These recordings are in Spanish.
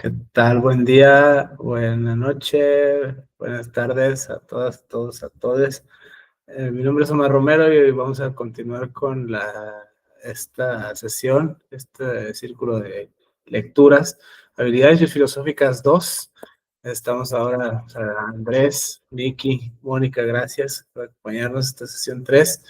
¿Qué tal? Buen día, buena noche, buenas tardes a todas, todos, a todos. Mi nombre es Omar Romero y hoy vamos a continuar con esta sesión, este círculo de lecturas, Habilidades Filosóficas 2. Estamos ahora, o sea, Andrés, Vicky, Mónica, gracias por acompañarnos en esta sesión 3.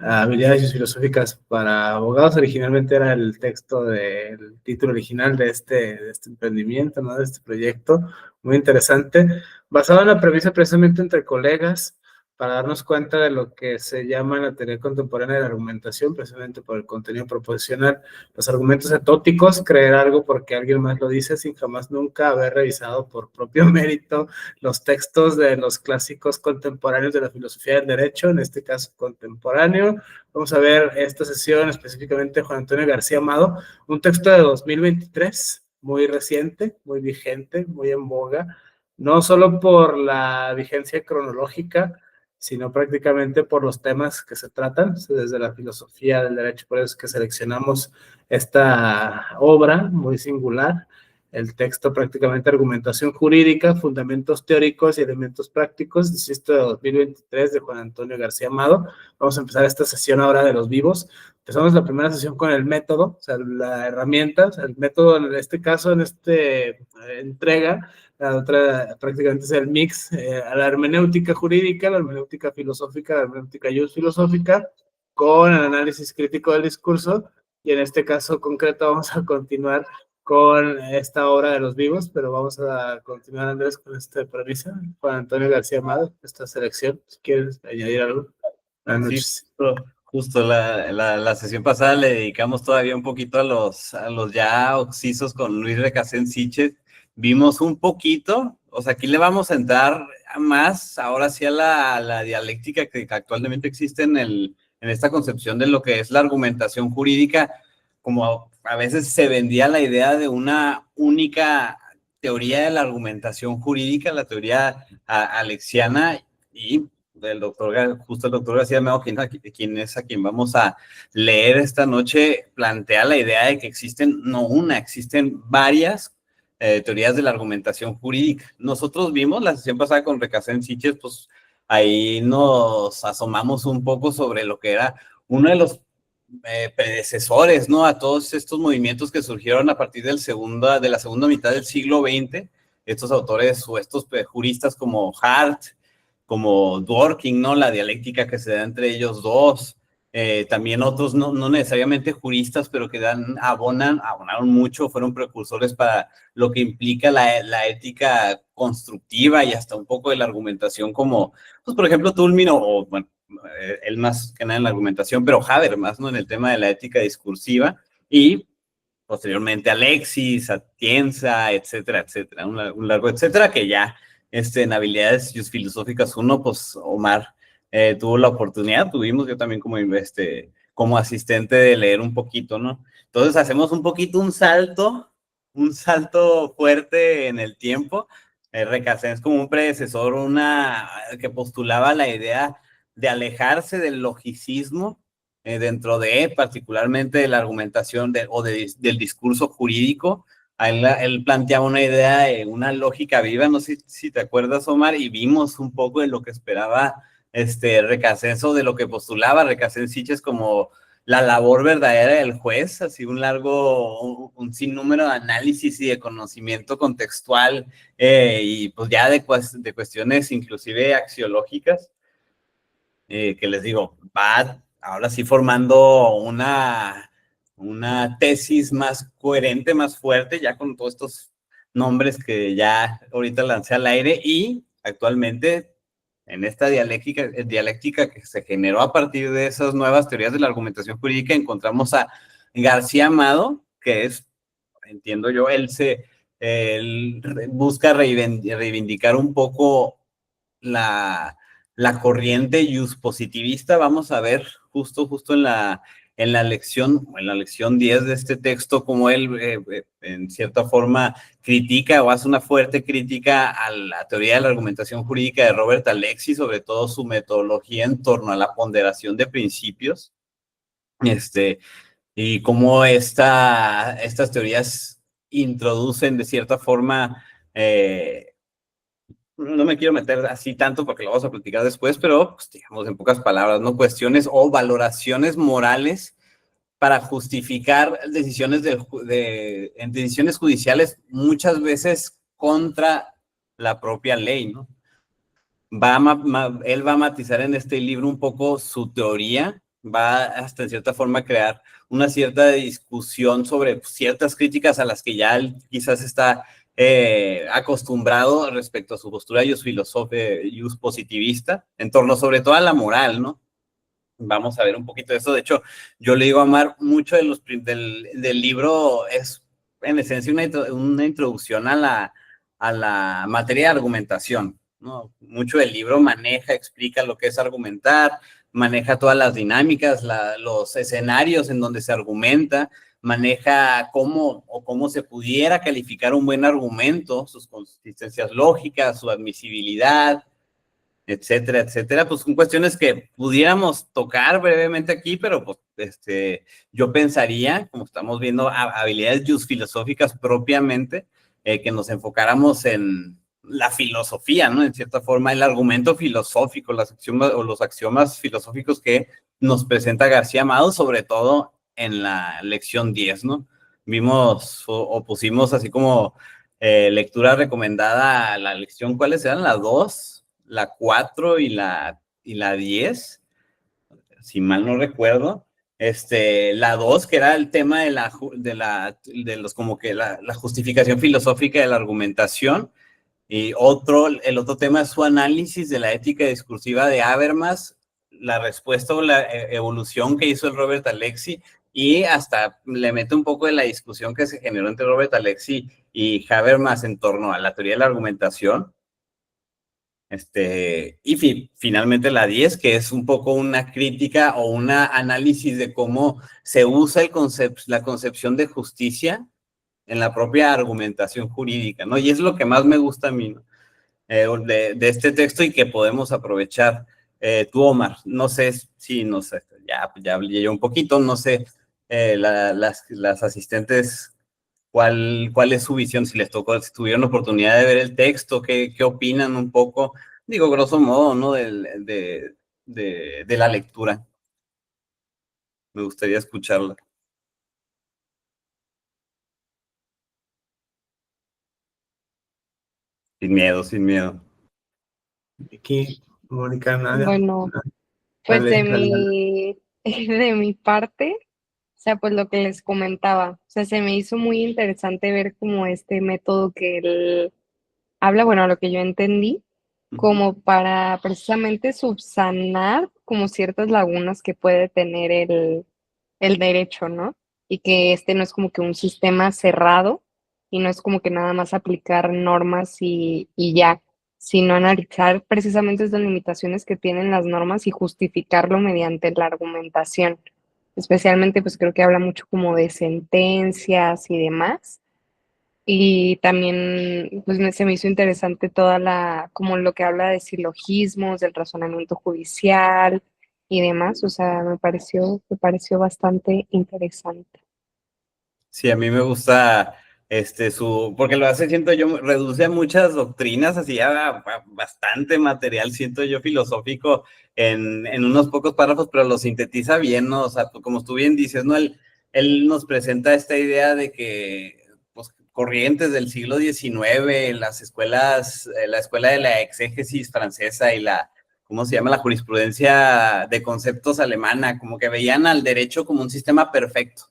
Habilidades filosóficas para abogados. Originalmente era el texto del título original de este emprendimiento, ¿no? De este proyecto, muy interesante, basado en la premisa precisamente entre colegas, para darnos cuenta de lo que se llama la teoría contemporánea de la argumentación, precisamente por el contenido proposicional. Los argumentos etóticos, creer algo porque alguien más lo dice sin jamás nunca haber revisado por propio mérito los textos de los clásicos contemporáneos de la filosofía del derecho, en este caso contemporáneo. Vamos a ver esta sesión específicamente de Juan Antonio García Amado, un texto de 2023, muy reciente, muy vigente, muy en boga, no solo por la vigencia cronológica, sino prácticamente por los temas que se tratan, desde la filosofía del derecho. Por eso es que seleccionamos esta obra muy singular, el texto prácticamente argumentación jurídica, fundamentos teóricos y elementos prácticos, insisto, de 2023 de Juan Antonio García Amado. Vamos a empezar esta sesión ahora de los vivos. Empezamos la primera sesión con el método, o sea, la herramienta, o sea, el método en este caso, en esta entrega. La otra prácticamente es el mix a la hermenéutica jurídica, la hermenéutica filosófica, la hermenéutica filosófica, con el análisis crítico del discurso, y en este caso concreto vamos a continuar con esta obra de los vivos, pero vamos a continuar, Andrés, con esta premisa. Juan Antonio García Amado, esta selección, si quieres añadir algo. Buenas Sí, noches. justo la sesión pasada le dedicamos todavía un poquito a los ya oxisos con Luis Recasén Siches. Vimos un poquito, o sea, aquí le vamos a entrar más, ahora sí a la dialéctica que actualmente existe en esta concepción de lo que es la argumentación jurídica, como a veces se vendía la idea de una única teoría de la argumentación jurídica, la teoría alexiana, y justo el doctor García Meo, quien es a quien vamos a leer esta noche, plantea la idea de que existen, no una, existen varias teorías de la argumentación jurídica. Nosotros vimos la sesión pasada con Recasén Siches, pues ahí nos asomamos un poco sobre lo que era uno de los predecesores, ¿no? A todos estos movimientos que surgieron a partir de la segunda mitad del siglo XX, estos autores o estos juristas como Hart, como Dworkin, ¿no? La dialéctica que se da entre ellos dos. También otros, no necesariamente juristas, pero que abonaron mucho, fueron precursores para lo que implica la ética constructiva y hasta un poco de la argumentación, como, pues, por ejemplo, Toulmin o bueno, él más que nada en la argumentación, pero Habermas, ¿no? En el tema de la ética discursiva, y posteriormente Alexis, Atienza, etcétera, etcétera, un largo etcétera, que ya en habilidades filosóficas uno, pues Omar tuvo la oportunidad, tuvimos yo también como asistente de leer un poquito, ¿no? Entonces hacemos un poquito un salto fuerte en el tiempo. Recasén es como un predecesor, que postulaba la idea de alejarse del logicismo dentro de, particularmente, de la argumentación del discurso jurídico. Él planteaba una idea de una lógica viva, no sé si te acuerdas, Omar, y vimos un poco de lo que esperaba Recasén, de lo que postulaba Recasén Siches como la labor verdadera del juez, así un sinnúmero de análisis y de conocimiento contextual, y pues ya de cuestiones inclusive axiológicas, que les digo, va ahora sí formando una tesis más coherente, más fuerte, ya con todos estos nombres que ya ahorita lancé al aire, y actualmente en esta dialéctica que se generó a partir de esas nuevas teorías de la argumentación jurídica, encontramos a García Amado, que entiendo yo, él busca reivindicar un poco la corriente positivista. Vamos a ver justo en la lección 10 de este texto, como él en cierta forma critica o hace una fuerte crítica a la teoría de la argumentación jurídica de Robert Alexis, sobre todo su metodología en torno a la ponderación de principios, y cómo estas teorías introducen de cierta forma, no me quiero meter así tanto porque lo vamos a platicar después, pero pues, digamos en pocas palabras, ¿no? Cuestiones o valoraciones morales para justificar decisiones en decisiones judiciales muchas veces contra la propia ley, ¿no? Él va a matizar en este libro un poco su teoría, va hasta en cierta forma a crear una cierta discusión sobre ciertas críticas a las que ya él quizás está acostumbrado respecto a su postura jus positivista, en torno sobre todo a la moral, ¿no? Vamos a ver un poquito de eso. De hecho, yo le digo a Mar, mucho del libro es en esencia una introducción a la materia de argumentación, ¿no? Mucho del libro maneja, explica lo que es argumentar, maneja todas las dinámicas, los escenarios en donde se argumenta, maneja cómo se pudiera calificar un buen argumento, sus consistencias lógicas, su admisibilidad, etcétera, etcétera. Pues son cuestiones que pudiéramos tocar brevemente aquí, pero pues yo pensaría, como estamos viendo, habilidades filosóficas propiamente, que nos enfocáramos en la filosofía, ¿no? En cierta forma, el argumento filosófico, los axiomas filosóficos que nos presenta García Amado, sobre todo en la lección 10, ¿no? Vimos o pusimos así como lectura recomendada a la lección, ¿cuáles eran? ¿La 2? La 4 y la 10, si mal no recuerdo. La 2, que era el tema la justificación filosófica de la argumentación, y el otro tema es su análisis de la ética discursiva de Habermas, la respuesta o la evolución que hizo el Robert Alexy, y hasta le mete un poco de la discusión que se generó entre Robert Alexy y Habermas en torno a la teoría de la argumentación. Y finalmente la 10, que es un poco una crítica o un análisis de cómo se usa la concepción de justicia en la propia argumentación jurídica, ¿no? Y es lo que más me gusta a mí, ¿no? De este texto y que podemos aprovechar. Tú, Omar, no sé si, no sé, ya hablé yo un poquito, no sé, las asistentes, ¿cuál es su visión? Si les tocó, si tuvieron oportunidad de ver el texto, ¿qué opinan un poco? Digo, grosso modo, ¿no? De la lectura. Me gustaría escucharla. Sin miedo, sin miedo. Aquí, Mónica, Nadia. Bueno, pues Dale, dale. de mi parte, o sea, pues lo que les comentaba, o sea, se me hizo muy interesante ver como este método que él habla, bueno, a lo que yo entendí, como para precisamente subsanar como ciertas lagunas que puede tener el derecho, ¿no? Y que este no es como que un sistema cerrado y no es como que nada más aplicar normas y ya, sino analizar precisamente estas limitaciones que tienen las normas y justificarlo mediante la argumentación. Especialmente, pues creo que habla mucho como de sentencias y demás. Y también, pues se me hizo interesante toda como lo que habla de silogismos, del razonamiento judicial y demás. O sea, me pareció bastante interesante. Sí, a mí me gusta porque lo hace, siento yo, reduce a muchas doctrinas, así a bastante material, siento yo, filosófico en unos pocos párrafos, pero lo sintetiza bien, ¿no? O sea, como tú bien dices, ¿no? Él nos presenta esta idea de que pues, corrientes del siglo XIX, las escuelas, la escuela de la exégesis francesa y ¿cómo se llama? La jurisprudencia de conceptos alemana, como que veían al derecho como un sistema perfecto,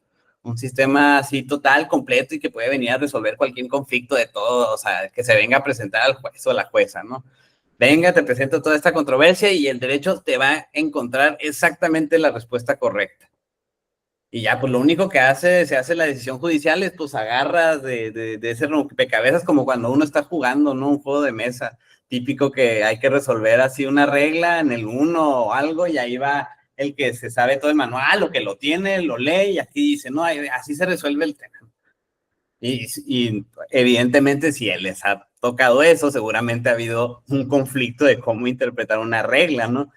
un sistema así total, completo y que puede venir a resolver cualquier conflicto de todo, o sea, que se venga a presentar al juez o a la jueza, ¿no? Venga, te presento toda esta controversia y el derecho te va a encontrar exactamente la respuesta correcta. Y ya, pues lo único que se hace la decisión judicial es, pues agarras de ese rompecabezas como cuando uno está jugando, ¿no? Un juego de mesa típico que hay que resolver así una regla en el uno o algo y ahí va el que se sabe todo el manual o que lo tiene, lo lee y aquí dice, no, así se resuelve el tema. Y evidentemente si él les ha tocado eso, seguramente ha habido un conflicto de cómo interpretar una regla, ¿no?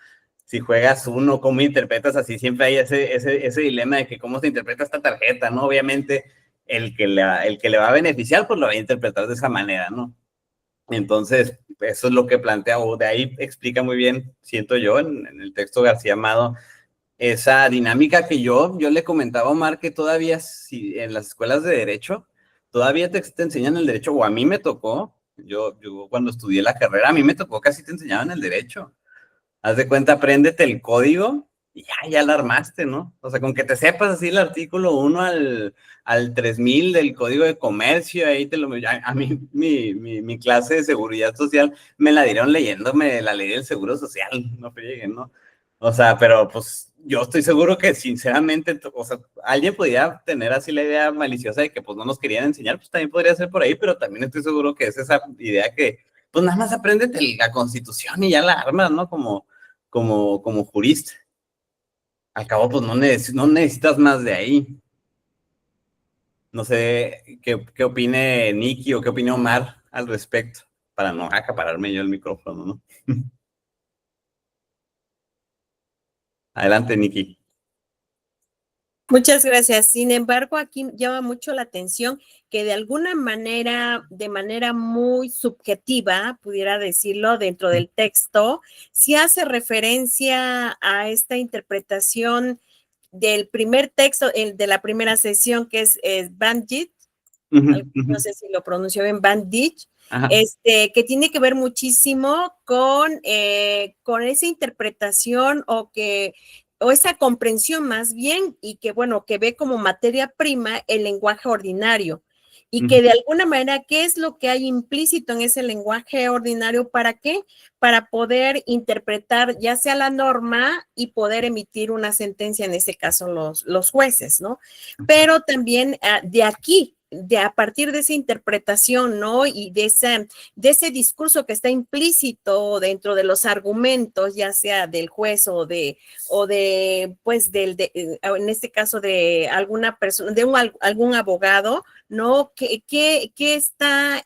Si juegas uno, ¿cómo interpretas? Así siempre hay ese dilema de que cómo se interpreta esta tarjeta, ¿no? Obviamente el que le va a beneficiar, pues lo va a interpretar de esa manera, ¿no? Entonces, eso es lo que plantea, o de ahí explica muy bien, siento yo, en el texto García Amado, esa dinámica que yo le comentaba a Omar, que todavía si en las escuelas de derecho, todavía te enseñan el derecho, o a mí me tocó, yo cuando estudié la carrera, a mí me tocó casi te enseñaban el derecho. Haz de cuenta, apréndete el código y ya la armaste, ¿no? O sea, con que te sepas así el artículo 1 al 3000 del Código de Comercio, ahí te lo... A mí mi clase de Seguridad Social me la dieron leyéndome la ley del Seguro Social, no friegue, ¿no? O sea, pero pues yo estoy seguro que sinceramente, o sea, alguien podría tener así la idea maliciosa de que pues no nos querían enseñar, pues también podría ser por ahí, pero también estoy seguro que es esa idea que pues nada más apréndete la Constitución y ya la armas, ¿no? Como jurista. Al cabo, pues no necesitas más de ahí. No sé qué opine Nicky o qué opine Omar al respecto, para no acapararme yo el micrófono, ¿no? Adelante, Nicky. Muchas gracias. Sin embargo, aquí llama mucho la atención que de alguna manera, de manera muy subjetiva, pudiera decirlo, dentro del texto, sí hace referencia a esta interpretación del primer texto, el de la primera sesión, que es Bandit, no sé si lo pronunció bien, Bandit, que tiene que ver muchísimo con esa interpretación o esa comprensión más bien, y que bueno, que ve como materia prima el lenguaje ordinario. Y que de alguna manera, ¿qué es lo que hay implícito en ese lenguaje ordinario? ¿Para qué? Para poder interpretar ya sea la norma y poder emitir una sentencia, en ese caso los jueces, ¿no? Pero también de aquí, a partir de esa interpretación, ¿no? Y de ese discurso que está implícito dentro de los argumentos, ya sea del juez o pues, en este caso, de alguna persona, de algún abogado, ¿no? ¿Qué está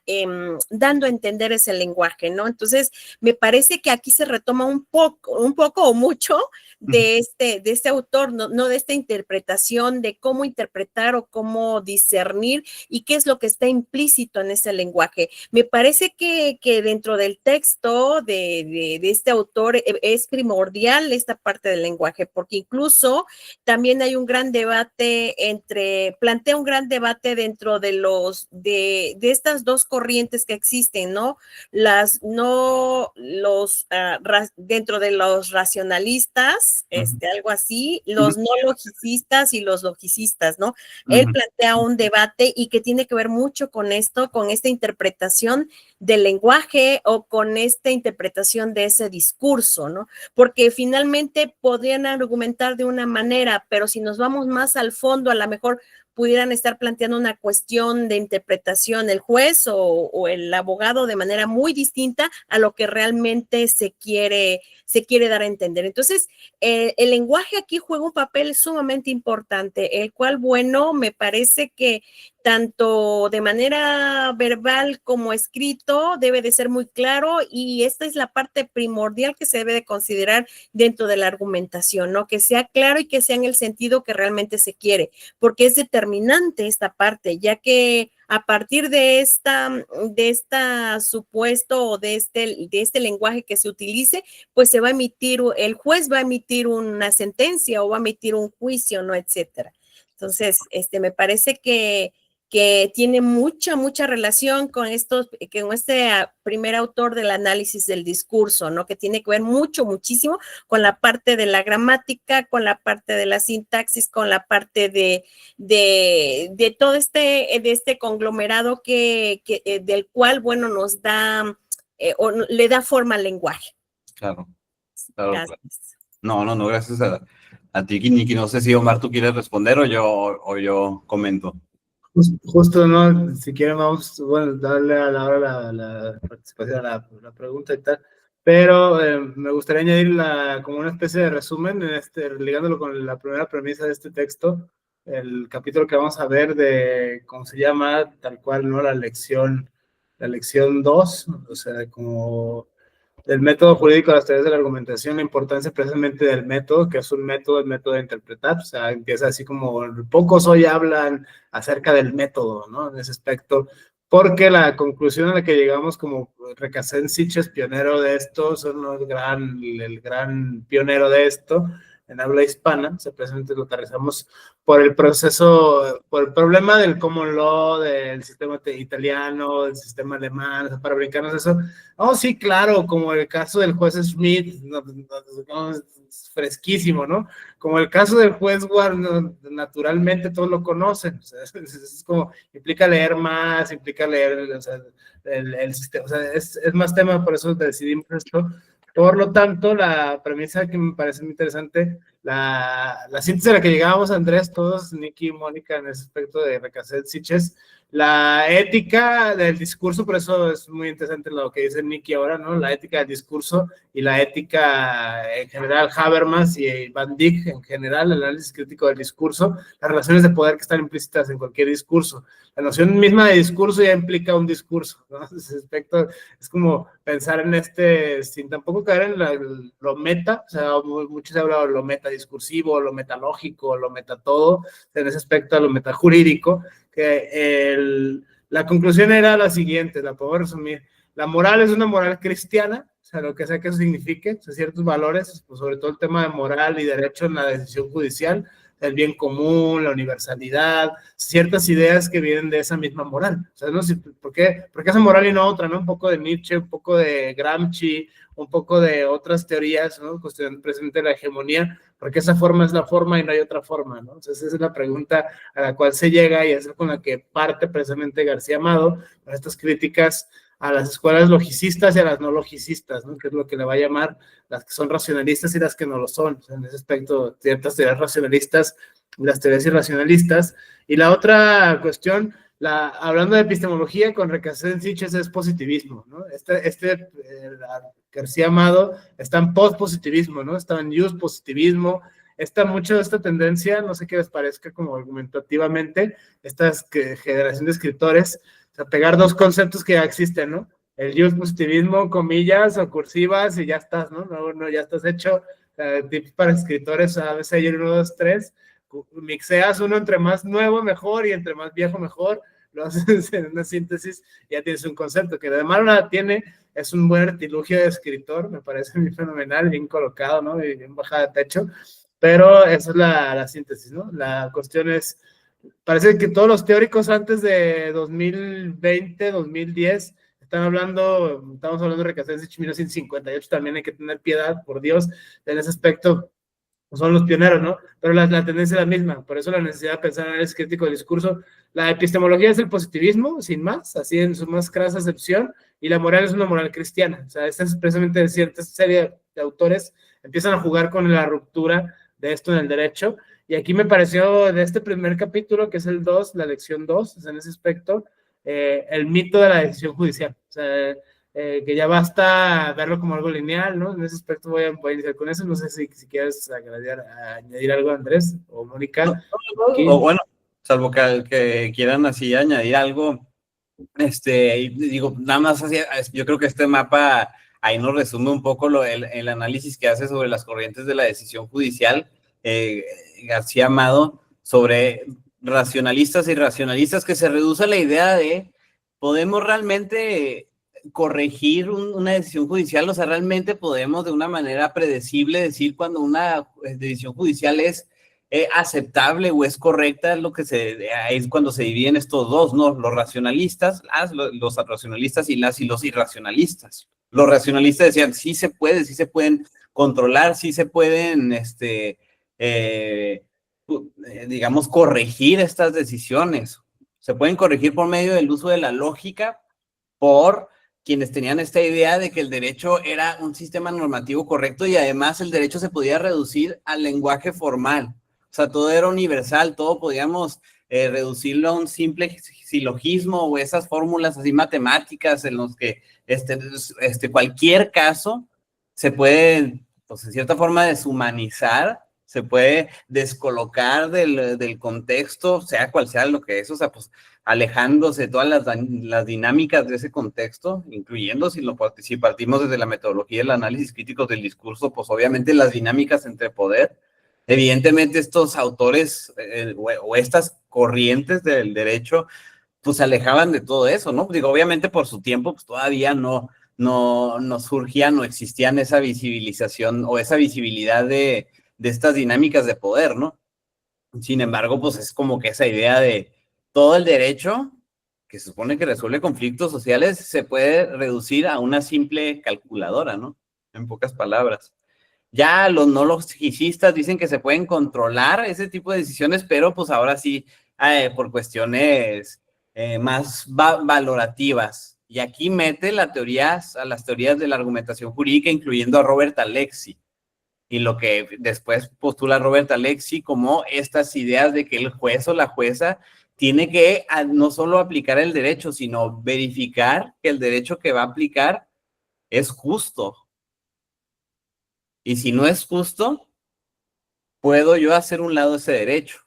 dando a entender ese lenguaje, ¿no? Entonces, me parece que aquí se retoma un poco o mucho de este autor, no de esta interpretación, de cómo interpretar o cómo discernir y qué es lo que está implícito en ese lenguaje. Me parece que dentro del texto de este autor es primordial esta parte del lenguaje, porque incluso también hay un gran debate plantea un gran debate dentro de estas dos corrientes que existen, ¿no? Dentro de los racionalistas, algo así, los no logicistas y los logicistas, ¿no? Él plantea un debate y que tiene que ver mucho con esto, con esta interpretación del lenguaje o con esta interpretación de ese discurso, ¿no? Porque finalmente podrían argumentar de una manera, pero si nos vamos más al fondo, a lo mejor pudieran estar planteando una cuestión de interpretación el juez o el abogado de manera muy distinta a lo que realmente se quiere dar a entender. Entonces, el lenguaje aquí juega un papel sumamente importante, el cual, bueno, me parece que tanto de manera verbal como escrito debe de ser muy claro, y esta es la parte primordial que se debe de considerar dentro de la argumentación, ¿no? Que sea claro y que sea en el sentido que realmente se quiere, porque es determinante esta parte, ya que a partir de esta supuesto o de este lenguaje que se utilice, pues el juez va a emitir una sentencia o va a emitir un juicio, ¿no? Etcétera. Entonces, me parece que tiene mucha relación con este primer autor del análisis del discurso, ¿no? Que tiene que ver muchísimo con la parte de la gramática, con la parte de la sintaxis, con la parte de todo este conglomerado del cual, bueno, nos da, o le da forma al lenguaje. Claro. Gracias. No, gracias a ti, Nicky. No sé si Omar, tú quieres responder o yo comento. Justo, ¿no? Si quieren vamos, bueno, darle a la hora la participación a la pregunta y tal, pero me gustaría añadir como una especie de resumen, ligándolo con la primera premisa de este texto, el capítulo que vamos a ver de, ¿cómo se llama? Tal cual, ¿no? La lección 2, o sea, como del método jurídico a las teorías de la argumentación, la importancia precisamente del método, que es un método, el método de interpretar, o sea, empieza así como pocos hoy hablan acerca del método, ¿no? En ese aspecto, porque la conclusión a la que llegamos como Recasens Sitches, pionero de esto, el gran pionero de esto en habla hispana, o sea, precisamente lo aterrizamos por el proceso, por el problema del common law, del sistema italiano, del sistema alemán, o sea, para brincarnos eso. Oh, sí, claro, como el caso del juez Smith, fresquísimo, ¿no? Como el caso del juez Ward, naturalmente todos lo conocen, o sea, es como, implica leer más, implica leer, o sea, el sistema, o sea, es más tema, por eso decidimos esto. Por lo tanto, la premisa que me parece muy interesante, la síntesis a la que llegábamos, Andrés, todos, Nicky y Mónica, en ese aspecto de Recasens Sitches, la ética del discurso, por eso es muy interesante lo que dice Nicky ahora, ¿no? La ética del discurso y la ética en general, Habermas y Van Dyck en general, el análisis crítico del discurso, las relaciones de poder que están implícitas en cualquier discurso. La noción misma de discurso ya implica un discurso, ¿no? Ese aspecto es como pensar en sin tampoco caer en lo meta, o sea, mucho se ha hablado de lo metadiscursivo, lo metalógico, lo metatodo, en ese aspecto, lo metajurídico, que la conclusión era la siguiente, la puedo resumir. La moral es una moral cristiana, o sea, lo que sea que eso signifique, o sea, ciertos valores, pues sobre todo el tema de moral y derecho en la decisión judicial, el bien común, la universalidad, ciertas ideas que vienen de esa misma moral. O sea, ¿no? ¿Por qué esa moral y no otra, no? Un poco de Nietzsche, un poco de Gramsci, un poco de otras teorías, ¿no? Cuestión presente de la hegemonía, porque esa forma es la forma y no hay otra forma, ¿no? Entonces esa es la pregunta a la cual se llega y es con la que parte precisamente García Amado, con estas críticas a las escuelas logicistas y a las no logicistas, ¿no? Que es lo que le va a llamar las que son racionalistas y las que no lo son. O sea, en ese aspecto, ciertas teorías racionalistas y las teorías irracionalistas. Y la otra cuestión, hablando de epistemología, con Recasens Sitches es positivismo, ¿no? García Amado está en post-positivismo, ¿no? Está en use-positivismo. Mucho de esta tendencia, no sé qué les parezca como argumentativamente, generación de escritores, o sea, pegar dos conceptos que ya existen, ¿no? El use positivismo, comillas o cursivas y ya estás, ¿no? No, ya estás hecho. Tips para escritores, a veces hay 1, 2, 3. Mixeas uno entre más nuevo mejor y entre más viejo mejor. Lo haces en una síntesis, ya tienes un concepto que de malo nada tiene. Es un buen artilugio de escritor, me parece muy fenomenal, bien colocado, ¿no? Y bien bajada de techo. Pero esa es la síntesis, ¿no? La cuestión es, parece que todos los teóricos antes de 2020, 2010, estamos hablando de Recasens Sitches 1958, también hay que tener piedad, por Dios, en ese aspecto son los pioneros, ¿no? Pero la tendencia es la misma, por eso la necesidad de pensar en análisis crítico del discurso. La epistemología es el positivismo, sin más, así en su más crasa acepción, y la moral es una moral cristiana. O sea, esta es precisamente cierta serie de autores empiezan a jugar con la ruptura de esto en el derecho, y aquí me pareció de este primer capítulo, que es el 2, la lección 2, en ese aspecto, el mito de la decisión judicial. O sea, que ya basta verlo como algo lineal, ¿no? En ese aspecto voy a iniciar con eso. No sé si quieres añadir algo, Andrés o Mónica. O bueno, salvo que quieran así añadir algo, digo, nada más así, yo creo que este mapa ahí nos resume un poco el análisis que hace sobre las corrientes de la decisión judicial, García Amado, sobre racionalistas y irracionalistas, que se reduce a la idea de podemos realmente corregir una decisión judicial, o sea, realmente podemos de una manera predecible decir cuando una decisión judicial es aceptable o es correcta, es cuando se dividen estos dos, ¿no? Los racionalistas, los racionalistas y los irracionalistas. Los racionalistas decían, sí se pueden controlar, sí se pueden, digamos, corregir estas decisiones. Se pueden corregir por medio del uso de la lógica por quienes tenían esta idea de que el derecho era un sistema normativo correcto y además el derecho se podía reducir al lenguaje formal. O sea, todo era universal, todo podíamos reducirlo a un simple silogismo o esas fórmulas así matemáticas en los que cualquier caso se puede, pues en cierta forma, deshumanizar, se puede descolocar del contexto, sea cual sea lo que es, o sea, pues alejándose de todas las dinámicas de ese contexto, incluyendo si partimos desde la metodología del análisis crítico del discurso, pues obviamente las dinámicas entre poder. Evidentemente estos autores o estas corrientes del derecho pues se alejaban de todo eso, ¿no? Digo, obviamente por su tiempo pues todavía no surgían o existían esa visibilización o esa visibilidad de estas dinámicas de poder, ¿no? Sin embargo, pues es como que esa idea de todo el derecho que se supone que resuelve conflictos sociales se puede reducir a una simple calculadora, ¿no? En pocas palabras. Ya los no logicistas dicen que se pueden controlar ese tipo de decisiones, pero pues ahora sí, por cuestiones más valorativas. Y aquí mete las teorías de la argumentación jurídica, incluyendo a Robert Alexi. Y lo que después postula Robert Alexi como estas ideas de que el juez o la jueza tiene que no solo aplicar el derecho, sino verificar que el derecho que va a aplicar es justo. Y si no es justo, puedo yo hacer un lado ese derecho.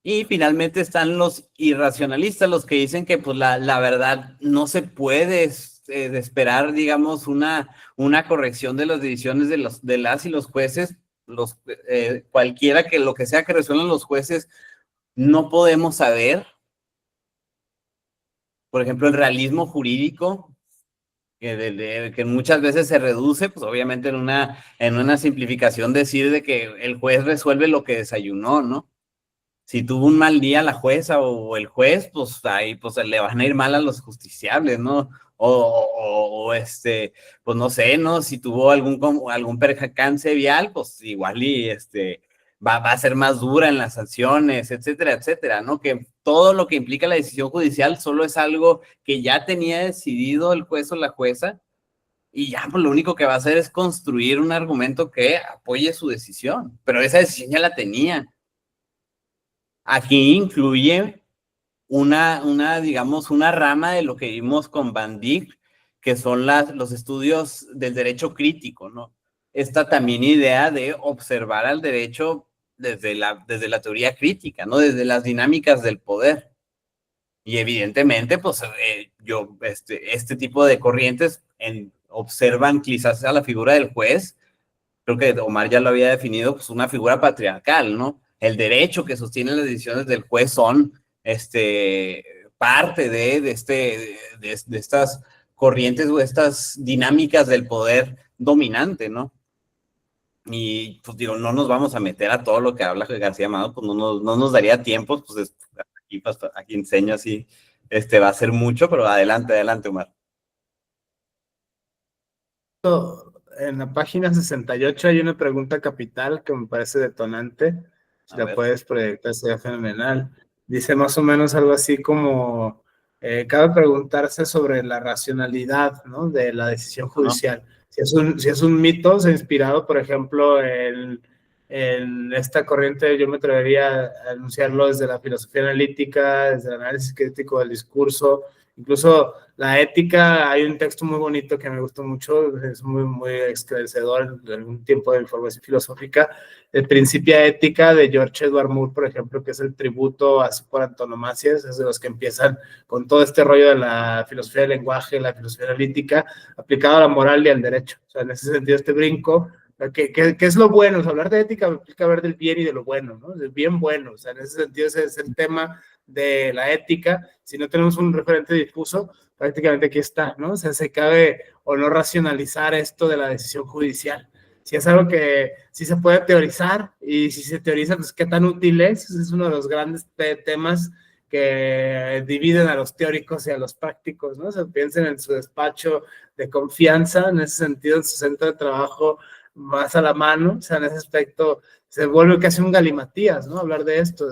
Y finalmente están los irracionalistas, los que dicen que pues la verdad no se puede de esperar, digamos, una corrección de las decisiones de las y los jueces, cualquiera que lo que sea que resuelvan los jueces, no podemos saber. Por ejemplo, el realismo jurídico, que muchas veces se reduce, pues obviamente en una simplificación decir de que el juez resuelve lo que desayunó, ¿no? Si tuvo un mal día la jueza o el juez, pues ahí pues le van a ir mal a los justiciables, ¿no? Pues no sé, ¿no? Si tuvo algún percance vial, pues igual y va a ser más dura en las sanciones, etcétera, etcétera, ¿no? Que todo lo que implica la decisión judicial solo es algo que ya tenía decidido el juez o la jueza y ya pues lo único que va a hacer es construir un argumento que apoye su decisión, pero esa decisión ya la tenía. Aquí incluye digamos, una rama de lo que vimos con Van Dijk, que son los estudios del derecho crítico, ¿no? Esta también idea de observar al derecho desde la teoría crítica, ¿no? Desde las dinámicas del poder. Y evidentemente, pues, este tipo de corrientes observan quizás a la figura del juez, creo que Omar ya lo había definido, pues una figura patriarcal, ¿no? El derecho que sostiene las decisiones del juez son parte de estas corrientes o estas dinámicas del poder dominante, ¿no? Y pues digo, no nos vamos a meter a todo lo que habla García Amado, pues no nos daría tiempo, pues aquí enseño así, va a ser mucho, pero adelante, Omar. En la página 68 hay una pregunta capital que me parece detonante. Si la puedes proyectar, sería fenomenal. Dice más o menos algo así como, cabe preguntarse sobre la racionalidad, ¿no?, de la decisión judicial. Si es un mito, se ha inspirado, por ejemplo, en esta corriente, yo me atrevería a anunciarlo desde la filosofía analítica, desde el análisis crítico del discurso, incluso la ética. Hay un texto muy bonito que me gustó mucho, es muy esclarecedor en algún tiempo de información filosófica, el Principia Ética de George Edward Moore, por ejemplo, que es el tributo así por antonomasia, es de los que empiezan con todo este rollo de la filosofía del lenguaje, la filosofía analítica, aplicado a la moral y al derecho. O sea, en ese sentido, este brinco, ¿qué es lo bueno? O sea, hablar de ética implica hablar del bien y de lo bueno, ¿no? Del bien bueno. O sea, en ese sentido, ese es el tema de la ética. Si no tenemos un referente difuso, prácticamente aquí está, ¿no? O sea, se cabe o no racionalizar esto de la decisión judicial. Si es algo que sí se puede teorizar, y si se teoriza, pues qué tan útil es uno de los grandes temas que dividen a los teóricos y a los prácticos, ¿no? O sea, piensen en su despacho de confianza, en ese sentido, en su centro de trabajo más a la mano. O sea, en ese aspecto se vuelve casi un galimatías, ¿no? Hablar de esto,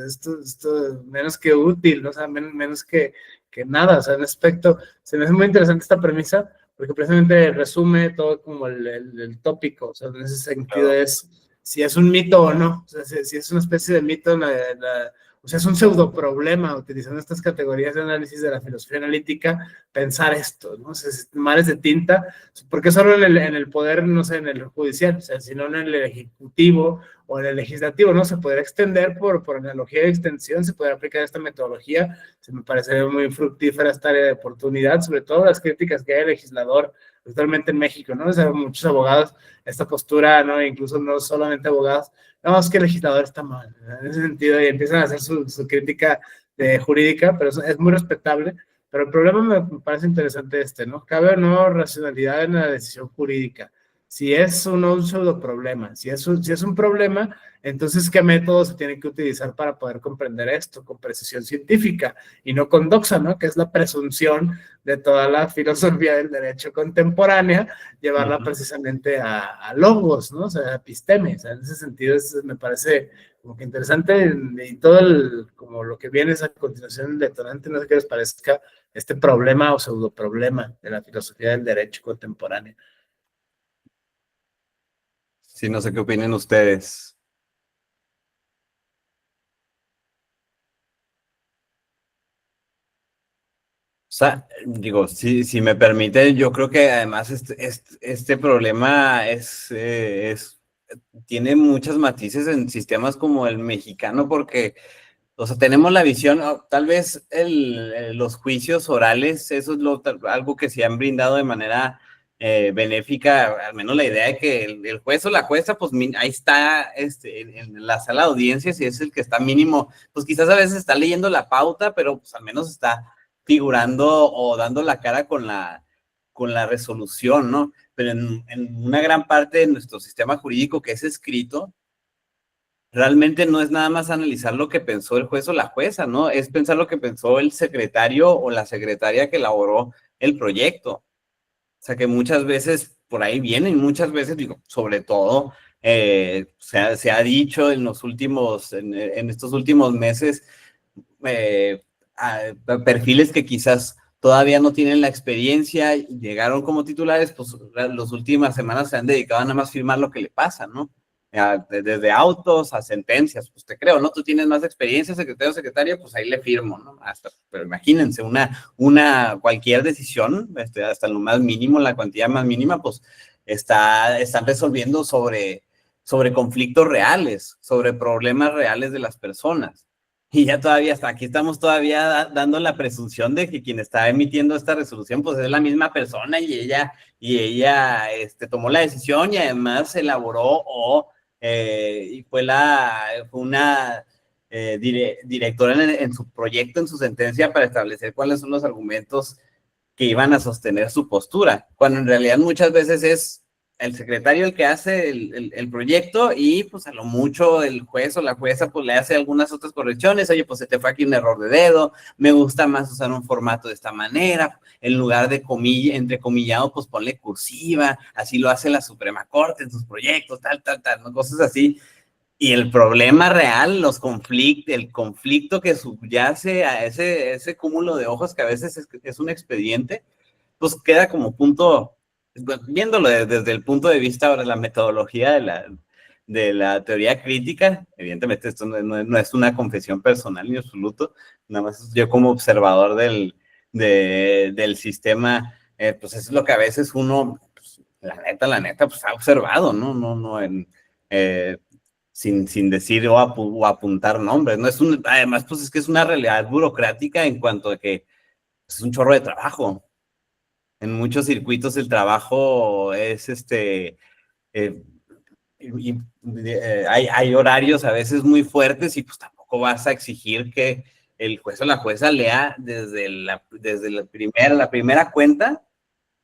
esto menos que útil, ¿no? O sea, menos que nada. O sea, en ese aspecto se me hace muy interesante esta premisa, porque precisamente resume todo como el tópico. O sea, en ese sentido es si es un mito o no. O sea, si es una especie de mito O sea, es un pseudo problema utilizando estas categorías de análisis de la filosofía analítica, pensar esto, ¿no? O sea, mares de tinta, ¿por qué solo en el poder, no sé, en el judicial, o sea, sino en el ejecutivo o en el legislativo, ¿no? Se podría extender por analogía de extensión, se podría aplicar esta metodología, se me parece muy fructífera esta área de oportunidad, sobre todo las críticas que hay al legislador, actualmente en México, ¿no? O sea, muchos abogados, esta postura, ¿no? Incluso no solamente abogados, no, es que el legislador está mal, ¿verdad? En ese sentido, y empiezan a hacer su crítica jurídica, pero es muy respetable. Pero el problema me parece interesante ¿no? ¿Cabe o no racionalidad en la decisión jurídica? Si es o no un pseudo problema, si es un problema, entonces, ¿qué método se tiene que utilizar para poder comprender esto? Con precisión científica y no con doxa, ¿no? Que es la presunción de toda la filosofía del derecho contemporánea, llevarla precisamente a logos, ¿no? O sea, a episteme. O sea, en ese sentido, me parece como que interesante y todo como lo que viene es a continuación el detonante, no sé qué les parezca este problema o pseudo problema de la filosofía del derecho contemporáneo. Sí, no sé qué opinen ustedes. O sea, digo, si me permite, yo creo que además este problema tiene muchos matices en sistemas como el mexicano, porque, o sea, tenemos la visión, tal vez los juicios orales, eso es algo que se han brindado de manera benéfica, al menos la idea de que el juez o la jueza, pues ahí está en la sala de audiencias y es el que está mínimo, pues quizás a veces está leyendo la pauta, pero pues al menos está figurando o dando la cara con la resolución, ¿no? Pero en una gran parte de nuestro sistema jurídico que es escrito, realmente no es nada más analizar lo que pensó el juez o la jueza, ¿no? Es pensar lo que pensó el secretario o la secretaria que elaboró el proyecto. O sea, que muchas veces por ahí vienen, muchas veces, digo, sobre todo, se ha dicho en estos últimos meses, perfiles que quizás todavía no tienen la experiencia, llegaron como titulares, pues las últimas semanas se han dedicado a nada más firmar lo que le pasa, ¿no? Desde autos a sentencias, pues te creo, ¿no? Tú tienes más experiencia, secretario o secretaria, pues ahí le firmo, ¿no? Pero imagínense, cualquier decisión, hasta lo más mínimo, la cuantía más mínima, pues están resolviendo sobre conflictos reales, sobre problemas reales de las personas. Y ya todavía, hasta aquí estamos todavía dando la presunción de que quien está emitiendo esta resolución, pues es la misma persona y ella tomó la decisión y además elaboró y fue una directora en su proyecto, en su sentencia, para establecer cuáles son los argumentos que iban a sostener su postura, cuando en realidad muchas veces es el secretario el que hace el proyecto y pues a lo mucho el juez o la jueza pues le hace algunas otras correcciones. Oye, pues se te fue aquí un error de dedo, me gusta más usar un formato de esta manera, en lugar de entrecomillado, pues ponle cursiva, así lo hace la Suprema Corte en sus proyectos, tal, ¿no? Cosas así. Y el problema real, el conflicto que subyace a ese cúmulo de hojas que a veces es un expediente, pues queda como punto, viéndolo desde el punto de vista ahora de la metodología de la teoría crítica. Evidentemente esto no es una confesión personal ni absoluto, nada más yo como observador del sistema, pues eso es lo que a veces uno, pues, la neta, pues ha observado, ¿no? Sin decir o apuntar nombres, ¿no? Además, pues es que es una realidad burocrática en cuanto a que es un chorro de trabajo. En muchos circuitos el trabajo es hay horarios a veces muy fuertes y pues tampoco vas a exigir que el juez o la jueza lea desde la primera cuenta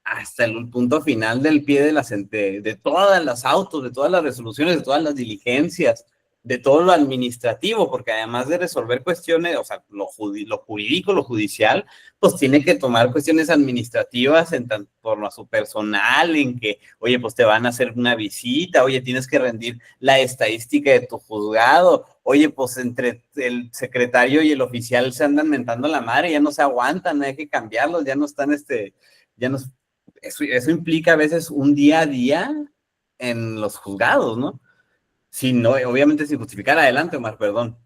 hasta el punto final del pie de todas las autos, de todas las resoluciones, de todas las diligencias, de todo lo administrativo, porque además de resolver cuestiones, o sea, lo jurídico, lo judicial, pues tiene que tomar cuestiones administrativas en torno a su personal, en que, oye, pues te van a hacer una visita, oye, tienes que rendir la estadística de tu juzgado, oye, pues entre el secretario y el oficial se andan mentando la madre, ya no se aguantan, hay que cambiarlos, ya no están, ya no. Eso implica a veces un día a día en los juzgados, ¿no? Sí, no, obviamente sin justificar. Adelante, Omar, perdón.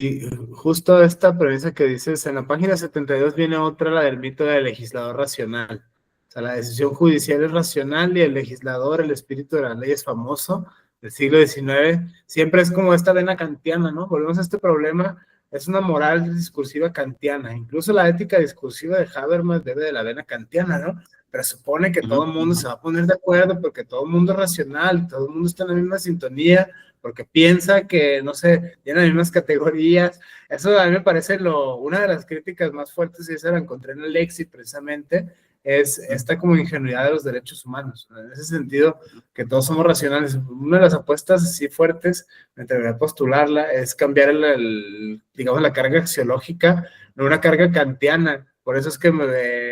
Y justo esta premisa que dices, en la página 72 viene otra, la del mito del legislador racional. O sea, la decisión judicial es racional y el legislador, el espíritu de la ley es famoso del siglo XIX. Siempre es como esta vena kantiana, ¿no? Volvemos a este problema, es una moral discursiva kantiana. Incluso la ética discursiva de Habermas debe de la vena kantiana, ¿no? Presupone que todo el mundo se va a poner de acuerdo porque todo el mundo es racional, todo el mundo está en la misma sintonía, porque piensa que, no sé, tienen las mismas categorías. Eso a mí me parece una de las críticas más fuertes, y esa la encontré en el Lexi precisamente, es esta como ingenuidad de los derechos humanos. En ese sentido, que todos somos racionales. Una de las apuestas así fuertes, me atrevería a postularla, es cambiar digamos, la carga axiológica, no una carga kantiana. Por eso es que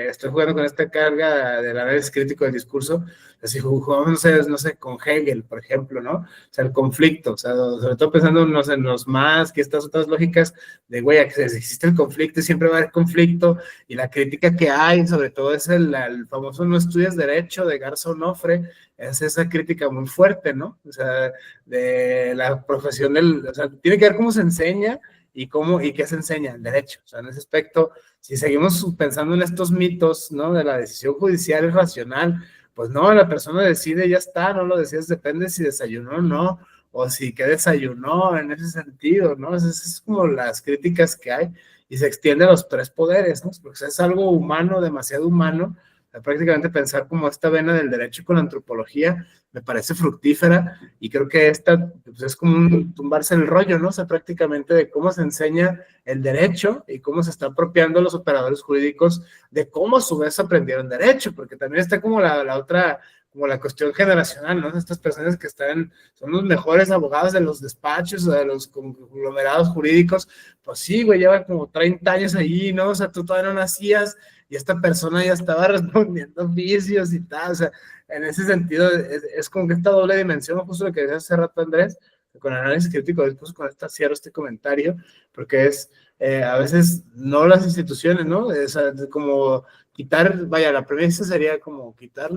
estoy jugando con esta carga del análisis crítico del discurso. Si jugamos, no sé, con Hegel, por ejemplo, ¿no? O sea, el conflicto, o sea, sobre todo pensando en los más, que estas otras lógicas de, güey, existe el conflicto y siempre va a haber conflicto, y la crítica que hay, sobre todo es el famoso no estudias derecho de Garza Onofre, es esa crítica muy fuerte, ¿no? O sea, de la profesión o sea, tiene que ver cómo se enseña y qué se enseña el derecho. O sea, en ese aspecto, si seguimos pensando en estos mitos, ¿no? De la decisión judicial es racional, pues no, la persona decide y ya está, no lo decides, depende si desayunó o no, o si qué desayunó, en ese sentido, ¿no? Es como las críticas que hay, y se extiende a los tres poderes, ¿no? Porque es algo humano, demasiado humano, o sea, prácticamente pensar como esta vena del derecho con la antropología me parece fructífera, y creo que esta pues es como tumbarse el rollo, ¿no? O sea, prácticamente de cómo se enseña el derecho y cómo se está apropiando los operadores jurídicos de cómo a su vez aprendieron derecho, porque también está como la otra, como la cuestión generacional, ¿no? Estas personas que son los mejores abogados de los despachos o de los conglomerados jurídicos, pues sí, güey, llevan como 30 años allí, ¿no? O sea, tú todavía no nacías y esta persona ya estaba respondiendo oficios y tal, o sea, en ese sentido es como que esta doble dimensión, justo lo que decía hace rato Andrés, con análisis crítico, después con esta cierro este comentario, porque es a veces no las instituciones, ¿no? O sea, como quitar, vaya, la premisa sería como quitar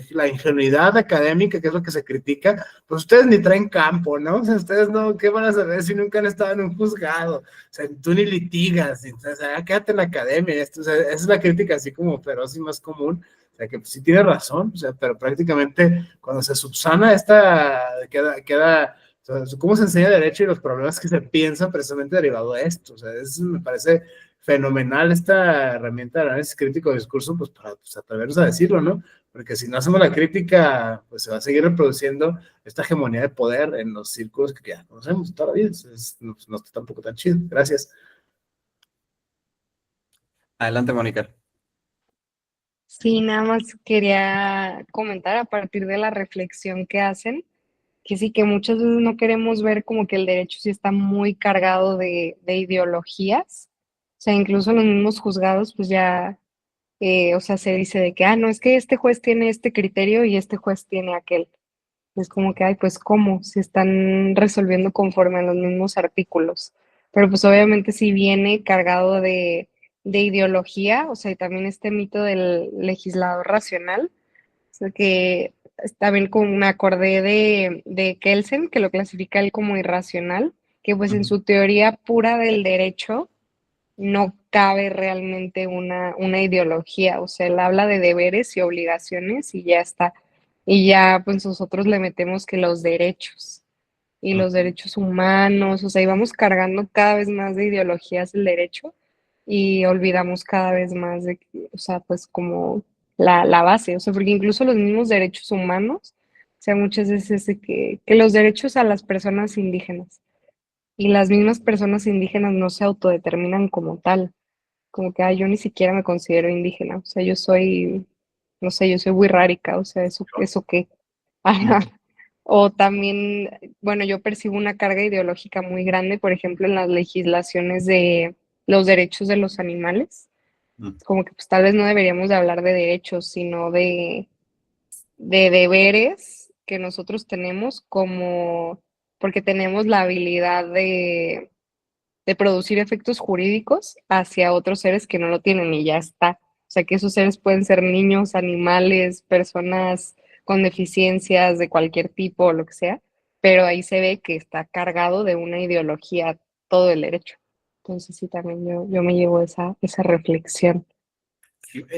la ingenuidad académica, que es lo que se critica, pues ustedes ni traen campo, ¿no? O sea, ustedes no, ¿qué van a saber si nunca han estado en un juzgado? O sea, tú ni litigas, o sea, quédate en la academia, o sea, esa es la crítica así como feroz y más común. O sea, que pues, sí tiene razón, o sea, pero prácticamente cuando se subsana queda o sea, cómo se enseña derecho y los problemas que se piensan precisamente derivado de esto. O sea, eso me parece fenomenal, esta herramienta de análisis crítico de discurso, pues para pues, atrevernos a decirlo, ¿no? Porque si no hacemos la crítica, pues se va a seguir reproduciendo esta hegemonía de poder en los círculos que ya conocemos todavía. No está tampoco tan chido. Gracias. Adelante, Mónica. Sí, nada más quería comentar a partir de la reflexión que hacen, que sí, que muchas veces no queremos ver como que el derecho sí está muy cargado de ideologías. O sea, incluso los mismos juzgados, pues ya, o sea, se dice de que, no, es que este juez tiene este criterio y este juez tiene aquel. Es como que, ay, pues, ¿cómo? Se están resolviendo conforme a los mismos artículos. Pero pues obviamente sí viene cargado de ideología, o sea, y también este mito del legislador racional, o sea, que también como me acordé de Kelsen, que lo clasifica él como irracional, que pues en su teoría pura del derecho no cabe realmente una ideología, o sea, él habla de deberes y obligaciones y ya está. Y ya pues nosotros le metemos que los derechos y los derechos humanos, o sea, y vamos cargando cada vez más de ideologías el derecho y olvidamos cada vez más de, o sea, pues como la base, o sea, porque incluso los mismos derechos humanos, o sea, muchas veces de que los derechos a las personas indígenas y las mismas personas indígenas no se autodeterminan como tal, como que yo ni siquiera me considero indígena, o sea, yo soy, no sé, yo soy wixárika, o sea, eso qué. Ajá. O también, bueno, yo percibo una carga ideológica muy grande, por ejemplo, en las legislaciones de los derechos de los animales. Como que pues tal vez no deberíamos de hablar de derechos, sino de deberes que nosotros tenemos como, porque tenemos la habilidad de producir efectos jurídicos hacia otros seres que no lo tienen y ya está. O sea, que esos seres pueden ser niños, animales, personas con deficiencias de cualquier tipo o lo que sea, pero ahí se ve que está cargado de una ideología todo el derecho. Entonces sí, también yo me llevo esa reflexión.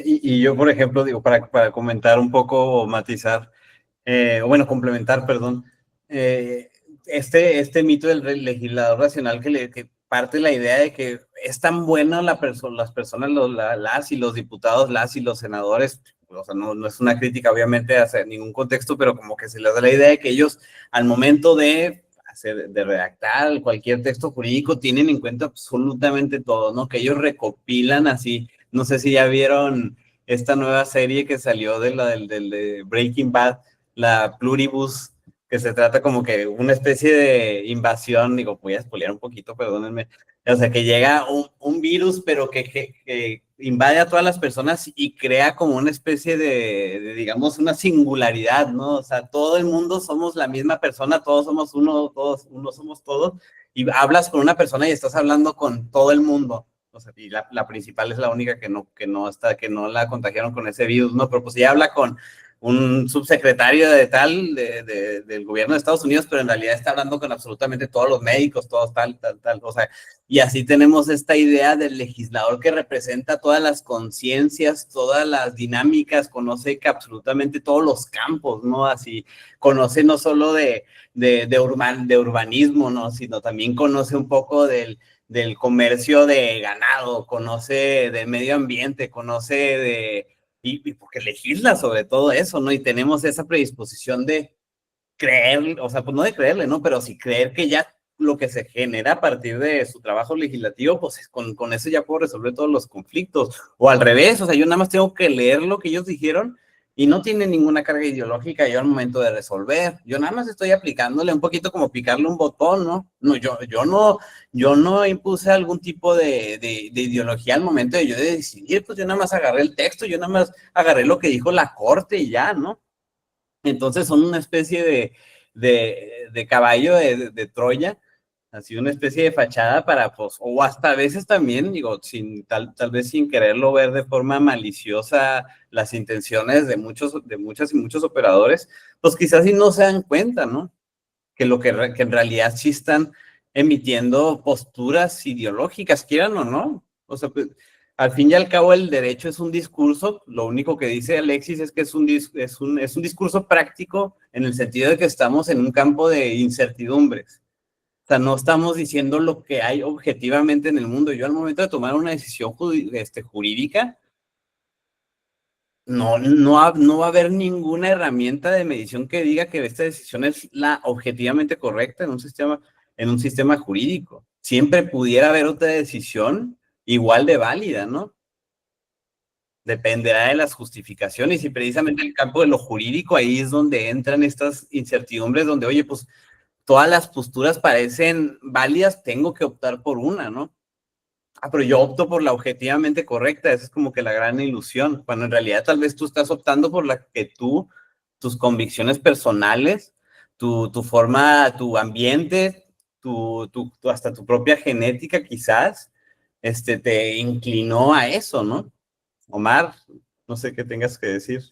Y yo, por ejemplo, digo, para comentar un poco o matizar, bueno, complementar, perdón, este mito del legislador racional que parte la idea de que es tan buena las personas, las y los diputados, las y los senadores, o sea, no es una crítica obviamente hacia ningún contexto, pero como que se les da la idea de que ellos al momento de redactar cualquier texto jurídico tienen en cuenta absolutamente todo, ¿no? Que ellos recopilan así, no sé si ya vieron esta nueva serie que salió de Breaking Bad, la Pluribus, que se trata como que una especie de invasión, digo, voy a spoilear un poquito, perdónenme, o sea, que llega un virus, pero que invade a todas las personas y crea como una especie de, digamos, una singularidad, ¿no? O sea, todo el mundo somos la misma persona, todos somos uno somos todos, y hablas con una persona y estás hablando con todo el mundo. O sea, y la principal es la única que no la contagiaron con ese virus, ¿no? Pero pues ella habla con un subsecretario de tal, del gobierno de Estados Unidos, pero en realidad está hablando con absolutamente todos los médicos, todos tal, o sea, y así tenemos esta idea del legislador que representa todas las conciencias, todas las dinámicas, conoce que absolutamente todos los campos, ¿no? Así, conoce no solo de urbanismo, ¿no? Sino también conoce un poco del comercio de ganado, conoce de medio ambiente, conoce y porque legisla sobre todo eso, ¿no? Y tenemos esa predisposición de creer, o sea, pues no de creerle, ¿no? Pero sí creer que ya lo que se genera a partir de su trabajo legislativo, pues con eso ya puedo resolver todos los conflictos. O al revés, o sea, yo nada más tengo que leer lo que ellos dijeron y no tiene ninguna carga ideológica yo al momento de resolver. Yo nada más estoy aplicándole un poquito como picarle un botón, ¿no? No, yo no impuse algún tipo de ideología al momento de yo de decidir, pues yo nada más agarré el texto, yo nada más agarré lo que dijo la corte y ya, ¿no? Entonces son una especie de caballo de Troya, así una especie de fachada para, pues, o hasta a veces también, digo, tal vez sin quererlo ver de forma maliciosa las intenciones de muchas y muchos operadores, pues quizás sí no se dan cuenta, ¿no? Que en realidad sí están emitiendo posturas ideológicas, quieran o no. O sea, pues, al fin y al cabo el derecho es un discurso, lo único que dice Alexis es que es un discurso práctico en el sentido de que estamos en un campo de incertidumbres. O sea, no estamos diciendo lo que hay objetivamente en el mundo. Yo al momento de tomar una decisión jurídica, no va a haber ninguna herramienta de medición que diga que esta decisión es la objetivamente correcta en un sistema jurídico. Siempre pudiera haber otra decisión igual de válida, ¿no? Dependerá de las justificaciones y precisamente el campo de lo jurídico, ahí es donde entran estas incertidumbres, donde, oye, pues todas las posturas parecen válidas, tengo que optar por una, ¿no? Pero yo opto por la objetivamente correcta, esa es como que la gran ilusión, cuando en realidad tal vez tú estás optando por la que tus convicciones personales, tu forma, tu ambiente, hasta tu propia genética quizás, te inclinó a eso, ¿no? Omar, no sé qué tengas que decir.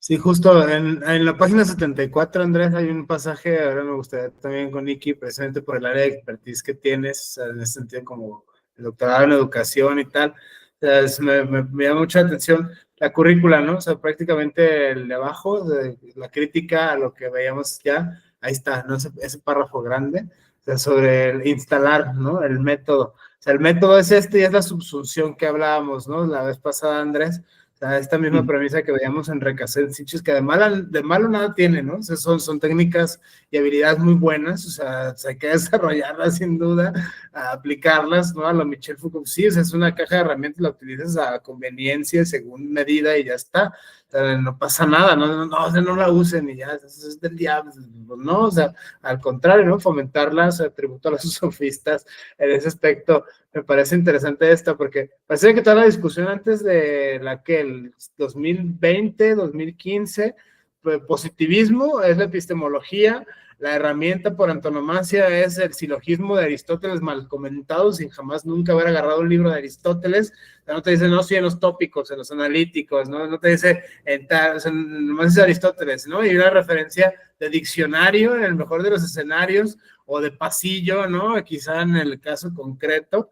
Sí, justo en la página 74, Andrés, hay un pasaje, ahora me gustaría también con Nikki, precisamente por el área de expertise que tienes, en ese sentido como el doctorado en educación y tal. O sea, me llama mucha atención la currícula, ¿no? O sea, prácticamente el de abajo, de la crítica a lo que veíamos ya, ahí está, ¿no? Ese párrafo grande, o sea, sobre el instalar, ¿no? El método. O sea, el método es y es la subsunción que hablábamos, ¿no? La vez pasada, Andrés. O sea, esta misma premisa que veíamos en Recasset Sitches, que de malo nada tiene, ¿no? O sea, son técnicas y habilidades muy buenas, o sea, hay que desarrollarlas sin duda, a aplicarlas, ¿no? A lo Michel Foucault, sí, o sea, es una caja de herramientas, la utilizas a conveniencia, según medida y ya está. O sea, no pasa nada, o sea, no la usen y ya, es del diablo, no, o sea, al contrario, ¿no? Fomentarlas, tributo a los sofistas en ese aspecto. Me parece interesante esta, porque parece que toda la discusión antes de el 2020, 2015, pues, positivismo es la epistemología, la herramienta por antonomasia es el silogismo de Aristóteles mal comentado, sin jamás nunca haber agarrado un libro de Aristóteles. O sea, no te dice, no, sí, en los tópicos, en los analíticos, no te dice, o sea, nomás es Aristóteles, ¿no? Y una referencia de diccionario en el mejor de los escenarios, o de pasillo, ¿no? Quizá en el caso concreto.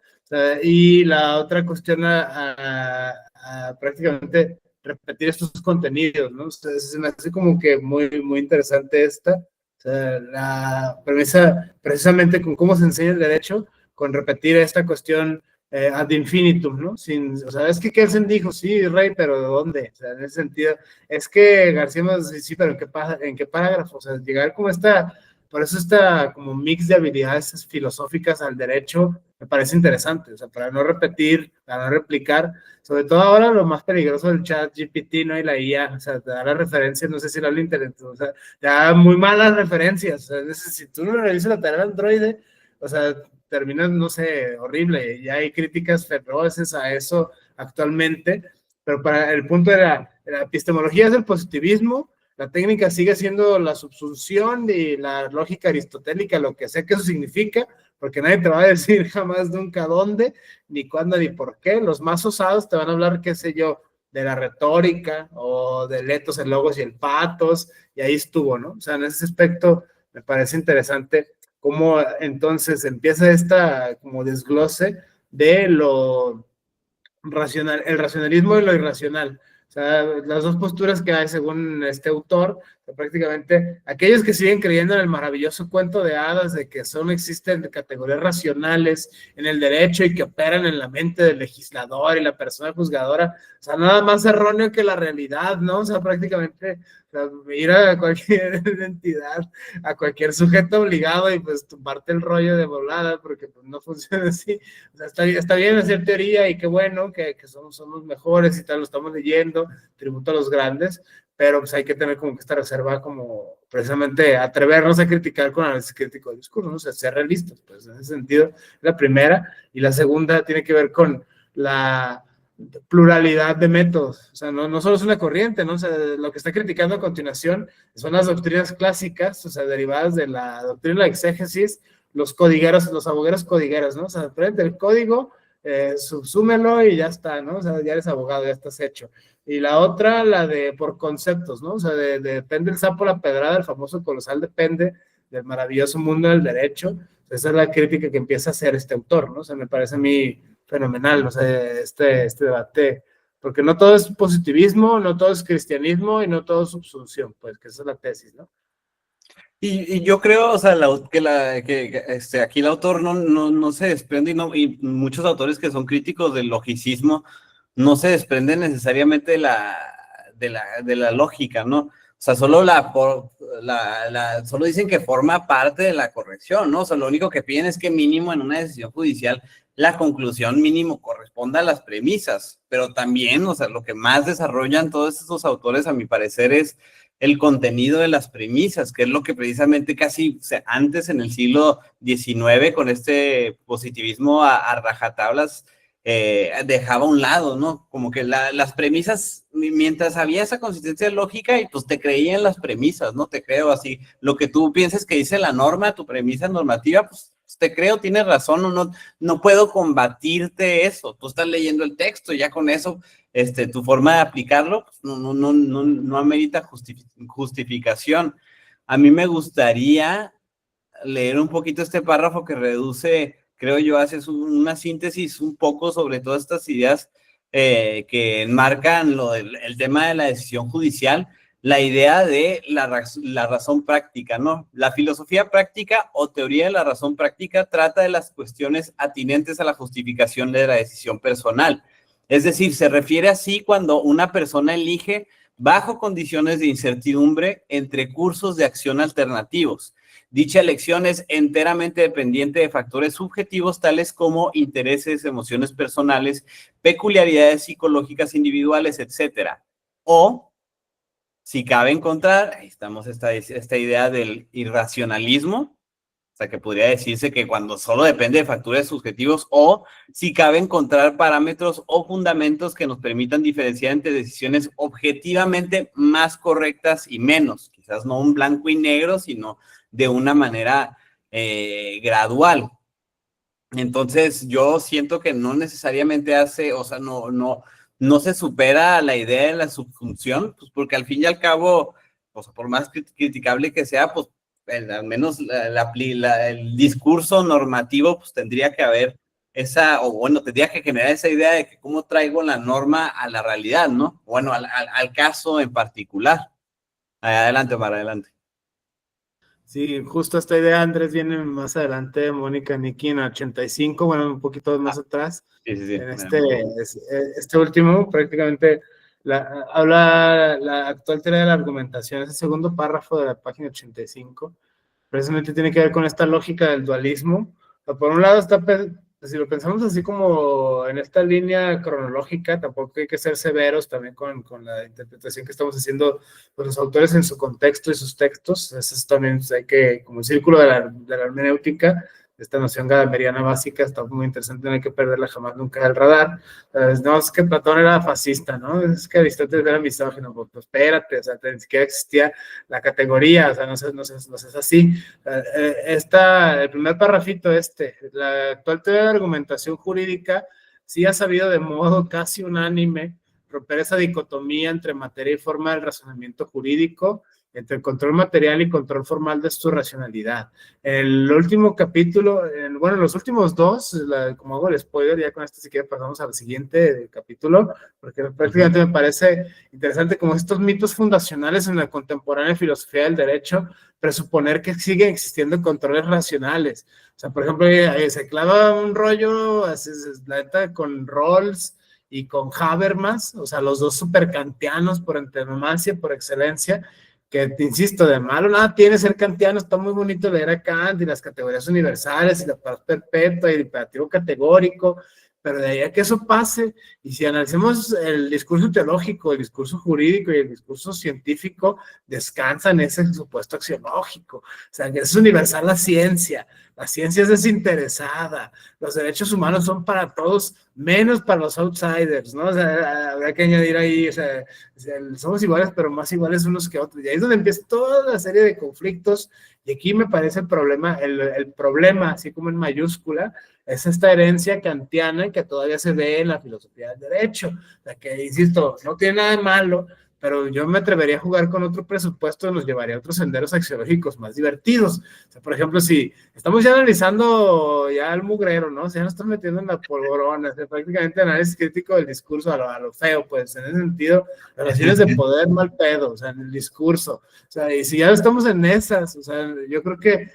Y la otra cuestión a prácticamente repetir estos contenidos, ¿no? O sea, se me hace como que muy interesante esta. O sea, la premisa, precisamente con cómo se enseña el derecho, con repetir esta cuestión ad infinitum, ¿no? O sea, es que Kelsen dijo, sí, Rey, pero ¿de dónde? O sea, en ese sentido, es que García más, sí, pero ¿en qué parágrafo? O sea, llegar como por eso esta como mix de habilidades filosóficas al derecho me parece interesante, o sea, para no repetir, para no replicar, sobre todo ahora lo más peligroso del chat GPT, ¿no? Y la IA, o sea, te da las referencias, no sé si lo habla internet, o sea, te da muy malas referencias, o sea, si tú no revisas la tarea de Android, o sea, termina, no sé, horrible, y hay críticas feroces a eso actualmente, pero para el punto de la epistemología es el positivismo, la técnica sigue siendo la subsunción y la lógica aristotélica, lo que sea que eso significa, porque nadie te va a decir jamás nunca dónde, ni cuándo, ni por qué. Los más osados te van a hablar, qué sé yo, de la retórica o del etos, el logos y el patos, y ahí estuvo, ¿no? O sea, en ese aspecto me parece interesante cómo entonces empieza esta como desglose de lo racional, el racionalismo y lo irracional. O sea, las dos posturas que hay según este autor, o sea, prácticamente aquellos que siguen creyendo en el maravilloso cuento de hadas de que solo existen categorías racionales en el derecho y que operan en la mente del legislador y la persona juzgadora, o sea, nada más erróneo que la realidad, ¿no? O sea, prácticamente, o sea, ir a cualquier entidad, a cualquier sujeto obligado y pues tumbarte el rollo de volada porque pues, no funciona así. O sea, está bien hacer teoría y qué bueno que somos los mejores y tal, lo estamos leyendo, tributo a los grandes, pero pues hay que tener como que esta reserva como precisamente atrevernos a criticar con análisis crítico del discurso, ¿no? O sea, ser realistas, pues en ese sentido, la primera, y la segunda tiene que ver con la pluralidad de métodos, o sea, no solo es una corriente, ¿no? O sea, lo que está criticando a continuación son las doctrinas clásicas, o sea, derivadas de la doctrina de la exégesis, los codigueros, los abogados codigueros, ¿no? O sea, prende el código, subsúmelo y ya está, ¿no? O sea, ya eres abogado, ya estás hecho. Y la otra, la de por conceptos, ¿no? O sea, depende el sapo la pedrada, el famoso colosal depende del maravilloso mundo del derecho. Esa es la crítica que empieza a hacer este autor, ¿no? O sea, me parece a mí fenomenal, o sea, este debate, porque no todo es positivismo, no todo es cristianismo y no todo es subsunción, pues, que esa es la tesis, ¿no? Y yo creo, o sea, aquí el autor no se desprende y muchos autores que son críticos del logicismo no se desprenden necesariamente de la lógica, ¿no? O sea, solo solo dicen que forma parte de la corrección, ¿no? O sea, lo único que piden es que mínimo en una decisión judicial la conclusión mínimo corresponda a las premisas, pero también, o sea, lo que más desarrollan todos estos autores, a mi parecer, es el contenido de las premisas, que es lo que precisamente casi antes en el siglo XIX, con este positivismo a rajatablas, dejaba a un lado, ¿no? Como que las premisas, mientras había esa consistencia lógica, y pues te creía en las premisas, ¿no? Te creo así. Lo que tú pienses que dice la norma, tu premisa normativa, pues te creo, tienes razón, no puedo combatirte eso. Tú estás leyendo el texto y ya con eso, tu forma de aplicarlo, pues no amerita justificación. A mí me gustaría leer un poquito este párrafo que reduce, creo yo, hace una síntesis un poco sobre todas estas ideas que enmarcan el tema de la decisión judicial, la idea de la razón práctica, ¿no? La filosofía práctica o teoría de la razón práctica trata de las cuestiones atinentes a la justificación de la decisión personal. Es decir, se refiere así cuando una persona elige bajo condiciones de incertidumbre entre cursos de acción alternativos. Dicha elección es enteramente dependiente de factores subjetivos tales como intereses, emociones personales, peculiaridades psicológicas individuales, etc. O, si cabe encontrar, ahí estamos esta idea del irracionalismo, o sea, que podría decirse que cuando solo depende de factores subjetivos, o si cabe encontrar parámetros o fundamentos que nos permitan diferenciar entre decisiones objetivamente más correctas y menos, quizás no un blanco y negro, sino de una manera gradual. Entonces, yo siento que no necesariamente o sea, no se supera la idea de la subsunción, pues porque al fin y al cabo, pues por más criticable que sea, pues al menos el discurso normativo, pues tendría que haber tendría que generar esa idea de que cómo traigo la norma a la realidad, ¿no? Bueno, al caso en particular. Adelante, Omar, adelante. Sí, justo esta idea, Andrés, viene más adelante, Mónica Nicky en 85, bueno, un poquito más atrás. Sí. En este último, prácticamente, habla la actual teoría de la argumentación, ese segundo párrafo de la página 85, precisamente tiene que ver con esta lógica del dualismo. Por un lado si lo pensamos así como en esta línea cronológica, tampoco hay que ser severos también con la interpretación que estamos haciendo los autores en su contexto y sus textos. Eso es también, hay que, como el círculo de la hermenéutica, esta noción gadameriana básica, está muy interesante, no hay que perderla jamás nunca del radar. No, es que Platón era fascista, ¿no? Es que Aristóteles era misógino, pues espérate, o sea, ni siquiera existía la categoría, o sea, no es así. El primer parrafito la actual teoría de argumentación jurídica sí ha sabido de modo casi unánime romper esa dicotomía entre materia y forma del razonamiento jurídico, entre el control material y control formal de su racionalidad. El último capítulo, los últimos dos, como hago el spoiler, ya con esto si quieres pasamos al siguiente capítulo, porque prácticamente me parece interesante como estos mitos fundacionales en la contemporánea filosofía del derecho, presuponer que siguen existiendo controles racionales. O sea, por ejemplo, se clava un rollo, la neta, con Rawls y con Habermas, o sea, los dos super kantianos por antonomasia, por excelencia, que te insisto, de malo nada tiene ser kantiano, está muy bonito leer a Kant y las categorías universales y la paz perpetua y el imperativo categórico, pero de ahí a que eso pase, y si analizamos el discurso teológico, el discurso jurídico y el discurso científico, descansa en ese supuesto axiológico, o sea, que es universal la ciencia es desinteresada, los derechos humanos son para todos, menos para los outsiders, ¿no? O sea, habrá que añadir ahí, o sea, somos iguales, pero más iguales unos que otros, y ahí es donde empieza toda la serie de conflictos, y aquí me parece el problema, así como en mayúscula, es esta herencia kantiana que todavía se ve en la filosofía del derecho, o sea, que, insisto, no tiene nada de malo, pero yo me atrevería a jugar con otro presupuesto, nos llevaría a otros senderos axiológicos más divertidos. O sea, por ejemplo, si estamos ya analizando ya el mugrero, ¿no? O sea, ya nos estamos metiendo en la polvorona, o sea, prácticamente análisis crítico del discurso a lo feo, pues, en ese sentido, relaciones de poder mal pedo, o sea, en el discurso. O sea, y si ya estamos en esas, o sea, yo creo que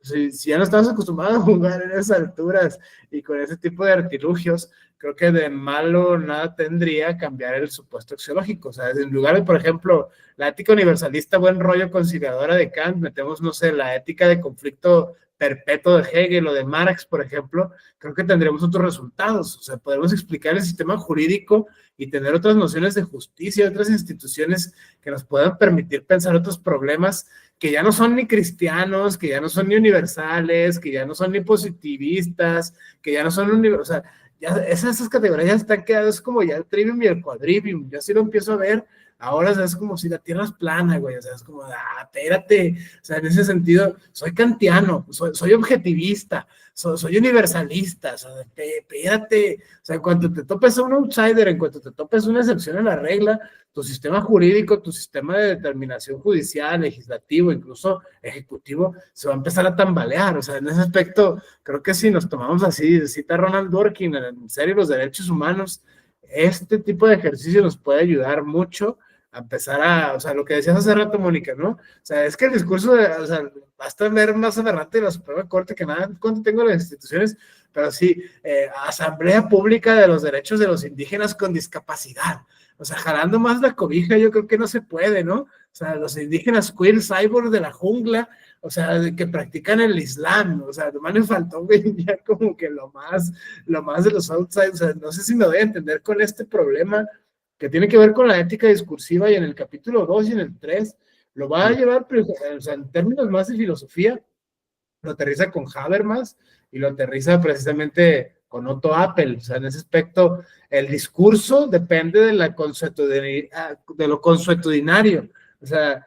si ya no estamos acostumbrados a jugar en esas alturas y con ese tipo de artilugios, creo que de malo nada tendría cambiar el supuesto axiológico. O sea, en lugar de, por ejemplo, la ética universalista, buen rollo conciliadora de Kant, metemos, no sé, la ética de conflicto perpetuo de Hegel o de Marx, por ejemplo, creo que tendríamos otros resultados. O sea, podemos explicar el sistema jurídico y tener otras nociones de justicia, otras instituciones que nos puedan permitir pensar otros problemas que ya no son ni cristianos, que ya no son ni universales, que ya no son ni positivistas, que ya no son o sea, ya esas categorías ya están quedadas, es como ya el trivium y el quadrivium, yo así lo empiezo a ver, ahora, o sea, es como si la tierra es plana, güey, o sea, es como, espérate, o sea, en ese sentido, soy kantiano, soy objetivista, soy universalista, o sea, espérate, o sea, en cuanto te topes a un outsider, en cuanto te topes una excepción a la regla, tu sistema jurídico, tu sistema de determinación judicial, legislativo, incluso ejecutivo, se va a empezar a tambalear, o sea, en ese aspecto, creo que si nos tomamos así, cita Ronald Dworkin, en serio, los derechos humanos, este tipo de ejercicio nos puede ayudar mucho a empezar o sea, lo que decías hace rato, Mónica, ¿no? O sea, es que el discurso, o sea, basta ver más aberrante la Suprema Corte que nada, cuánto tengo las instituciones, pero sí, Asamblea Pública de los Derechos de los Indígenas con Discapacidad, o sea, jalando más la cobija, yo creo que no se puede, ¿no? O sea, los indígenas queer cyborg de la jungla, o sea, que practican el Islam, o sea, nomás me faltó, güey, ya como que lo más de los outsiders, o sea, no sé si me doy a entender con este problema que tiene que ver con la ética discursiva, y en el capítulo 2 y en el 3 lo va a llevar, o sea, en términos más de filosofía, lo aterriza con Habermas y lo aterriza precisamente con Otto Appel. O sea, en ese aspecto, el discurso depende de lo consuetudinario. O sea,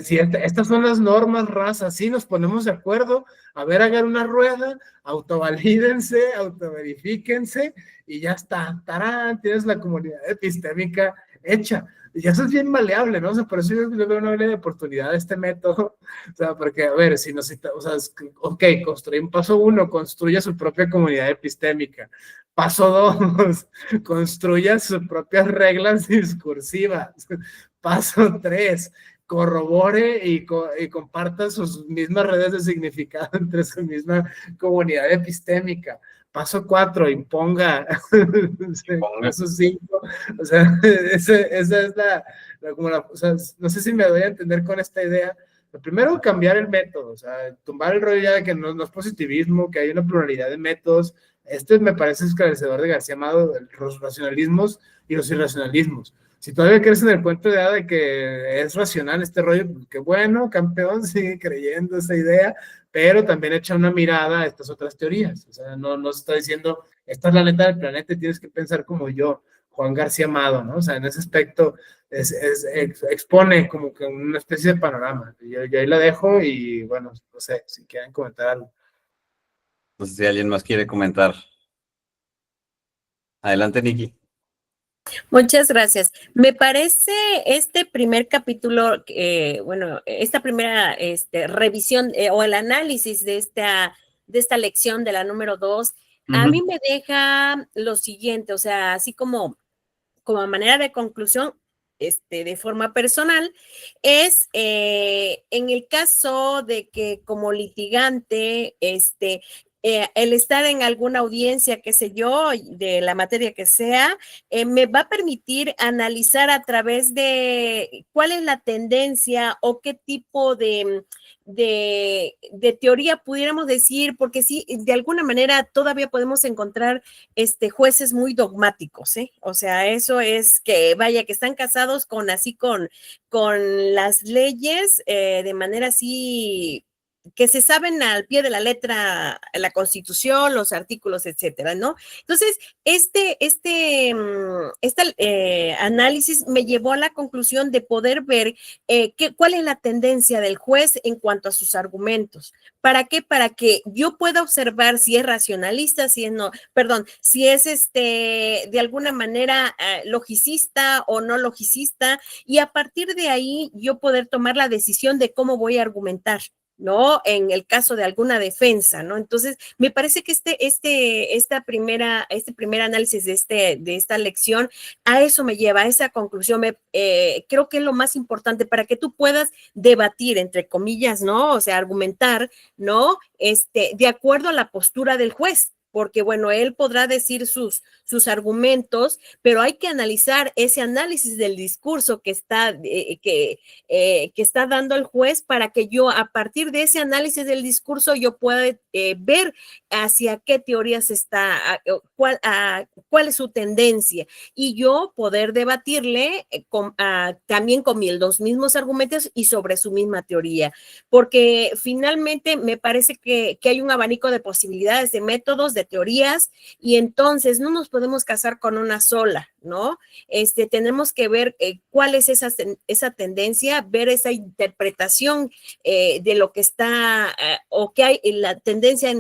si estas son las normas, razas, sí nos ponemos de acuerdo, a ver, hagan una rueda, autovalídense, autoverifíquense, y ya está, tarán, tienes la comunidad epistémica hecha. Y eso es bien maleable, ¿no? O sea, por eso yo veo una área de oportunidad de este método. O sea, porque, a ver, si nos, o sea, ok, construye paso 1, construya su propia comunidad epistémica. Paso 2, construya sus propias reglas discursivas. Paso 3, corrobore y comparta sus mismas redes de significado entre su misma comunidad epistémica. Paso 4, imponga. Paso 5, o sea, esa es o sea, no sé si me doy a entender con esta idea. Lo primero, cambiar el método, o sea, tumbar el rollo ya de que no es positivismo, que hay una pluralidad de métodos. Me parece esclarecedor de García Amado, los racionalismos y los irracionalismos. Si todavía crees en el cuento de hada de que es racional este rollo, pues qué bueno, campeón, sigue creyendo esa idea, pero también echa una mirada a estas otras teorías. O sea, no está diciendo, esta es la neta del planeta y tienes que pensar como yo, Juan García Amado, ¿no? O sea, en ese aspecto expone como que una especie de panorama. Yo ahí la dejo y bueno, no sé, si quieren comentar algo. No sé si alguien más quiere comentar. Adelante, Nikki. Muchas gracias. Me parece este primer capítulo, bueno, esta primera revisión o el análisis de esta lección de la número 2, a mí me deja lo siguiente, o sea, así como a manera de conclusión, de forma personal, es en el caso de que como litigante, el estar en alguna audiencia, qué sé yo, de la materia que sea, me va a permitir analizar a través de cuál es la tendencia o qué tipo de teoría pudiéramos decir, porque sí, de alguna manera todavía podemos encontrar jueces muy dogmáticos, ¿eh? O sea, eso es que, vaya, que están casados con las leyes de manera así que se saben al pie de la letra la Constitución, los artículos, etcétera, ¿no? Entonces, este análisis me llevó a la conclusión de poder ver cuál es la tendencia del juez en cuanto a sus argumentos. ¿Para qué? Para que yo pueda observar si es racionalista, si es si es de alguna manera logicista o no logicista, y a partir de ahí yo poder tomar la decisión de cómo voy a argumentar, ¿no? En el caso de alguna defensa, ¿no? Entonces, me parece que este primer análisis de esta lección, a eso me lleva, a esa conclusión. Creo que es lo más importante para que tú puedas debatir, entre comillas, ¿no? O sea, argumentar, ¿no? De acuerdo a la postura del juez. Porque, bueno, él podrá decir sus argumentos, pero hay que analizar ese análisis del discurso que está dando el juez para que yo, a partir de ese análisis del discurso, yo pueda ver hacia qué teorías está, cuál es su tendencia, y yo poder debatirle también con los mismos argumentos y sobre su misma teoría, porque finalmente me parece que hay un abanico de posibilidades, de métodos, de teorías, y entonces no nos podemos casar con una sola, ¿no? Tenemos que ver cuál es esa tendencia, ver esa interpretación de lo que está o que hay en la tendencia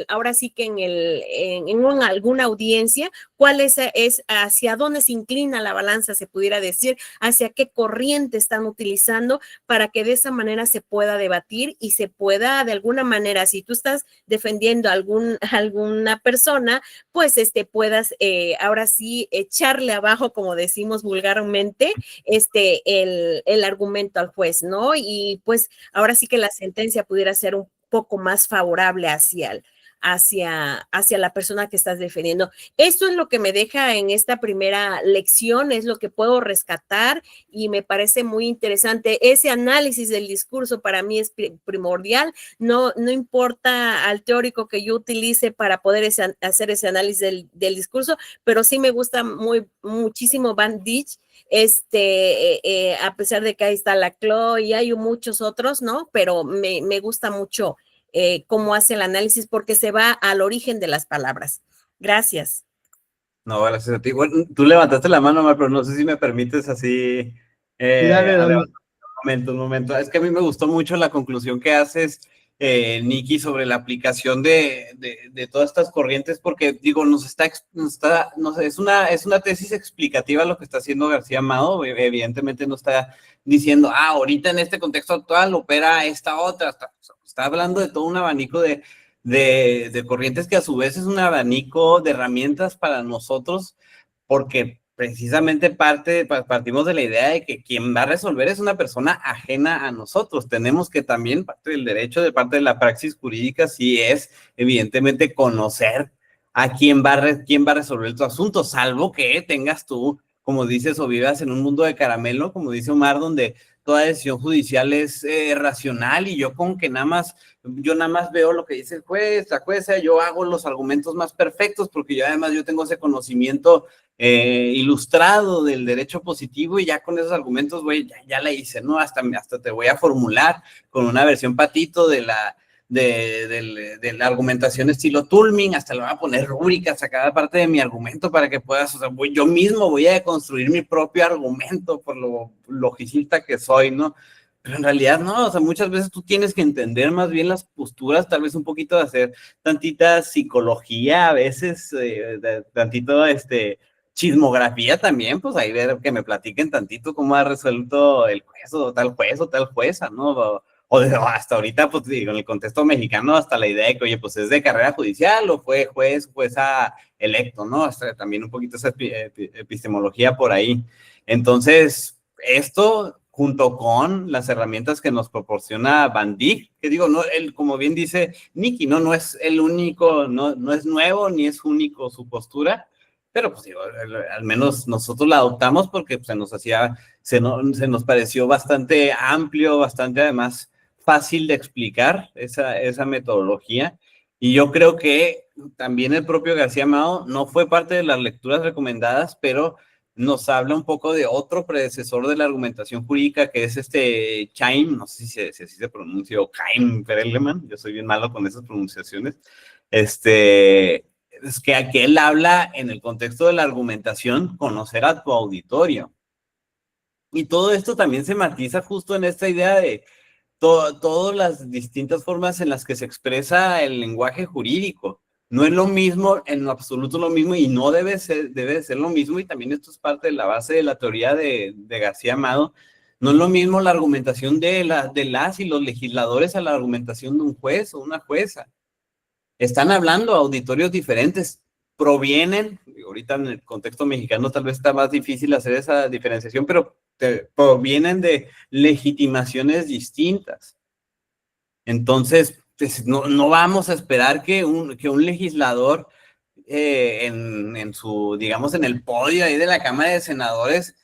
ahora sí que en alguna audiencia, cuál es hacia dónde se inclina la balanza, se pudiera decir, hacia qué corriente están utilizando, para que de esa manera se pueda debatir y se pueda de alguna manera, si tú estás defendiendo a alguna persona, pues puedas ahora sí echarle abajo, como decimos vulgarmente, el argumento al juez, ¿no? Y pues ahora sí que la sentencia pudiera ser un poco más favorable hacia la persona que estás defendiendo. Esto es lo que me deja en esta primera lección, es lo que puedo rescatar y me parece muy interesante. Ese análisis del discurso para mí es primordial. No importa al teórico que yo utilice para poder hacer ese análisis del discurso, pero sí me gusta muchísimo Van Dijk, a pesar de que ahí está Laclau y hay muchos otros, ¿no? Pero me gusta mucho cómo hace el análisis, porque se va al origen de las palabras. Gracias. No, gracias a ti. Bueno, tú levantaste la mano, Omar, pero no sé si me permites así. Dale. Un momento. Es que a mí me gustó mucho la conclusión que haces Nikki, sobre la aplicación de todas estas corrientes, porque digo, es una tesis explicativa lo que está haciendo García Amado. Evidentemente no está diciendo, ahorita en este contexto actual opera esta otra, está hablando de todo un abanico de corrientes que a su vez es un abanico de herramientas para nosotros, porque precisamente partimos de la idea de que quien va a resolver es una persona ajena a nosotros. Tenemos que también, parte del derecho, de parte de la praxis jurídica, sí es evidentemente conocer a quién va a resolver tu asunto, salvo que tengas tú, como dices, o vivas en un mundo de caramelo, como dice Omar, donde toda decisión judicial es racional y yo nada más veo lo que dice el juez, la jueza, yo hago los argumentos más perfectos porque yo tengo ese conocimiento ilustrado del derecho positivo y ya con esos argumentos, güey, ya la hice, ¿no? Hasta te voy a formular con una versión patito de la argumentación estilo Tullman, hasta le voy a poner rúbricas a cada parte de mi argumento para que puedas, yo mismo voy a construir mi propio argumento por lo logicista que soy, ¿no? Pero en realidad no, o sea, muchas veces tú tienes que entender más bien las posturas, tal vez un poquito de hacer tantita psicología, a veces tantito chismografía también, pues ahí ver que me platiquen tantito cómo ha resuelto el juez o tal jueza, ¿no? O hasta ahorita, pues digo, en el contexto mexicano, hasta la idea de que, oye, pues es de carrera judicial o fue jueza electo, ¿no? Hasta también un poquito esa epistemología por ahí. Entonces, esto junto con las herramientas que nos proporciona Van Dijk, que digo, no, él, como bien dice Nikki, no es el único, no es nuevo ni es único su postura, pero pues digo, al menos nosotros la adoptamos porque pues, se nos pareció bastante amplio, bastante además fácil de explicar esa metodología. Y yo creo que también el propio García Amado no fue parte de las lecturas recomendadas, pero nos habla un poco de otro predecesor de la argumentación jurídica, que es Chaim, no sé si así se pronuncia, o Chaim Perelman, yo soy bien malo con esas pronunciaciones, es que aquí él habla en el contexto de la argumentación, conocer a tu auditorio. Y todo esto también se matiza justo en esta idea de todas las distintas formas en las que se expresa el lenguaje jurídico. No es lo mismo, en lo absoluto lo mismo, y no debe de ser lo mismo, y también esto es parte de la base de la teoría de García Amado. No es lo mismo la argumentación de las y los legisladores a la argumentación de un juez o una jueza. Están hablando a auditorios diferentes, provienen, ahorita en el contexto mexicano tal vez está más difícil hacer esa diferenciación, pero provienen de legitimaciones distintas. Entonces, pues, no vamos a esperar que un legislador en su, digamos, en el podio ahí de la Cámara de Senadores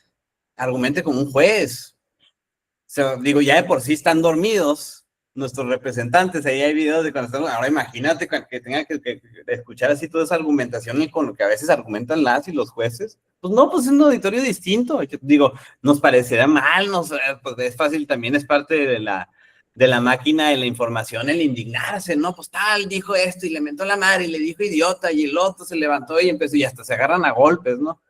argumente como un juez. O sea, digo, ya de por sí están dormidos nuestros representantes, ahí hay videos de cuando están, ahora imagínate que tenga que escuchar así toda esa argumentación y con lo que a veces argumentan las y los jueces, pues no, pues es un auditorio distinto, digo, nos parecerá mal, pues es fácil, también es parte de la máquina de la información el indignarse, ¿no? Pues tal, dijo esto y le mentó la madre y le dijo idiota y el otro se levantó y empezó y hasta se agarran a golpes, ¿no?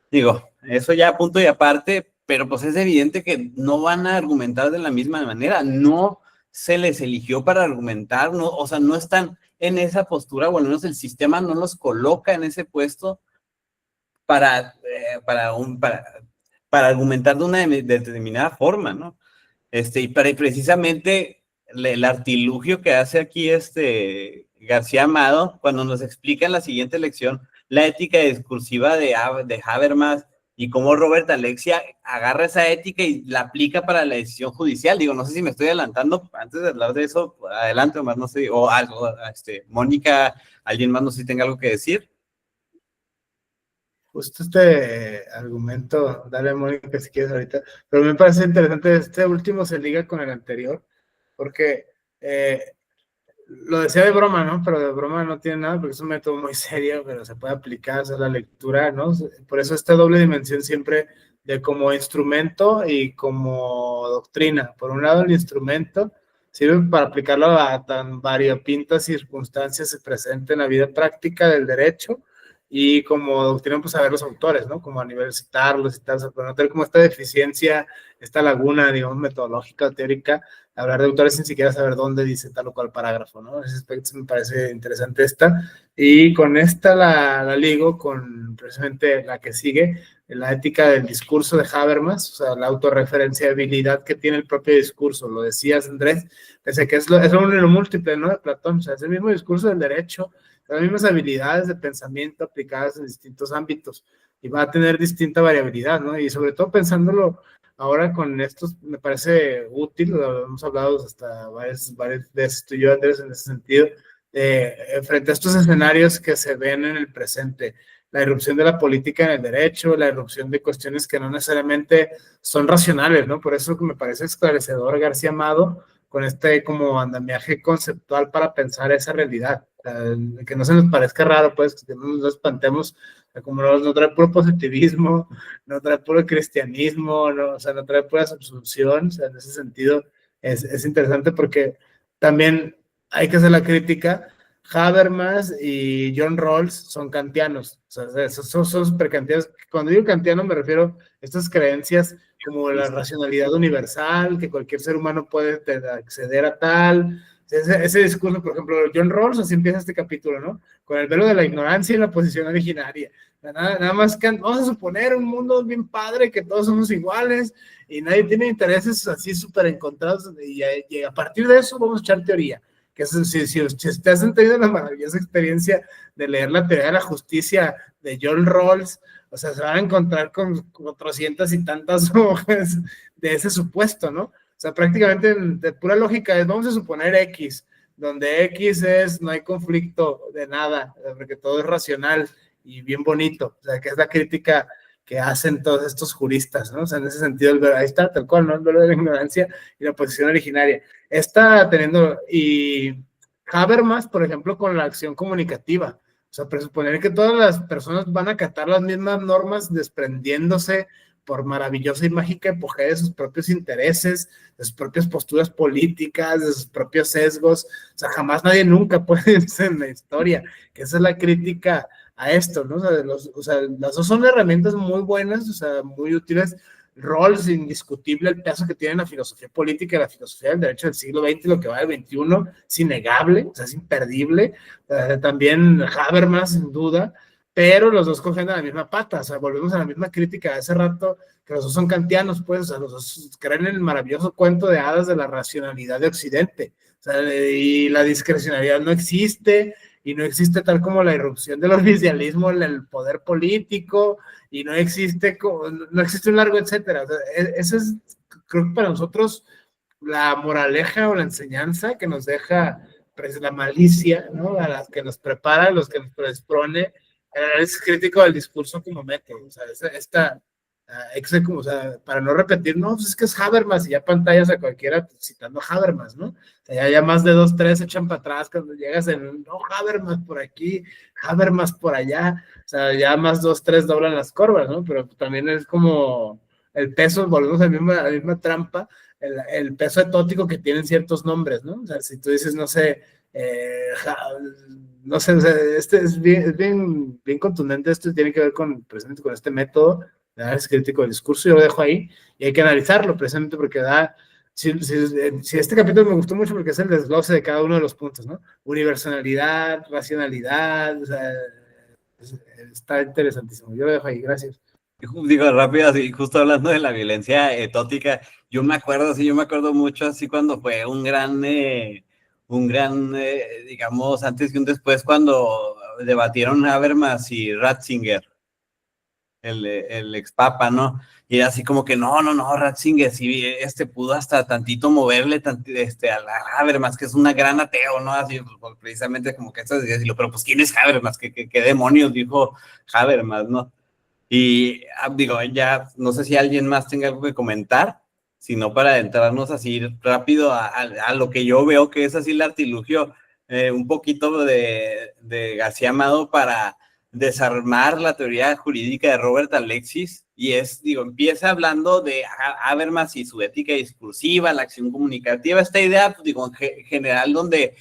Digo, eso ya punto y aparte, pero pues es evidente que no van a argumentar de la misma manera, no se les eligió para argumentar, no, o sea, no están en esa postura, o al menos el sistema no los coloca en ese puesto para argumentar de una determinada forma, ¿no? Y precisamente el artilugio que hace aquí García Amado, cuando nos explica en la siguiente lección la ética discursiva de Habermas y cómo Robert Alexia agarra esa ética y la aplica para la decisión judicial. Digo, no sé si me estoy adelantando, antes de hablar de eso, adelante, Omar, no sé, o algo, Mónica, alguien más, no sé si tenga algo que decir. Justo argumento, dale Mónica si quieres ahorita, pero me parece interesante, este último se liga con el anterior, porque lo decía de broma, ¿no? Pero de broma no tiene nada, porque es un método muy serio, pero se puede aplicar a la lectura, ¿no? Por eso esta doble dimensión siempre de como instrumento y como doctrina. Por un lado, el instrumento sirve para aplicarlo a tan variopintas circunstancias se presenten en la vida práctica del derecho, y como doctrina, pues saber los autores, ¿no? Como a nivel citarlos y tal, pero no tener como esta deficiencia, esta laguna, digamos, metodológica o teórica hablar de autores sin siquiera saber dónde dice tal o cual parágrafo, ¿no? Ese aspecto me parece interesante y con esta la ligo con precisamente la que sigue, la ética del discurso de Habermas, o sea, la autorreferenciabilidad que tiene el propio discurso, lo decías, Andrés, desde que es lo uno y lo múltiple, ¿no? De Platón, o sea, es el mismo discurso del derecho, las mismas habilidades de pensamiento aplicadas en distintos ámbitos, y va a tener distinta variabilidad, ¿no? Y sobre todo pensándolo ahora con estos, me parece útil, lo hemos hablado hasta varias veces tú y yo, Andrés, en ese sentido, frente a estos escenarios que se ven en el presente, la irrupción de la política en el derecho, la irrupción de cuestiones que no necesariamente son racionales, ¿no? Por eso me parece esclarecedor García Amado con este como andamiaje conceptual para pensar esa realidad, que no se nos parezca raro, pues, que no nos espantemos, como no trae puro positivismo, no trae puro cristianismo, no, o sea, no trae pura subsunción, o sea, en ese sentido es interesante porque también hay que hacer la crítica. Habermas y John Rawls son kantianos, o sea, son súper kantianos. Cuando digo kantiano me refiero a estas creencias como la racionalidad universal, que cualquier ser humano puede acceder a tal. Ese discurso, por ejemplo, John Rawls, así empieza este capítulo, ¿no? Con el velo de la ignorancia y la posición originaria. Nada más que vamos a suponer un mundo bien padre, que todos somos iguales y nadie tiene intereses así súper encontrados, y a partir de eso vamos a echar teoría. Que si ustedes han tenido la maravillosa experiencia de leer la teoría de la justicia de John Rawls, o sea, se van a encontrar con 400 y tantas hojas de ese supuesto, ¿no? O sea, prácticamente de pura lógica es, vamos a suponer X, donde X es, no hay conflicto de nada, porque todo es racional y bien bonito, o sea, que es la crítica que hacen todos estos juristas, ¿no? O sea, en ese sentido, ahí está, tal cual, ¿no? El velo de la ignorancia y la posición originaria. Está teniendo, y Habermas, por ejemplo, con la acción comunicativa, o sea, presuponer que todas las personas van a acatar las mismas normas desprendiéndose por maravillosa y mágica epogea de sus propios intereses, de sus propias posturas políticas, de sus propios sesgos, o sea, jamás nadie nunca puede ser en la historia, que esa es la crítica a esto, ¿no? O sea, las dos son herramientas muy buenas, o sea, muy útiles. Rawls, indiscutible el peso que tiene la filosofía política y la filosofía del derecho del siglo XX, lo que va del XXI, es innegable, o sea, es imperdible. También Habermas, sin duda, pero los dos cogen a la misma pata, o sea, volvemos a la misma crítica de hace rato, que los dos son kantianos, pues, o sea, los dos creen en el maravilloso cuento de hadas de la racionalidad de Occidente, o sea, y la discrecionalidad no existe, y no existe tal como la irrupción del oficialismo en el poder político, y no existe un largo etcétera. O sea, eso es, creo que para nosotros, la moraleja o la enseñanza que nos deja pues, la malicia, ¿no? A las que nos prepara, a los que nos predispone, el análisis crítico del discurso como método. O sea, o sea, para no repetir, no, pues es que es Habermas, y ya pantallas a cualquiera citando Habermas, ¿no? O sea, ya más de 2, 3 echan para atrás cuando llegas en, no, Habermas por aquí, Habermas por allá, o sea, ya más 2, 3 doblan las curvas, ¿no? Pero también es como el peso, volvemos a la misma trampa, el peso etótico que tienen ciertos nombres, ¿no? O sea, si tú dices, no sé, no sé, o sea, es bien contundente, esto tiene que ver precisamente con este método de análisis crítico del discurso, yo lo dejo ahí, y hay que analizarlo precisamente porque si este capítulo me gustó mucho porque es el desglose de cada uno de los puntos, ¿no? Universalidad, racionalidad, o sea, está interesantísimo, yo lo dejo ahí, gracias. Digo, rápido, así, justo hablando de la violencia etótica, yo me acuerdo mucho así cuando fue un gran, digamos, antes y un después, cuando debatieron Habermas y Ratzinger, el ex papa, ¿no? Y era así como que, no, Ratzinger, sí, pudo hasta tantito moverle a Habermas, que es una gran ateo, ¿no? Así, pues, precisamente como que esto decirlo, pero pues, ¿quién es Habermas? ¿Qué demonios dijo Habermas, no? Y digo, ya no sé si alguien más tenga algo que comentar, sino para adentrarnos así rápido a lo que yo veo que es así el artilugio, un poquito de García Amado para desarmar la teoría jurídica de Robert Alexis, y empieza hablando de Habermas y su ética discursiva, la acción comunicativa, esta idea, pues, digo, en general, donde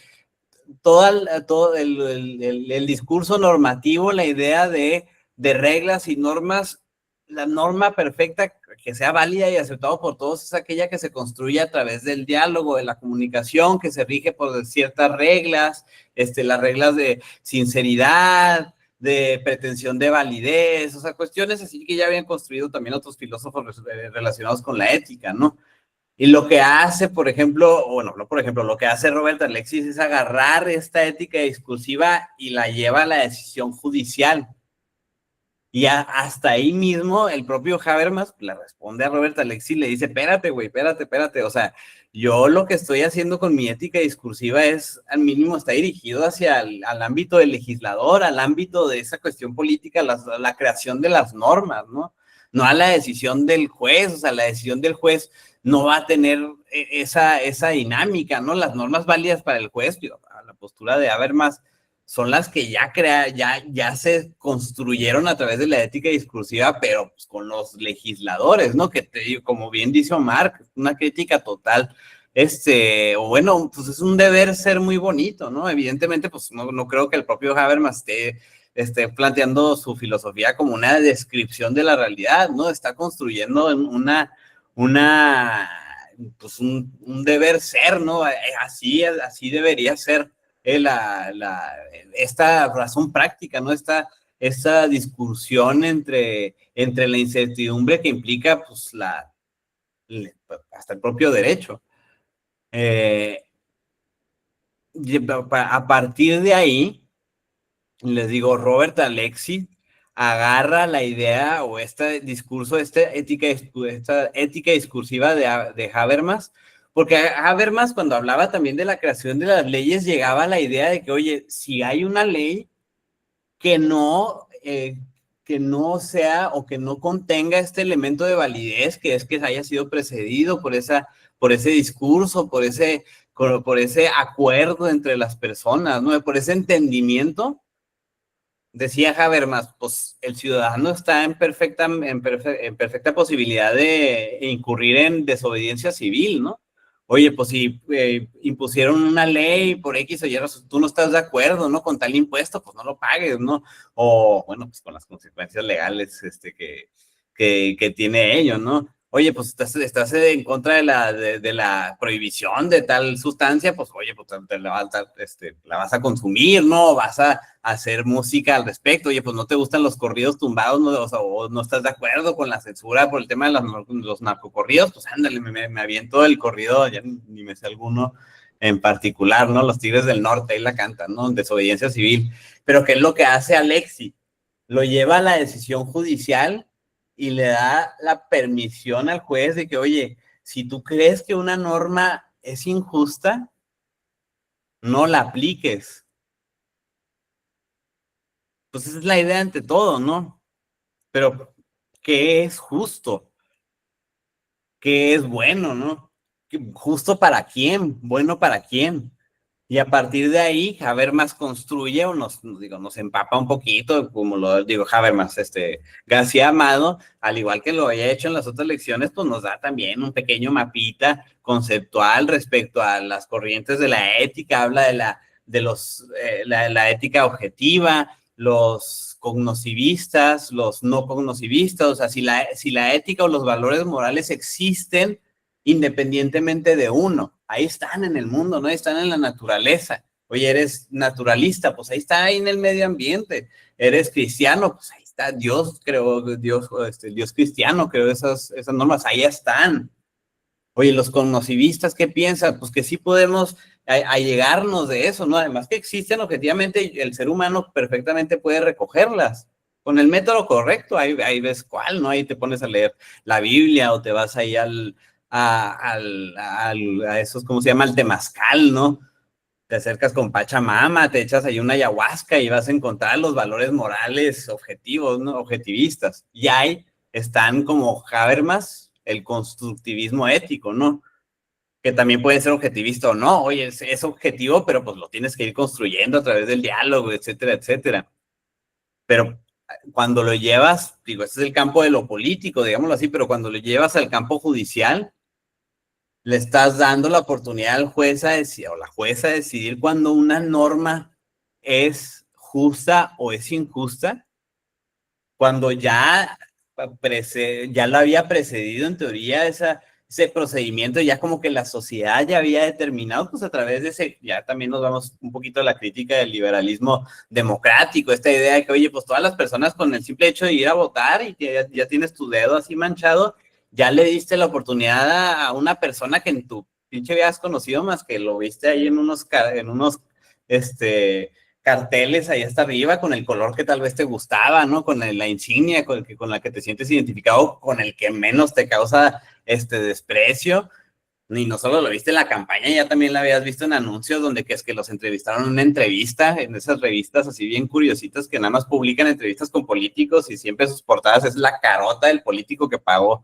todo el discurso normativo, la idea de reglas y normas la norma perfecta que sea válida y aceptada por todos es aquella que se construye a través del diálogo, de la comunicación, que se rige por ciertas reglas, las reglas de sinceridad, de pretensión de validez, o sea, cuestiones así que ya habían construido también otros filósofos relacionados con la ética, ¿no? Y lo que hace, por ejemplo, bueno, no por ejemplo, lo que hace Robert Alexis es agarrar esta ética discursiva y la lleva a la decisión judicial. Y hasta ahí mismo el propio Habermas le responde a Robert Alexis y le dice, espérate, güey, espérate. O sea, yo lo que estoy haciendo con mi ética discursiva es, al mínimo, está dirigido hacia al ámbito del legislador, al ámbito de esa cuestión política, la creación de las normas, ¿no? No a la decisión del juez, o sea, la decisión del juez no va a tener esa dinámica, ¿no? Las normas válidas para el juez, a la postura de Habermas, son las que ya se construyeron a través de la ética discursiva, pero pues con los legisladores, ¿no? Que como bien dice Omar, una crítica total, o bueno, pues es un deber ser muy bonito, ¿no? Evidentemente, pues no creo que el propio Habermas esté planteando su filosofía como una descripción de la realidad, ¿no? Está construyendo pues un deber ser, ¿no? Así debería ser esta razón práctica, ¿no? Esta discusión entre la incertidumbre que implica, pues, hasta el propio derecho. A partir de ahí, les digo, Robert Alexis agarra la idea o este discurso, esta ética discursiva de Habermas, porque Habermas, cuando hablaba también de la creación de las leyes, llegaba a la idea de que, oye, si hay una ley que no sea o que no contenga este elemento de validez, que es que haya sido precedido por ese discurso, por ese acuerdo entre las personas, ¿no? Por ese entendimiento, decía Habermas, pues el ciudadano está en perfecta posibilidad de incurrir en desobediencia civil, ¿no? Oye, pues si impusieron una ley por X o Y, tú no estás de acuerdo, ¿no? Con tal impuesto, pues no lo pagues, ¿no? O, bueno, pues con las consecuencias legales que tiene ello, ¿no? Oye, pues estás en contra de la prohibición de tal sustancia, pues oye, pues la vas a consumir, ¿no? Vas a hacer música al respecto. Oye, pues no te gustan los corridos tumbados, ¿no? O no estás de acuerdo con la censura por el tema de los narcocorridos, pues ándale, me aviento el corrido, ya ni me sé alguno en particular, ¿no? Los Tigres del Norte, ahí la cantan, ¿no? Desobediencia civil. Pero ¿qué es lo que hace Alexis? Lo lleva a la decisión judicial y le da la permisión al juez de que, oye, si tú crees que una norma es injusta, no la apliques. Pues esa es la idea ante todo, ¿no? Pero, ¿qué es justo? ¿Qué es bueno, no? ¿Justo para quién? ¿Bueno para quién? Y a partir de ahí, Habermas construye o nos empapa un poquito, como lo digo, Habermas, García Amado, al igual que lo había hecho en las otras lecciones, pues nos da también un pequeño mapita conceptual respecto a las corrientes de la ética, habla de la ética objetiva, los cognoscivistas, los no cognoscivistas, o sea, si la ética o los valores morales existen independientemente de uno. Ahí están en el mundo, ¿no? Ahí están en la naturaleza. Oye, eres naturalista, pues ahí está, ahí en el medio ambiente. Eres cristiano, pues ahí está. Dios cristiano creó esas normas, ahí están. Oye, los cognoscivistas, ¿qué piensan? Pues que sí podemos allegarnos de eso, ¿no? Además que existen objetivamente, el ser humano perfectamente puede recogerlas. Con el método correcto, ahí ves cuál, ¿no? Ahí te pones a leer la Biblia o te vas ahí a esos, ¿cómo se llama? Al temazcal, ¿no? Te acercas con Pachamama, te echas ahí una ayahuasca y vas a encontrar los valores morales objetivos, ¿no? Objetivistas. Y ahí están como Habermas, el constructivismo ético, ¿no? Que también puede ser objetivista o no. Oye, es objetivo, pero pues lo tienes que ir construyendo a través del diálogo, etcétera, etcétera. Pero cuando lo llevas, digo, este es el campo de lo político, digámoslo así, pero cuando lo llevas al campo judicial, le estás dando la oportunidad al juez o la jueza a decidir cuando una norma es justa o es injusta, cuando ya lo había precedido en teoría ese procedimiento, ya como que la sociedad ya había determinado, pues a través de ese, ya también nos vamos un poquito a la crítica del liberalismo democrático, esta idea de que, oye, pues todas las personas con el simple hecho de ir a votar y que ya tienes tu dedo así manchado, ya le diste la oportunidad a una persona que en tu pinche habías conocido más que lo viste ahí en unos carteles ahí hasta arriba con el color que tal vez te gustaba, ¿no? Con la insignia con la que te sientes identificado, con el que menos te causa desprecio. Y no solo lo viste en la campaña, ya también la habías visto en anuncios donde que es que los entrevistaron en una entrevista, en esas revistas así bien curiositas que nada más publican entrevistas con políticos y siempre sus portadas es la carota del político que pagó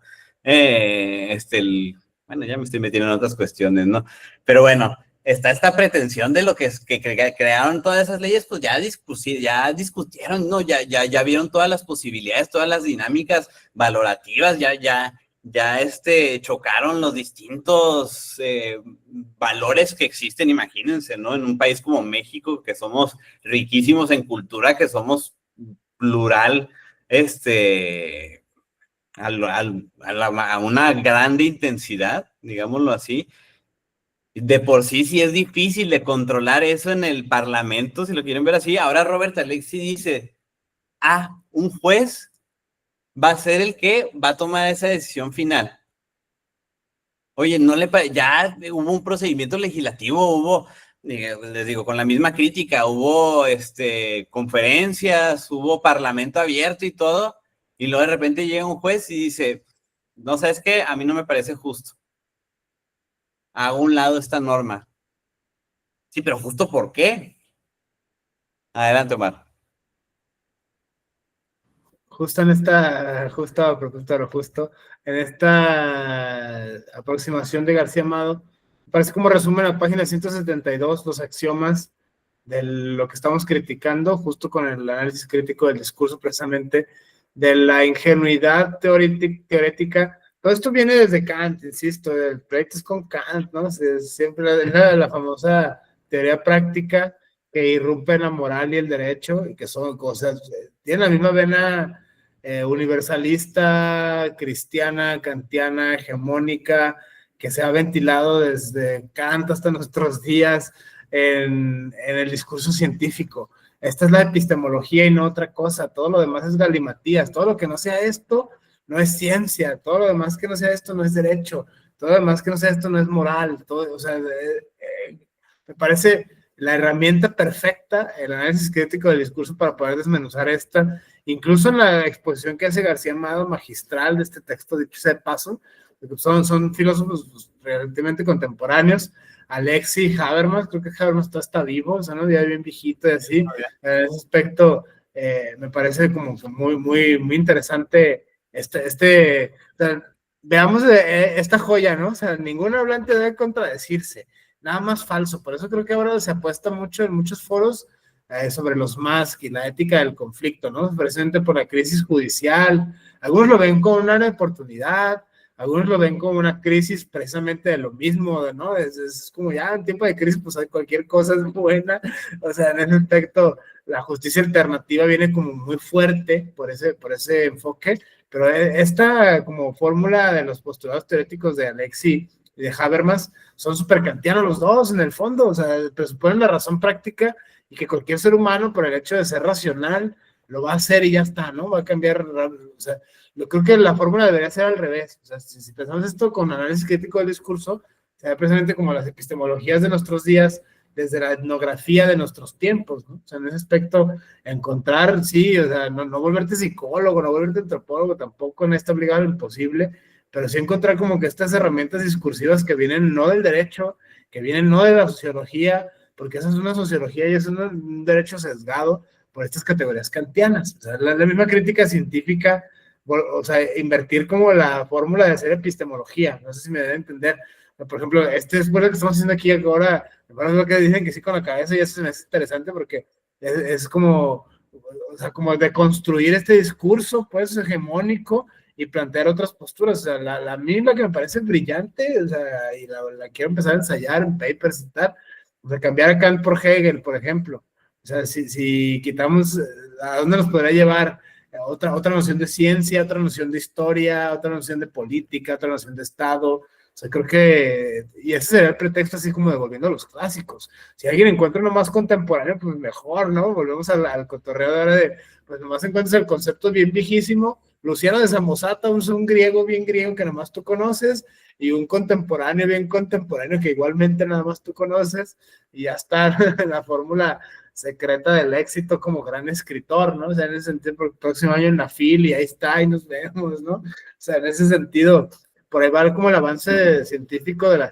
bueno, ya me estoy metiendo en otras cuestiones, ¿no? Pero bueno, está esta pretensión de lo que crearon todas esas leyes, pues ya discutieron, ¿no? Ya vieron todas las posibilidades, todas las dinámicas valorativas, ya chocaron los distintos valores que existen, imagínense, ¿no? En un país como México, que somos riquísimos en cultura, que somos plural, a una grande intensidad, digámoslo así. De por sí es difícil de controlar eso en el Parlamento, si lo quieren ver así. Ahora Robert Alexi dice, un juez va a ser el que va a tomar esa decisión final. Oye, ya hubo un procedimiento legislativo, les digo, con la misma crítica, hubo conferencias, hubo parlamento abierto y todo, y luego de repente llega un juez y dice, no, ¿sabes qué? A mí no me parece justo. A un lado esta norma. Sí, pero ¿justo por qué? Adelante, Omar. Justo en esta aproximación de García Amado, parece como resumen la página 172, los axiomas de lo que estamos criticando, justo con el análisis crítico del discurso precisamente, de la ingenuidad teórica. Todo esto viene desde Kant, insisto, el proyecto es con Kant, ¿no? Siempre la famosa teoría práctica que irrumpe en la moral y el derecho, y que son cosas, tienen la misma vena universalista, cristiana, kantiana, hegemónica, que se ha ventilado desde Kant hasta nuestros días en el discurso científico. Esta es la epistemología y no otra cosa, todo lo demás es galimatías, todo lo que no sea esto no es ciencia, todo lo demás que no sea esto no es derecho, todo lo demás que no sea esto no es moral, me parece la herramienta perfecta, el análisis crítico del discurso para poder desmenuzar esta, incluso en la exposición que hace García Amado, magistral de este texto, dicho sea de paso, son filósofos pues, relativamente contemporáneos, Alexi y Habermas, creo que Habermas está vivo, o sea, no ya bien viejito y así, en ese aspecto me parece como muy, muy, muy interesante o sea, veamos esta joya, ¿no? O sea, ningún hablante debe contradecirse, nada más falso, por eso creo que ahora se apuesta mucho en muchos foros sobre los Musk y la ética del conflicto, ¿no? Precisamente por la crisis judicial, algunos lo ven como una área de oportunidad, algunos lo ven como una crisis precisamente de lo mismo, ¿no? Es como ya en tiempo de crisis, pues cualquier cosa es buena, o sea, en ese aspecto la justicia alternativa viene como muy fuerte por ese enfoque, pero esta como fórmula de los postulados teóricos de Alexi y de Habermas son súper kantianos los dos en el fondo, o sea, presuponen la razón práctica y que cualquier ser humano por el hecho de ser racional lo va a hacer y ya está, ¿no? Va a cambiar, o sea, yo creo que la fórmula debería ser al revés, o sea, si pensamos esto con análisis crítico del discurso, se ve precisamente como las epistemologías de nuestros días, desde la etnografía de nuestros tiempos, ¿no? O sea, en ese aspecto, encontrar, sí, o sea, no volverte psicólogo, no volverte antropólogo, tampoco en esta obligado lo imposible, pero sí encontrar como que estas herramientas discursivas que vienen no del derecho, que vienen no de la sociología, porque esa es una sociología y es un derecho sesgado por estas categorías kantianas. O sea, la misma crítica científica, o sea, invertir como la fórmula de hacer epistemología, no sé si me deben entender. Por ejemplo, es bueno que estamos haciendo aquí ahora, es lo que dicen que sí con la cabeza y eso me es interesante porque es como, o sea, como de construir este discurso, pues, hegemónico y plantear otras posturas. O sea, la misma que me parece brillante, o sea, y la quiero empezar a ensayar en papers y tal, o sea, cambiar a Kant por Hegel, por ejemplo. O sea, si quitamos, ¿a dónde nos podría llevar otra noción de ciencia, otra noción de historia, otra noción de política, otra noción de Estado. O sea, creo que, y ese sería el pretexto así como de volviendo a los clásicos. Si alguien encuentra uno más contemporáneo, pues mejor, ¿no? Volvemos al cotorreo de ahora de, pues nomás encuentras el concepto bien viejísimo, Luciano de Samosata, un griego bien griego que nomás tú conoces, y un contemporáneo bien contemporáneo que igualmente nada más tú conoces, y ya está la fórmula secreta del éxito como gran escritor, ¿no? O sea, en ese sentido, el próximo año en la FIL y ahí está, y nos vemos, ¿no? O sea, en ese sentido, por ahí va como el avance científico del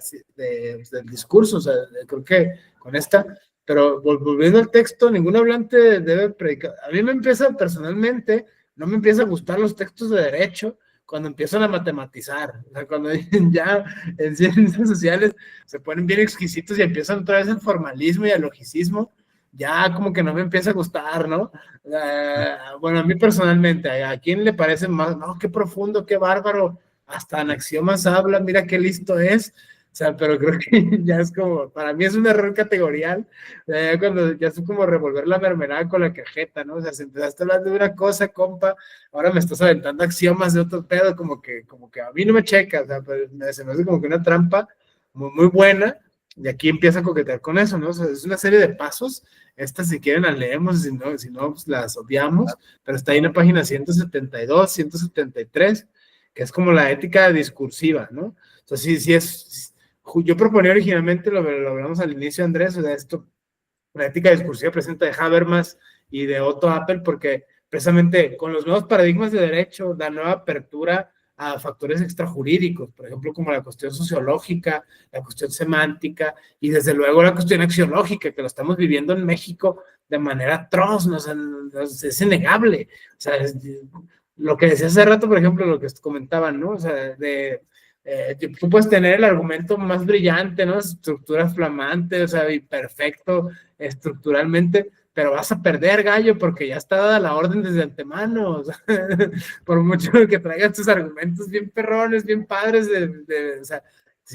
discurso, o sea, creo que con esta, pero volviendo al texto, ningún hablante debe predicar. A mí me empieza personalmente, no me empieza a gustar los textos de derecho cuando empiezan a matematizar, o sea, cuando ya en ciencias sociales se ponen bien exquisitos y empiezan otra vez el formalismo y el logicismo, ya como que no me empieza a gustar, ¿no? Bueno, a mí personalmente, ¿a quién le parece más? No, qué profundo, qué bárbaro, hasta en axiomas habla, mira qué listo es. O sea, pero creo que ya es como, para mí es un error categorial, cuando ya es como revolver la mermelada con la cajeta, ¿no? O sea, si empezaste hablando de una cosa, compa, ahora me estás aventando axiomas de otro pedo, como que a mí no me checa, o sea, pues, se me hace como que una trampa muy buena, y aquí empieza a coquetear con eso, ¿no? O sea, es una serie de pasos, estas si quieren las leemos, si no pues las obviamos, pero está ahí en la página 172, 173, que es como la ética discursiva, ¿no? Entonces, sí es, yo proponía originalmente, lo hablamos al inicio, Andrés, o sea, esto, la ética discursiva presenta de Habermas y de Otto Appel, porque precisamente con los nuevos paradigmas de derecho, la nueva apertura a factores extrajurídicos, por ejemplo, como la cuestión sociológica, la cuestión semántica y desde luego la cuestión axiológica, que lo estamos viviendo en México de manera atroz, ¿no? O sea, es innegable. O sea, lo que decía hace rato, por ejemplo, lo que comentaban, ¿no? O sea, tú puedes tener el argumento más brillante, ¿no? Estructura flamante, o sea, y perfecto estructuralmente, pero vas a perder, gallo, porque ya está dada la orden desde antemano, o sea, por mucho que traigan tus argumentos bien perrones, bien padres, o sea,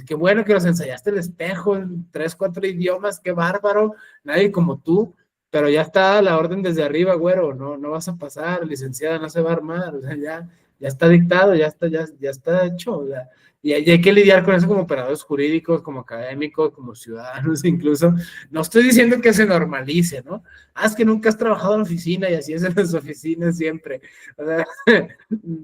qué bueno que los ensayaste el espejo en 3, 4 idiomas, qué bárbaro, nadie como tú, pero ya está dada la orden desde arriba, güero, no vas a pasar, licenciada, no se va a armar, o sea, ya está dictado, ya está hecho, o sea, y hay que lidiar con eso como operadores jurídicos, como académicos, como ciudadanos incluso. No estoy diciendo que se normalice, ¿no? Es que nunca has trabajado en oficina y así es en las oficinas siempre. O sea,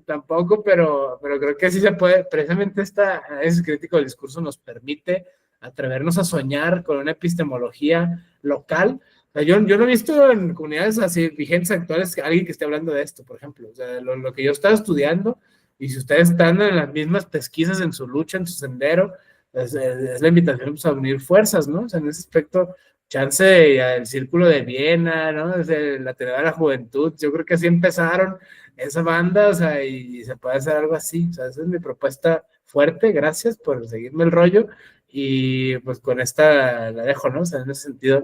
tampoco, pero creo que sí se puede. Precisamente ese crítico del discurso nos permite atrevernos a soñar con una epistemología local. O sea, yo no he visto en comunidades así vigentes actuales alguien que esté hablando de esto, por ejemplo. O sea, lo que yo estaba estudiando, y si ustedes están en las mismas pesquisas en su lucha, en su sendero, es la invitación pues, a unir fuerzas, ¿no? O sea, en ese aspecto, chance el Círculo de Viena, ¿no? Desde la Teoría de la Juventud, yo creo que así empezaron esa banda, o sea, y se puede hacer algo así. O sea, esa es mi propuesta fuerte, gracias por seguirme el rollo, y pues con esta la dejo, ¿no? O sea, en ese sentido,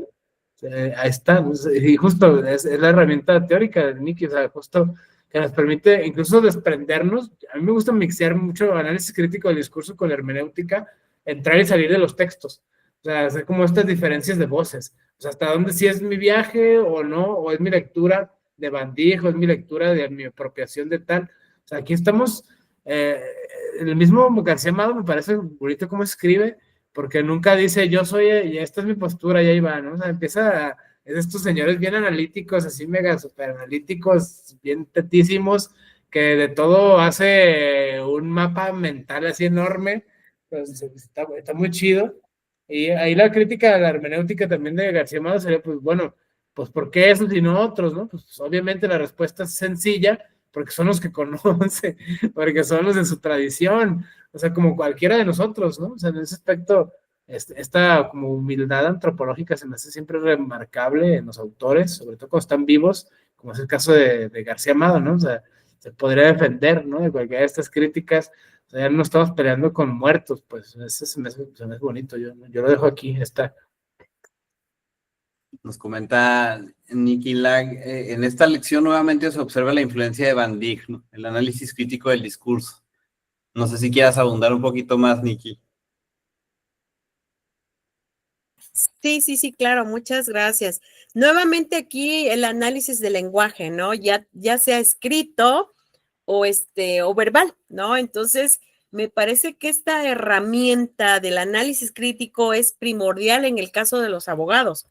ahí está, ¿no? Y justo es la herramienta teórica de Nicky, o sea, justo que nos permite incluso desprendernos. A mí me gusta mixear mucho análisis crítico del discurso con la hermenéutica, entrar y salir de los textos, o sea, hacer como estas diferencias de voces, o sea, hasta dónde sí es mi viaje o no, o es mi lectura de bandijo, es mi lectura de mi apropiación de tal, o sea, aquí estamos, el mismo García Amado me parece bonito cómo escribe, porque nunca dice yo soy, y esta es mi postura, y ahí va, ¿no? O sea, empieza es de estos señores bien analíticos, así mega super analíticos, bien tetísimos, que de todo hace un mapa mental así enorme, pues está muy chido. Y ahí la crítica a la hermenéutica también de García Amado sería, pues bueno, pues ¿por qué esos y no otros, no? Pues obviamente la respuesta es sencilla, porque son los que conoce, porque son los de su tradición, o sea, como cualquiera de nosotros, ¿no? O sea, en ese aspecto esta como humildad antropológica se me hace siempre remarcable en los autores, sobre todo cuando están vivos, como es el caso de García Amado, ¿no? O sea, se podría defender, ¿no? De cualquiera de estas críticas, o sea, ya no estamos peleando con muertos, pues eso se me hace bonito, yo lo dejo aquí, está. Nos comenta Nicky Lag, en esta lección nuevamente se observa la influencia de Van Dijk, ¿no? El análisis crítico del discurso. No sé si quieras abundar un poquito más, Nicky. Sí, claro, muchas gracias. Nuevamente aquí el análisis del lenguaje, ¿no? Ya sea escrito o verbal, ¿no? Entonces, me parece que esta herramienta del análisis crítico es primordial en el caso de los abogados.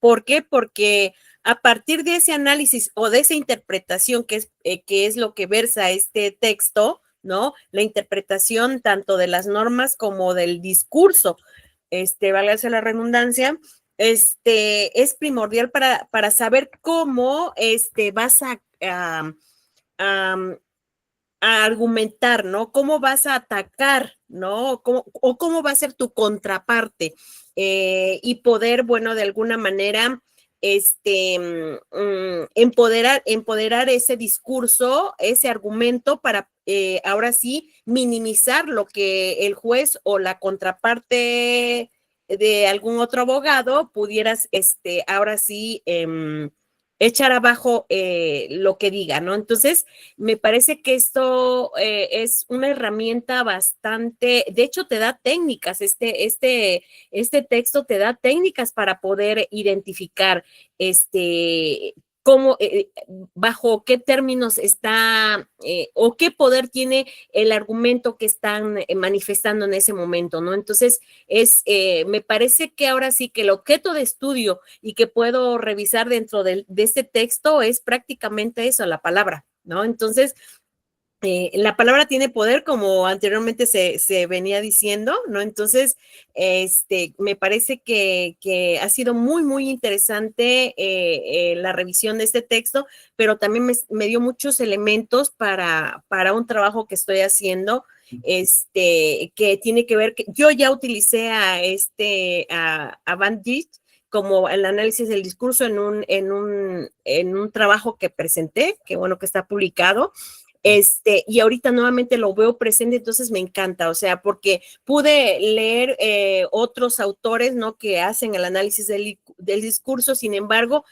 ¿Por qué? Porque a partir de ese análisis o de esa interpretación que es lo que versa este texto, ¿no? La interpretación tanto de las normas como del discurso, válgase la redundancia, es primordial para saber cómo vas a argumentar, ¿no? ¿Cómo vas a atacar, ¿no? ¿Cómo va a ser tu contraparte? Y poder, bueno, de alguna manera, empoderar ese discurso, ese argumento para ahora sí minimizar lo que el juez o la contraparte de algún otro abogado pudieras, ahora sí, echar abajo lo que diga, ¿no? Entonces, me parece que esto es una herramienta bastante, de hecho te da técnicas, este texto te da técnicas para poder identificar cómo, bajo qué términos está o qué poder tiene el argumento que están manifestando en ese momento, ¿no? Entonces, me parece que ahora sí que el objeto de estudio y que puedo revisar dentro de este texto es prácticamente eso, la palabra, ¿no? Entonces, la palabra tiene poder, como anteriormente se venía diciendo, ¿no? Entonces, me parece que ha sido muy, muy interesante la revisión de este texto, pero también me dio muchos elementos para un trabajo que estoy haciendo, que tiene que ver, que yo ya utilicé a Van Dijk como el análisis del discurso en un trabajo que presenté, que bueno, que está publicado. Y ahorita nuevamente lo veo presente, entonces me encanta, o sea, porque pude leer otros autores, ¿no? Que hacen el análisis del discurso, sin embargo,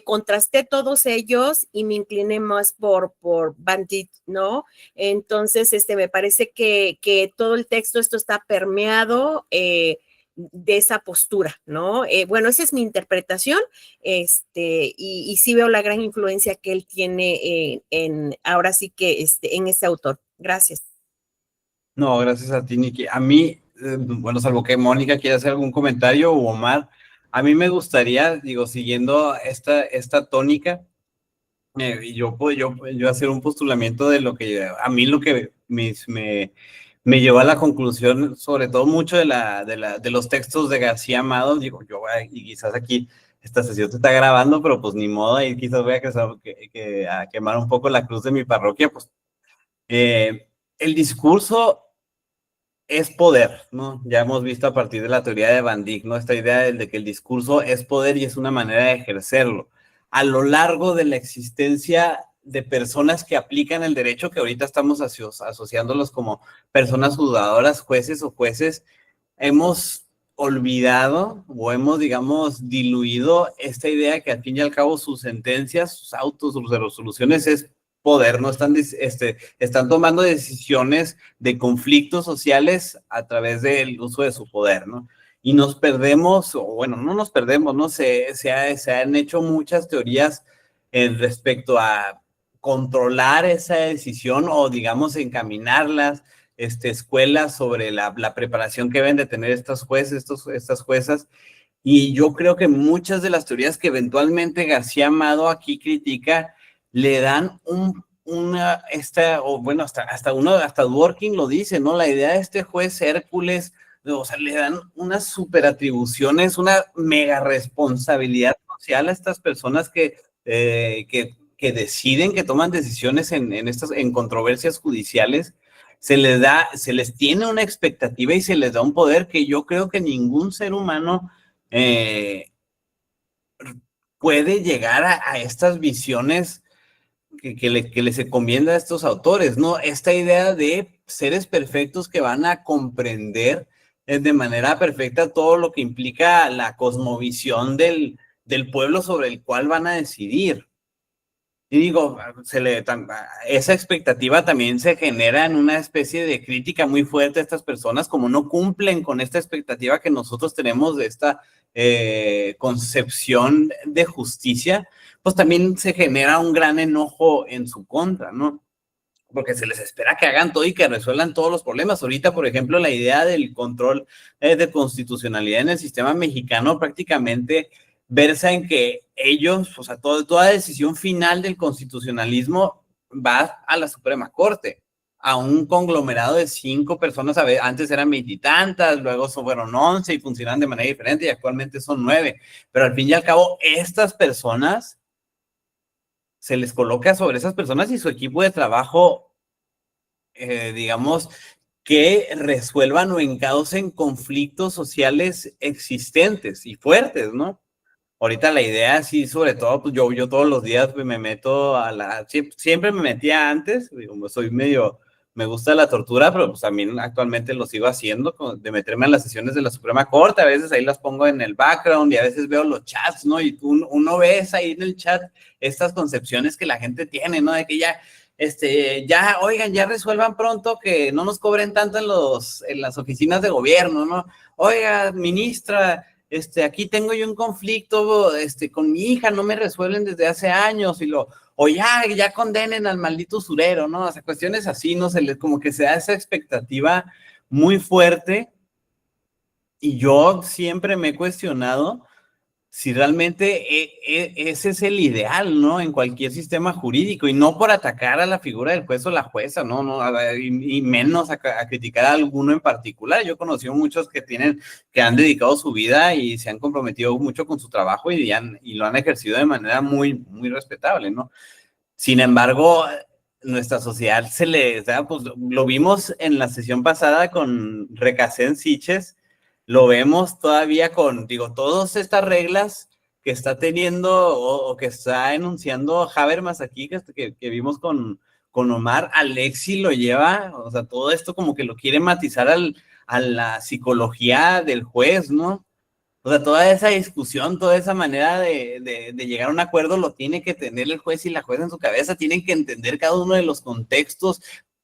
contrasté todos ellos y me incliné más por Van Dijk, ¿no? Entonces, me parece que todo el texto, esto está permeado de esa postura, ¿no? Bueno, esa es mi interpretación, y sí veo la gran influencia que él tiene ahora sí que en este autor. Gracias. No, gracias a ti, Nikki. A mí, bueno, salvo que Mónica quiera hacer algún comentario o Omar, a mí me gustaría, digo, siguiendo esta tónica, yo hacer un postulamiento de lo que a mí lo que me llevó a la conclusión, sobre todo mucho de los textos de García Amado. Digo, y quizás aquí esta sesión se está grabando, pero pues ni modo, y quizás voy a quemar un poco la cruz de mi parroquia, pues el discurso es poder, ¿no? Ya hemos visto a partir de la teoría de Van Dijk, ¿no? Esta idea de que el discurso es poder y es una manera de ejercerlo. A lo largo de la existencia de personas que aplican el derecho, que ahorita estamos asociándolos como personas juzgadoras, jueces o jueces, hemos olvidado o hemos, digamos, diluido esta idea de que al fin y al cabo sus sentencias, sus autos, sus resoluciones es poder, no están tomando decisiones de conflictos sociales a través del uso de su poder, ¿no? Y nos perdemos, o bueno, no nos perdemos, ¿no? Se han hecho muchas teorías respecto a controlar esa decisión o, digamos, encaminarlas, escuelas sobre la preparación que deben de tener estos jueces, estas juezas. Y yo creo que muchas de las teorías que eventualmente García Amado aquí critica le dan hasta Dworkin lo dice, ¿no? La idea de este juez Hércules, o sea, le dan unas super atribuciones, una mega responsabilidad social a estas personas que deciden, que toman decisiones en controversias judiciales. Se les tiene una expectativa y se les da un poder que yo creo que ningún ser humano puede llegar a estas visiones que les encomienda a estos autores, ¿no? Esta idea de seres perfectos que van a comprender de manera perfecta todo lo que implica la cosmovisión del pueblo sobre el cual van a decidir. Y digo, esa expectativa también se genera en una especie de crítica muy fuerte a estas personas, como no cumplen con esta expectativa que nosotros tenemos de esta concepción de justicia, pues también se genera un gran enojo en su contra, ¿no? Porque se les espera que hagan todo y que resuelvan todos los problemas. Ahorita, por ejemplo, la idea del control de constitucionalidad en el sistema mexicano prácticamente versa en que ellos, o sea, toda decisión final del constitucionalismo va a la Suprema Corte, a un conglomerado de 5 personas, antes eran 20 y tantas, luego fueron 11 y funcionan de manera diferente y actualmente son 9, pero al fin y al cabo, estas personas se les coloca sobre esas personas y su equipo de trabajo, digamos, que resuelvan o encaucen conflictos sociales existentes y fuertes, ¿no? Ahorita la idea, sí, sobre todo, pues yo todos los días me meto siempre me metía antes, digo, soy medio, me gusta la tortura, pero pues también actualmente lo sigo haciendo, de meterme en las sesiones de la Suprema Corte, a veces ahí las pongo en el background y a veces veo los chats, ¿no? Y uno ves ahí en el chat estas concepciones que la gente tiene, ¿no? De que ya, oigan, ya resuelvan pronto que no nos cobren tanto en las oficinas de gobierno, ¿no? Oiga, ministra, aquí tengo yo un conflicto, con mi hija, no me resuelven desde hace años, o ya condenen al maldito usurero, ¿no? O sea, cuestiones así, ¿no? Como que se da esa expectativa muy fuerte, y yo siempre me he cuestionado si realmente ese es el ideal, ¿no? En cualquier sistema jurídico, y no por atacar a la figura del juez o la jueza, ¿no? Y menos a criticar a alguno en particular. Yo he conocido muchos que han dedicado su vida y se han comprometido mucho con su trabajo y lo han ejercido de manera muy, muy respetable, ¿no? Sin embargo, nuestra sociedad pues lo vimos en la sesión pasada con Recasén Siches, lo vemos todavía todas estas reglas que está teniendo o que está enunciando Habermas aquí, que vimos con Omar. Alexi lo lleva, o sea, todo esto como que lo quiere matizar a la psicología del juez, ¿no? O sea, toda esa discusión, toda esa manera de llegar a un acuerdo lo tiene que tener el juez y la jueza en su cabeza, tienen que entender cada uno de los contextos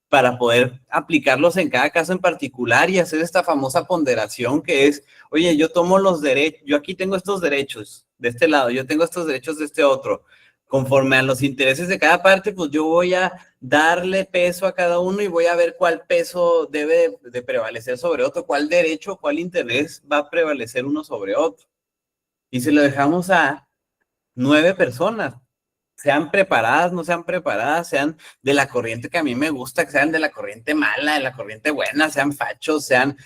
para poder aplicarlos en cada caso en particular y hacer esta famosa ponderación que es, oye, yo tomo los derechos, yo aquí tengo estos derechos de este lado, yo tengo estos derechos de este otro. Conforme a los intereses de cada parte, pues yo voy a darle peso a cada uno y voy a ver cuál peso debe de prevalecer sobre otro, cuál derecho, cuál interés va a prevalecer uno sobre otro. Y si lo dejamos a 9 personas, sean preparadas, no sean preparadas, sean de la corriente que a mí me gusta, que sean de la corriente mala, de la corriente buena, sean fachos, sean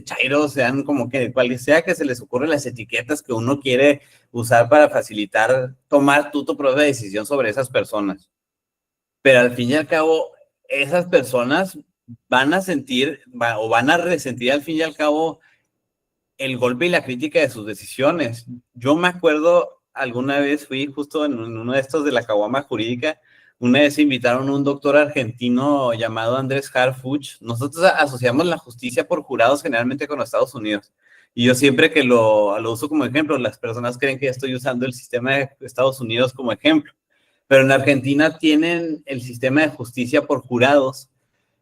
chairos, sean como que cual sea que se les ocurre las etiquetas que uno quiere usar para facilitar tomar tu propia decisión sobre esas personas. Pero al fin y al cabo, esas personas van a resentir al fin y al cabo el golpe y la crítica de sus decisiones. Yo me acuerdo, alguna vez fui justo en uno de estos de la caguama jurídica, una vez invitaron a un doctor argentino llamado Andrés Harfuch. Nosotros asociamos la justicia por jurados generalmente con los Estados Unidos. Y yo siempre que lo uso como ejemplo, las personas creen que estoy usando el sistema de Estados Unidos como ejemplo. Pero en Argentina tienen el sistema de justicia por jurados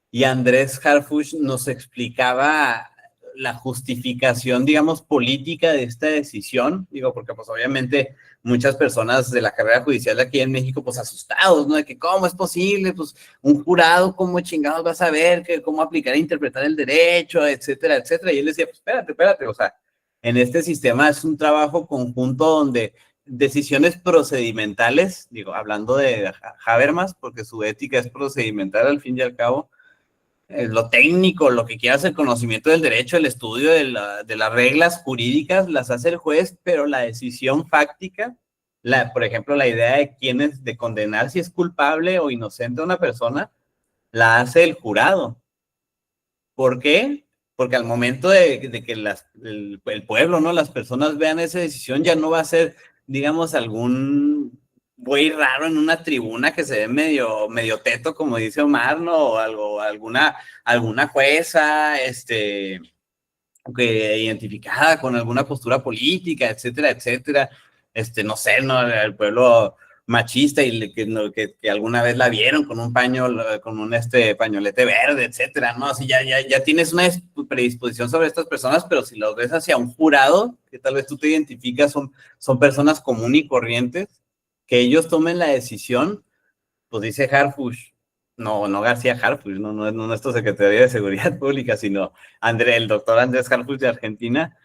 y Andrés Harfuch nos explicaba la justificación, digamos, política de esta decisión, porque pues obviamente muchas personas de la carrera judicial de aquí en México, pues asustados, ¿no? De que cómo es posible, pues un jurado, cómo chingados va a saber cómo aplicar e interpretar el derecho, etcétera, etcétera. Y él decía, pues espérate, o sea, en este sistema es un trabajo conjunto donde decisiones procedimentales, hablando de Habermas, porque su ética es procedimental al fin y al cabo, lo técnico, lo que quieras, el conocimiento del derecho, el estudio de las reglas jurídicas, las hace el juez, pero la decisión fáctica, por ejemplo, la idea de condenar si es culpable o inocente a una persona, la hace el jurado. ¿Por qué? Porque al momento de que el pueblo, ¿no? Las personas vean esa decisión, ya no va a ser, digamos, algún güey raro en una tribuna que se ve medio teto, como dice Omar, ¿no? O alguna jueza, que identificada con alguna postura política, etcétera, etcétera. No sé, ¿no? El pueblo machista y que alguna vez la vieron con un con un pañolete verde, etcétera, ¿no? Así ya tienes una predisposición sobre estas personas, pero si los ves hacia un jurado, que tal vez tú te identificas, son personas comunes y corrientes, que ellos tomen la decisión, pues dice Harfuch, no García Harfuch, no es nuestro secretario de Seguridad Pública, sino el doctor Andrés Harfuch de Argentina,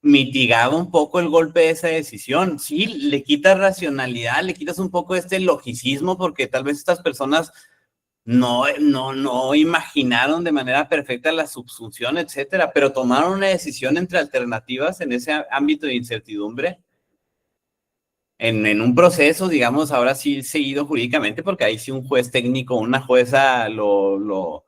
mitigaba un poco el golpe de esa decisión. Sí, le quitas racionalidad, le quitas un poco este logicismo, porque tal vez estas personas no imaginaron de manera perfecta la subsunción, etcétera, pero tomaron una decisión entre alternativas en ese ámbito de incertidumbre, en un proceso, digamos, ahora sí seguido jurídicamente, porque ahí sí un juez técnico, una jueza lo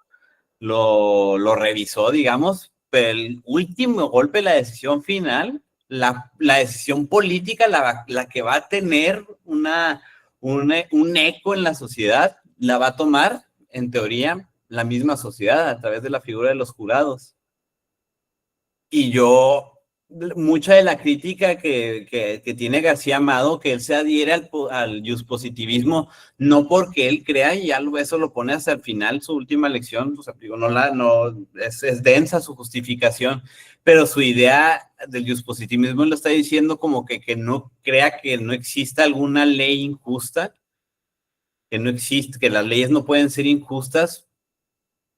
revisó, digamos, pero el último golpe, la decisión final, la decisión política, la que va a tener un eco en la sociedad, la va a tomar, en teoría, la misma sociedad a través de la figura de los jurados. Y mucha de la crítica que tiene García Amado, que él se adhiere al positivismo, no porque él crea, y eso lo pone hasta el final, su última lección, pues, es densa su justificación, pero su idea del positivismo lo está diciendo como que no crea que no exista alguna ley injusta, que las leyes no pueden ser injustas,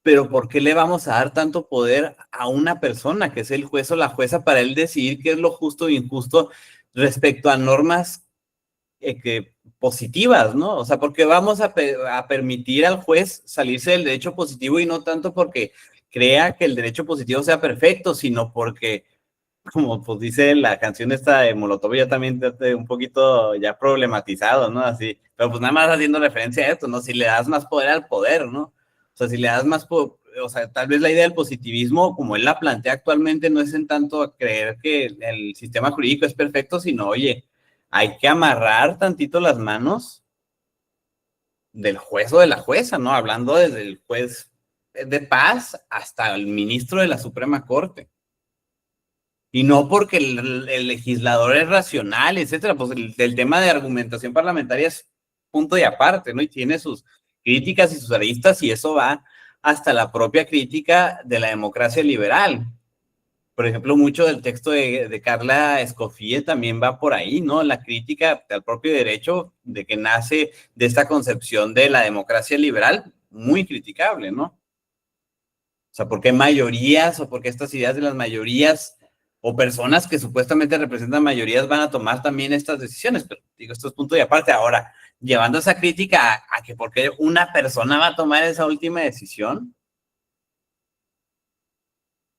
pero ¿por qué le vamos a dar tanto poder a una persona, que es el juez o la jueza, para él decidir qué es lo justo e injusto respecto a normas positivas, ¿no? O sea, ¿por qué vamos a permitir al juez salirse del derecho positivo, y no tanto porque crea que el derecho positivo sea perfecto, sino porque, como pues dice la canción esta de Molotov, ya también un poquito ya problematizado, ¿no? Así, pero pues nada más haciendo referencia a esto, ¿no? Si le das más poder al poder, ¿no? O sea, si le das más, o sea, tal vez la idea del positivismo, como él la plantea actualmente, no es en tanto a creer que el sistema jurídico es perfecto, sino, oye, hay que amarrar tantito las manos del juez o de la jueza, ¿no? Hablando desde el juez de paz hasta el ministro de la Suprema Corte. Y no porque el legislador es racional, etcétera, pues el tema de argumentación parlamentaria es punto y aparte, ¿no? Y tiene sus críticas y sus aristas, y eso va hasta la propia crítica de la democracia liberal. Por ejemplo, mucho del texto de Carla Escoffier también va por ahí, ¿no? La crítica al propio derecho, de que nace de esta concepción de la democracia liberal, muy criticable, ¿no? O sea, ¿por qué mayorías, o por qué estas ideas de las mayorías, o personas que supuestamente representan mayorías, van a tomar también estas decisiones? Pero digo, esto es punto y aparte. Ahora, llevando esa crítica a que por qué una persona va a tomar esa última decisión.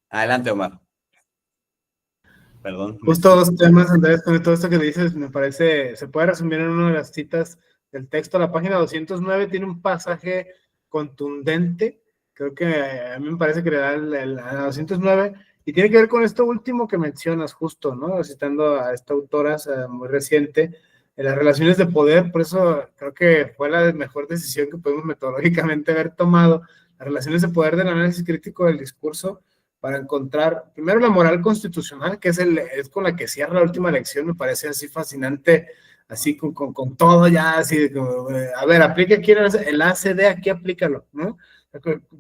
Adelante, Omar. Perdón. Justo dos temas, Andrés, con todo esto que dices, me parece, se puede resumir en una de las citas del texto. La página 209 tiene un pasaje contundente, creo que a mí me parece que le da a 209, y tiene que ver con esto último que mencionas justo, ¿no? Citando a esta autora muy reciente, en las relaciones de poder. Por eso creo que fue la mejor decisión que podemos metodológicamente haber tomado, las relaciones de poder del análisis crítico del discurso, para encontrar primero la moral constitucional, que es con la que cierra la última lección. Me parece así fascinante, así con todo ya, así, a ver, aplica aquí el ACD, aquí aplícalo, ¿no?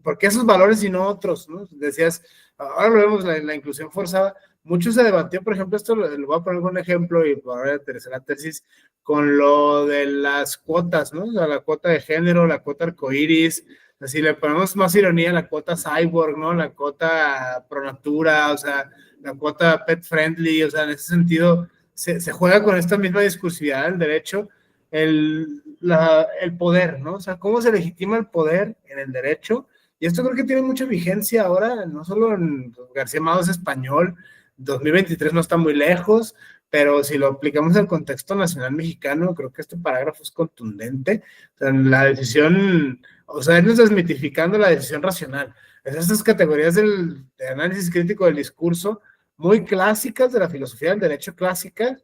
¿Por qué esos valores y no otros, ¿no? Decías, ahora lo vemos, la inclusión forzada. Mucho se debatió, por ejemplo, esto lo voy a poner un ejemplo, y por ahora tercera tesis, con lo de las cuotas, ¿no? O sea, la cuota de género, la cuota arcoíris. Si le ponemos más ironía, la cuota cyborg, ¿no? La cuota pro natura, o sea, la cuota pet friendly, o sea, en ese sentido se juega con esta misma discursividad del derecho, el poder, ¿no? O sea, cómo se legitima el poder en el derecho. Y esto creo que tiene mucha vigencia ahora, no solo en García Amado es español, 2023 no está muy lejos, pero si lo aplicamos al contexto nacional mexicano, creo que este parágrafo es contundente. O sea, la decisión, o sea, él nos desmitificando la decisión racional. Es estas categorías de análisis crítico del discurso, muy clásicas de la filosofía del derecho clásica,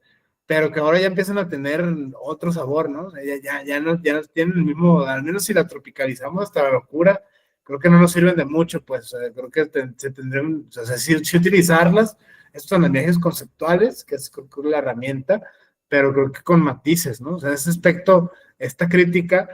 pero que ahora ya empiezan a tener otro sabor, ¿no? O sea, ya no tienen el mismo, al menos si la tropicalizamos hasta la locura, creo que no nos sirven de mucho, pues. O sea, creo que se tendrían, o sea, sí utilizarlas, estos análisis conceptuales, que es la herramienta, pero creo que con matices, ¿no? O sea, ese aspecto, esta crítica,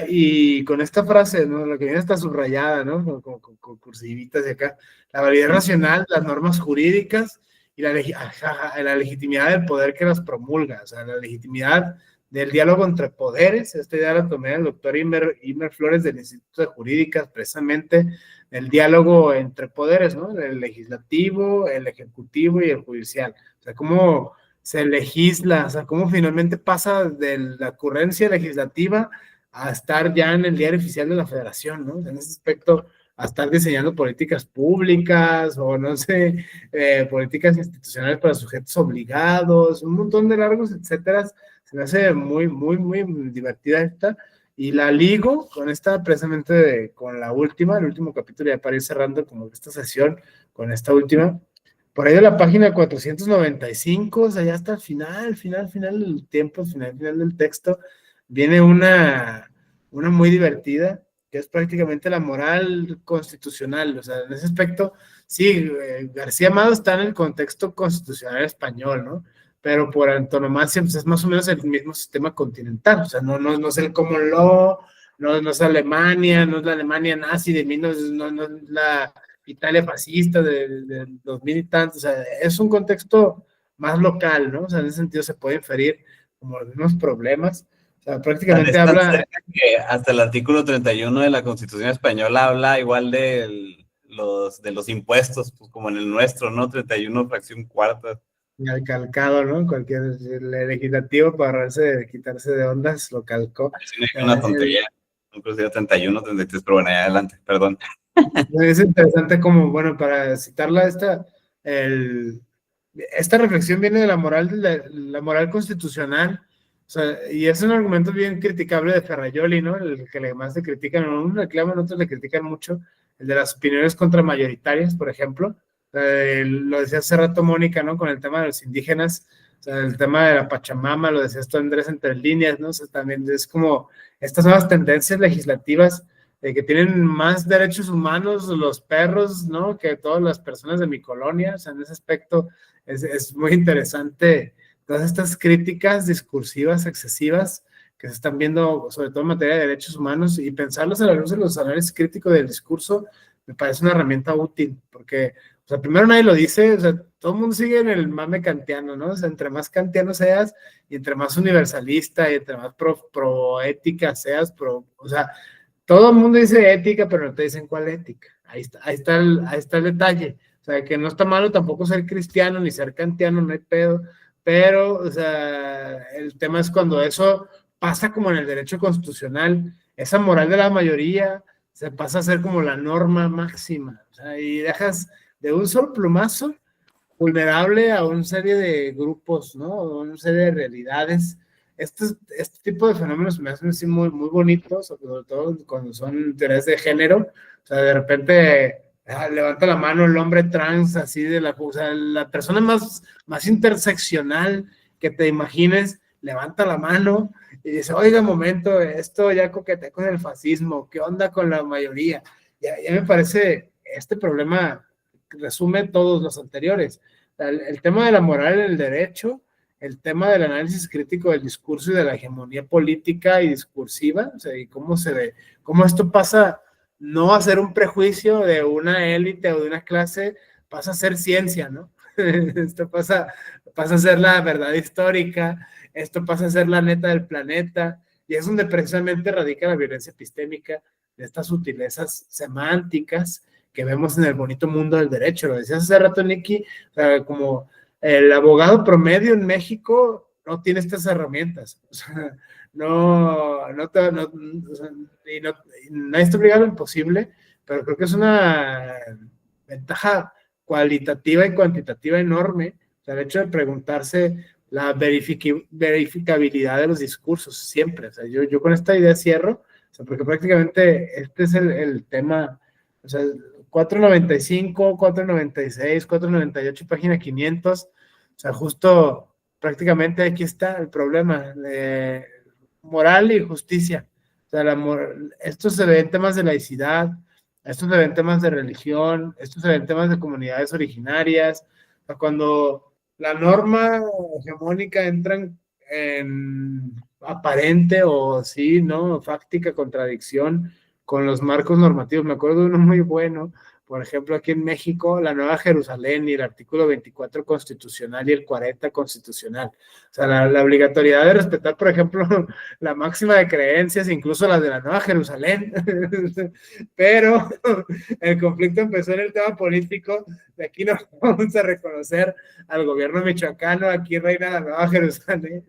y con esta frase, ¿no? La que viene está subrayada, ¿no? Con cursivitas de acá, la validez racional, las normas jurídicas y la legitimidad del poder que las promulga, o sea, la legitimidad del diálogo entre poderes. Esta idea la tomé del doctor Imer Flores del Instituto de Jurídicas, precisamente el diálogo entre poderes, ¿no? El legislativo, el ejecutivo y el judicial. O sea, cómo se legisla, o sea, cómo finalmente pasa de la ocurrencia legislativa a estar ya en el diario oficial de la Federación, ¿no? En ese aspecto, a estar diseñando políticas públicas o, no sé, políticas institucionales para sujetos obligados, un montón de largos, etcétera. Se me hace muy, muy, muy divertida esta, y la ligo con esta precisamente con la última, el último capítulo, ya para ir cerrando como esta sesión con esta última, por ahí de la página 495, o sea, ya hasta el final del tiempo, final del texto, viene una muy divertida, que es prácticamente la moral constitucional. O sea, en ese aspecto, sí, García Amado está en el contexto constitucional español, ¿no? Pero por antonomasia, pues es más o menos el mismo sistema continental. O sea, no es el common law, no es Alemania, no es la Alemania nazi de 1900, no es la Italia fascista de 2000 y tantos. O sea, es un contexto más local, ¿no? O sea, en ese sentido se puede inferir como los mismos problemas. O sea, prácticamente habla... Que hasta el artículo 31 de la Constitución Española habla igual de los impuestos, pues como en el nuestro, ¿no? 31 fracción cuarta. El calcado, ¿no? El legislativo, para quitarse de ondas, lo calcó. Es una tontería, inclusive 31, 33, pero bueno, ya adelante, perdón. Es interesante como, bueno, para citarla, esta reflexión viene de la moral constitucional, o sea, y es un argumento bien criticable de Ferrajoli, ¿no? El que más le critican, unos le reclaman, otros le critican mucho, el de las opiniones contramayoritarias, por ejemplo. Lo decía hace rato Mónica, ¿no? Con el tema de los indígenas, o sea, el tema de la Pachamama, lo decías tú, Andrés, entre líneas, ¿no? O sea, también es como estas nuevas tendencias legislativas que tienen más derechos humanos los perros, ¿no? Que todas las personas de mi colonia. O sea, en ese aspecto es muy interesante todas estas críticas discursivas excesivas que se están viendo, sobre todo en materia de derechos humanos, y pensarlos a la luz de los análisis críticos del discurso me parece una herramienta útil, porque, o sea, primero nadie lo dice, o sea, todo el mundo sigue en el mame kantiano, ¿no? O sea, entre más kantiano seas, y entre más universalista, y entre más pro ética seas, o sea, todo el mundo dice ética, pero no te dicen cuál ética. Ahí está el detalle. O sea, que no está malo tampoco ser cristiano ni ser kantiano, no hay pedo. Pero, o sea, el tema es cuando eso pasa como en el derecho constitucional, esa moral de la mayoría se pasa a ser como la norma máxima. O sea, y dejas de un solo plumazo vulnerable a una serie de grupos, ¿no? A una serie de realidades. Este tipo de fenómenos me hacen así muy, muy bonitos, sobre todo cuando son teorías de género. O sea, de repente levanta la mano el hombre trans, así o sea, la persona más interseccional que te imagines, levanta la mano y dice, oiga, momento, esto ya coquetea con el fascismo, ¿qué onda con la mayoría? Ya me parece, este problema resume todos los anteriores. El tema de la moral en el derecho, el tema del análisis crítico del discurso y de la hegemonía política y discursiva, o sea, y cómo esto pasa no a ser un prejuicio de una élite o de una clase, pasa a ser ciencia, ¿no? Esto pasa a ser la verdad histórica, esto pasa a ser la neta del planeta, y es donde precisamente radica la violencia epistémica, de estas sutilezas semánticas que vemos en el bonito mundo del derecho. Lo decías hace rato, Nicky, o sea, como el abogado promedio en México no tiene estas herramientas. O sea, nadie está obligado a lo imposible, pero creo que es una ventaja cualitativa y cuantitativa enorme. O sea, el hecho de preguntarse la verificabilidad de los discursos siempre. O sea, yo con esta idea cierro, o sea, porque prácticamente este es el tema. O sea, 495, 496, 498, página 500. O sea, justo prácticamente aquí está el problema de moral y justicia. O sea, esto se ve en temas de laicidad, esto se ve en temas de religión, esto se ve en temas de comunidades originarias. O sea, cuando la norma hegemónica entra en aparente o sí, ¿no? Fáctica contradicción con los marcos normativos. Me acuerdo de uno muy bueno, por ejemplo, aquí en México, la Nueva Jerusalén y el artículo 24 constitucional y el 40 constitucional. O sea, la obligatoriedad de respetar, por ejemplo, la máxima de creencias, incluso las de la Nueva Jerusalén. Pero el conflicto empezó en el tema político. De aquí no vamos a reconocer al gobierno michoacano, aquí reina la Nueva Jerusalén.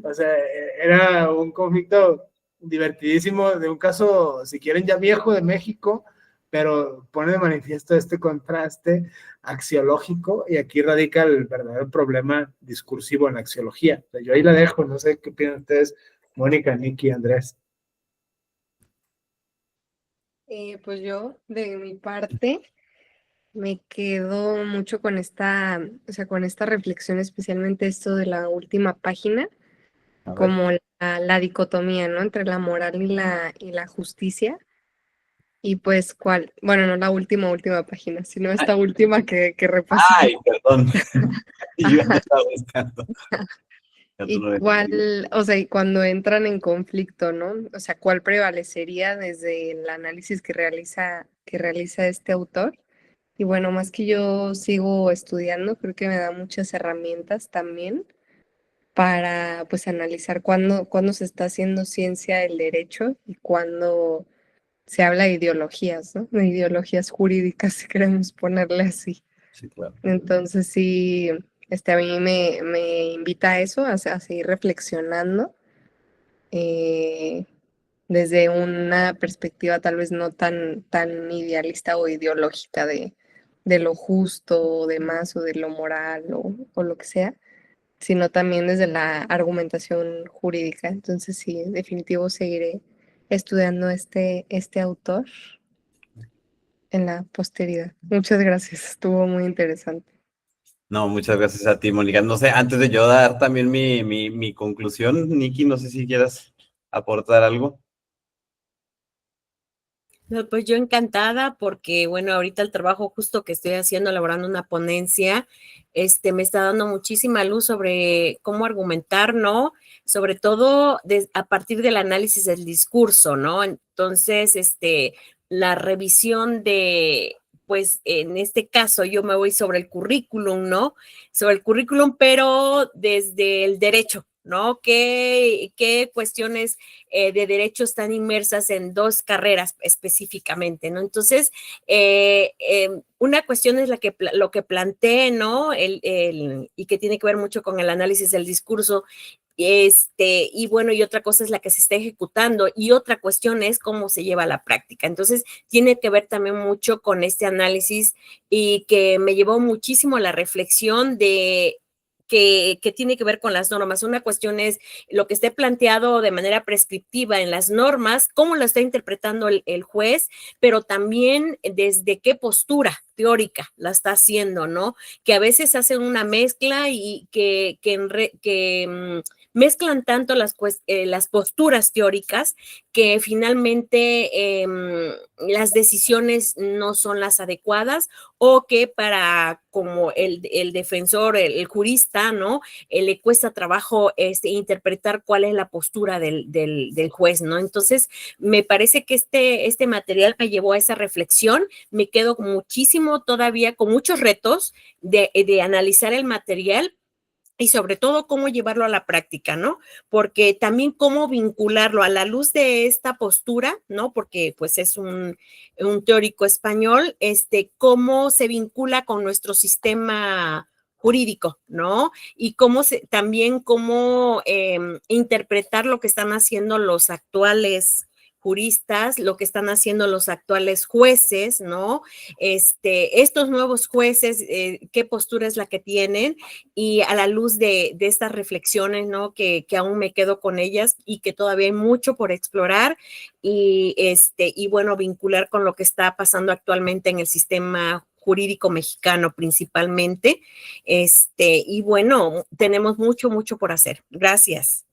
O sea, era un conflicto divertidísimo de un caso, si quieren, ya viejo de México, pero pone de manifiesto este contraste axiológico y aquí radica el verdadero problema discursivo en la axiología. O sea, yo ahí la dejo, no sé qué opinan ustedes, Mónica, Nikki, Andrés. Pues yo, de mi parte, me quedo mucho con esta, o sea, con esta reflexión, especialmente esto de la última página, como la dicotomía, ¿no? Entre la moral y la justicia. Y pues, ¿cuál? Bueno, no la última página, sino esta última que repasé. Ay, perdón. Yo ya estaba buscando. Y cuál, o sea, y cuando entran en conflicto, ¿no? O sea, ¿cuál prevalecería desde el análisis que realiza este autor? Y bueno, más que yo sigo estudiando, creo que me da muchas herramientas también para, pues, analizar cuándo se está haciendo ciencia del derecho y cuándo se habla de ideologías, ¿no? De ideologías jurídicas, si queremos ponerle así. Sí, claro. Entonces sí, a mí me invita a eso, a seguir reflexionando desde una perspectiva tal vez no tan idealista o ideológica de lo justo o demás, o de lo moral o lo que sea, sino también desde la argumentación jurídica. Entonces sí, definitivo seguiré estudiando este autor en la posteridad. Muchas gracias, estuvo muy interesante. No, muchas gracias a ti, Mónica. No sé, antes de yo dar también mi conclusión, Nikki, no sé si quieras aportar algo. No, pues yo encantada porque, bueno, ahorita el trabajo justo que estoy haciendo, elaborando una ponencia, me está dando muchísima luz sobre cómo argumentar, ¿no? Sobre todo a partir del análisis del discurso, ¿no? Entonces, la revisión de, pues, en este caso yo me voy sobre el currículum, ¿no? Sobre el currículum, pero desde el derecho, ¿no? ¿Qué cuestiones de derecho están inmersas en dos carreras específicamente, ¿no? Entonces, una cuestión es lo que planteé, ¿no? Y que tiene que ver mucho con el análisis del discurso. Y bueno, y otra cosa es la que se está ejecutando y otra cuestión es cómo se lleva a la práctica. Entonces, tiene que ver también mucho con este análisis y que me llevó muchísimo a la reflexión de que tiene que ver con las normas. Una cuestión es lo que esté planteado de manera prescriptiva en las normas, cómo lo está interpretando el juez, pero también desde qué postura teórica la está haciendo, ¿no? Que a veces hacen una mezcla y que mezclan tanto las posturas teóricas que finalmente las decisiones no son las adecuadas o que para como el defensor, el jurista, ¿no? Le cuesta trabajo interpretar cuál es la postura del juez, ¿no? Entonces, me parece que este material me llevó a esa reflexión, me quedo muchísimo todavía con muchos retos de analizar el material, y sobre todo cómo llevarlo a la práctica, ¿no? Porque también cómo vincularlo a la luz de esta postura, ¿no? Porque pues es un teórico español, cómo se vincula con nuestro sistema jurídico, ¿no? Y también cómo interpretar lo que están haciendo los actuales juristas, lo que están haciendo los actuales jueces, ¿no? Estos nuevos jueces, qué postura es la que tienen, y a la luz de estas reflexiones, ¿no? Que aún me quedo con ellas y que todavía hay mucho por explorar y bueno, vincular con lo que está pasando actualmente en el sistema jurídico mexicano principalmente, y bueno, tenemos mucho por hacer. Gracias.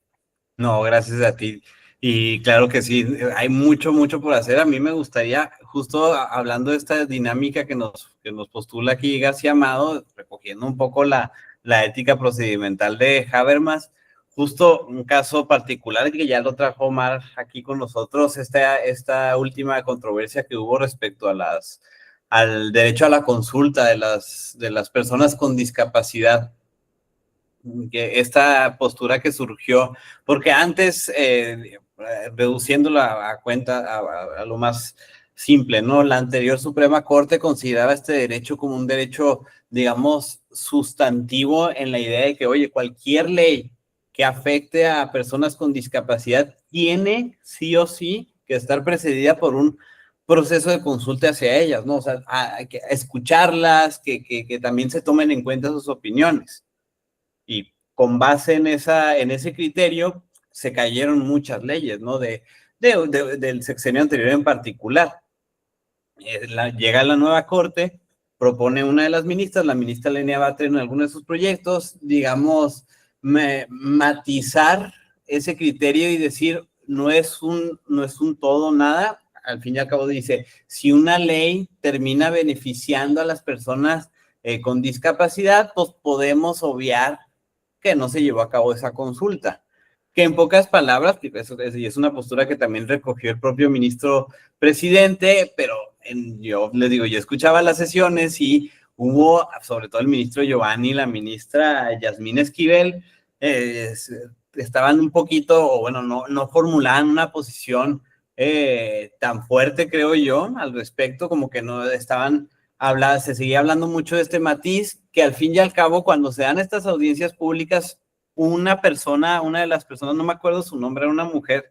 No, gracias a ti. Y claro que sí, hay mucho por hacer. A mí me gustaría, justo hablando de esta dinámica que nos postula aquí García Amado, recogiendo un poco la la ética procedimental de Habermas. Justo un caso particular que ya lo trajo Omar aquí con nosotros, esta última controversia que hubo respecto a al derecho a la consulta de las personas con discapacidad. Que esta postura que surgió, porque antes, reduciéndola a lo más simple, ¿no? La anterior Suprema Corte consideraba este derecho como un derecho, digamos, sustantivo en la idea de que, oye, cualquier ley que afecte a personas con discapacidad tiene sí o sí que estar precedida por un proceso de consulta hacia ellas, ¿no? O sea, a escucharlas, que también se tomen en cuenta sus opiniones. Y con base en ese criterio se cayeron muchas leyes, ¿no? Del sexenio anterior en particular. Llega la nueva corte, propone una de las ministras, la ministra Lenia Batres, en alguno de sus proyectos, digamos, matizar ese criterio y decir, no es un todo o nada. Al fin y al cabo dice, si una ley termina beneficiando a las personas con discapacidad, pues podemos obviar que no se llevó a cabo esa consulta. Que en pocas palabras, y es una postura que también recogió el propio ministro presidente, pero yo les digo, yo escuchaba las sesiones y hubo, sobre todo el ministro Giovanni, la ministra Yasmín Esquivel, estaban un poquito, o bueno, no formulaban una posición tan fuerte, creo yo, al respecto, como que no estaban se seguía hablando mucho de este matiz, que al fin y al cabo, cuando se dan estas audiencias públicas, una de las personas, no me acuerdo su nombre, era una mujer,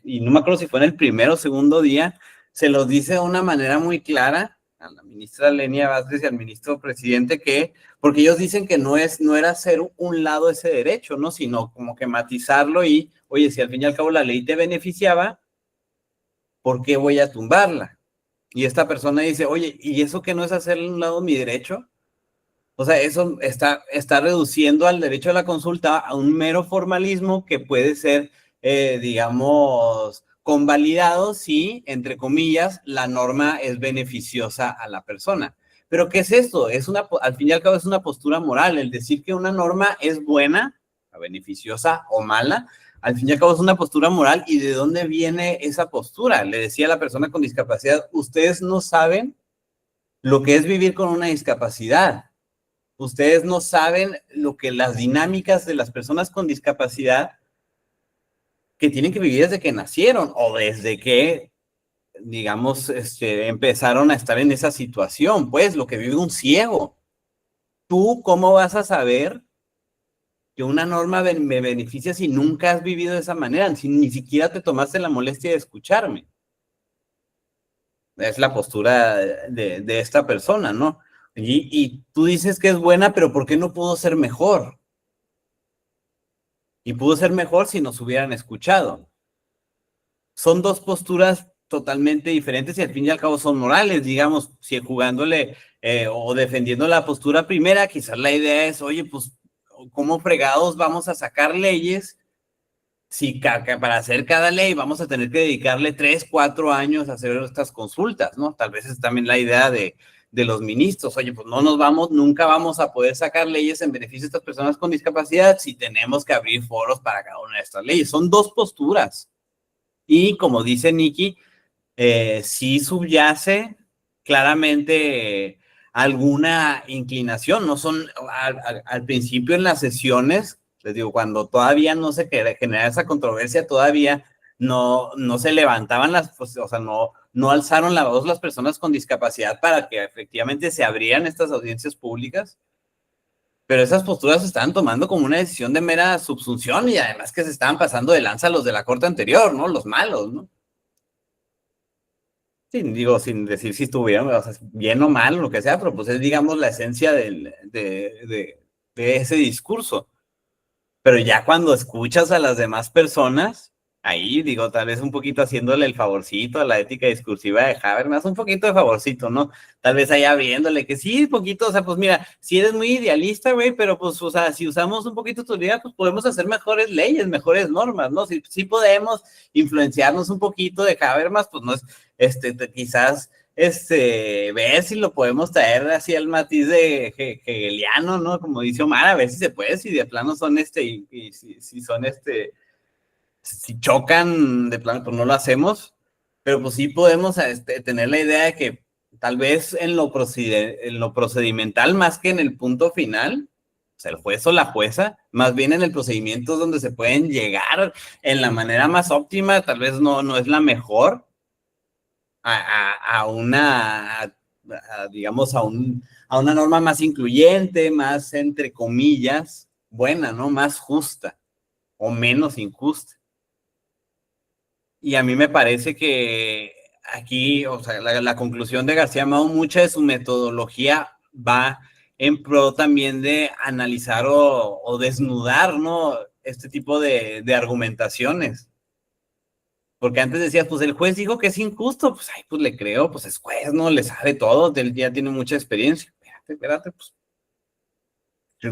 y no me acuerdo si fue en el primero o segundo día, se los dice de una manera muy clara a la ministra Lenia Batres y al ministro presidente porque ellos dicen que no era hacer un lado ese derecho, ¿no? Sino como que matizarlo y, oye, si al fin y al cabo la ley te beneficiaba, ¿por qué voy a tumbarla? Y esta persona dice, oye, ¿y eso que no es hacerle a un lado mi derecho? O sea, eso está reduciendo al derecho a la consulta a un mero formalismo que puede ser, digamos, convalidado si, entre comillas, la norma es beneficiosa a la persona. Pero ¿qué es esto? Al fin y al cabo es una postura moral, el decir que una norma es buena, beneficiosa o mala. Al fin y al cabo es una postura moral. ¿Y de dónde viene esa postura? Le decía a la persona con discapacidad, ustedes no saben lo que es vivir con una discapacidad. Ustedes no saben las dinámicas de las personas con discapacidad que tienen que vivir desde que nacieron o desde que, digamos, empezaron a estar en esa situación, pues, lo que vive un ciego. ¿Tú cómo vas a saber que una norma me beneficia si nunca has vivido de esa manera, si ni siquiera te tomaste la molestia de escucharme? Es la postura de esta persona, ¿no? Y tú dices que es buena, pero ¿por qué no pudo ser mejor? Y pudo ser mejor si nos hubieran escuchado. Son dos posturas totalmente diferentes y al fin y al cabo son morales, digamos, si jugándole o defendiendo la postura primera, quizás la idea es, oye, pues, ¿cómo fregados vamos a sacar leyes si para hacer cada ley vamos a tener que dedicarle 3, 4 años a hacer estas consultas, ¿no? Tal vez es también la idea de los ministros, oye, pues nunca vamos a poder sacar leyes en beneficio de estas personas con discapacidad si tenemos que abrir foros para cada una de estas leyes. Son dos posturas. Y como dice Nikki, sí subyace claramente alguna inclinación, no son al principio en las sesiones, les digo, cuando todavía no se generaba esa controversia, todavía no se levantaban o sea, no alzaron la voz las personas con discapacidad para que efectivamente se abrieran estas audiencias públicas, pero esas posturas se estaban tomando como una decisión de mera subsunción y además que se estaban pasando de lanza los de la corte anterior, ¿no? Los malos, ¿no? Sin decir si estuvieron, o sea, bien o mal, lo que sea, pero pues es, digamos, la esencia de ese discurso. Pero ya cuando escuchas a las demás personas, ahí digo, tal vez un poquito haciéndole el favorcito a la ética discursiva de Habermas, un poquito de favorcito, ¿no? Tal vez ahí abriéndole que sí, poquito, o sea, pues mira, si eres muy idealista, güey, pero pues, o sea, si usamos un poquito tu idea, pues podemos hacer mejores leyes, mejores normas, ¿no? Si podemos influenciarnos un poquito de Habermas, pues no es, quizás ver si lo podemos traer así al matiz de hegeliano, ¿no? Como dice Omar, a ver si se puede, si de plano son y si son si chocan de plano, pues no lo hacemos, pero pues sí podemos tener la idea de que tal vez en lo procedimental, más que en el punto final, o sea, el juez o la jueza, más bien en el procedimiento donde se pueden llegar en la manera más óptima, tal vez no es la mejor, digamos, a una norma más incluyente, más, entre comillas, buena, ¿no? Más justa o menos injusta. Y a mí me parece que aquí, o sea, la conclusión de García Mau, mucha de su metodología va en pro también de analizar o desnudar, ¿no? Este tipo de argumentaciones. Porque antes decías, pues el juez dijo que es injusto, pues ay, pues le creo, pues es juez, ¿no? Le sabe todo, él ya tiene mucha experiencia. Espérate, pues.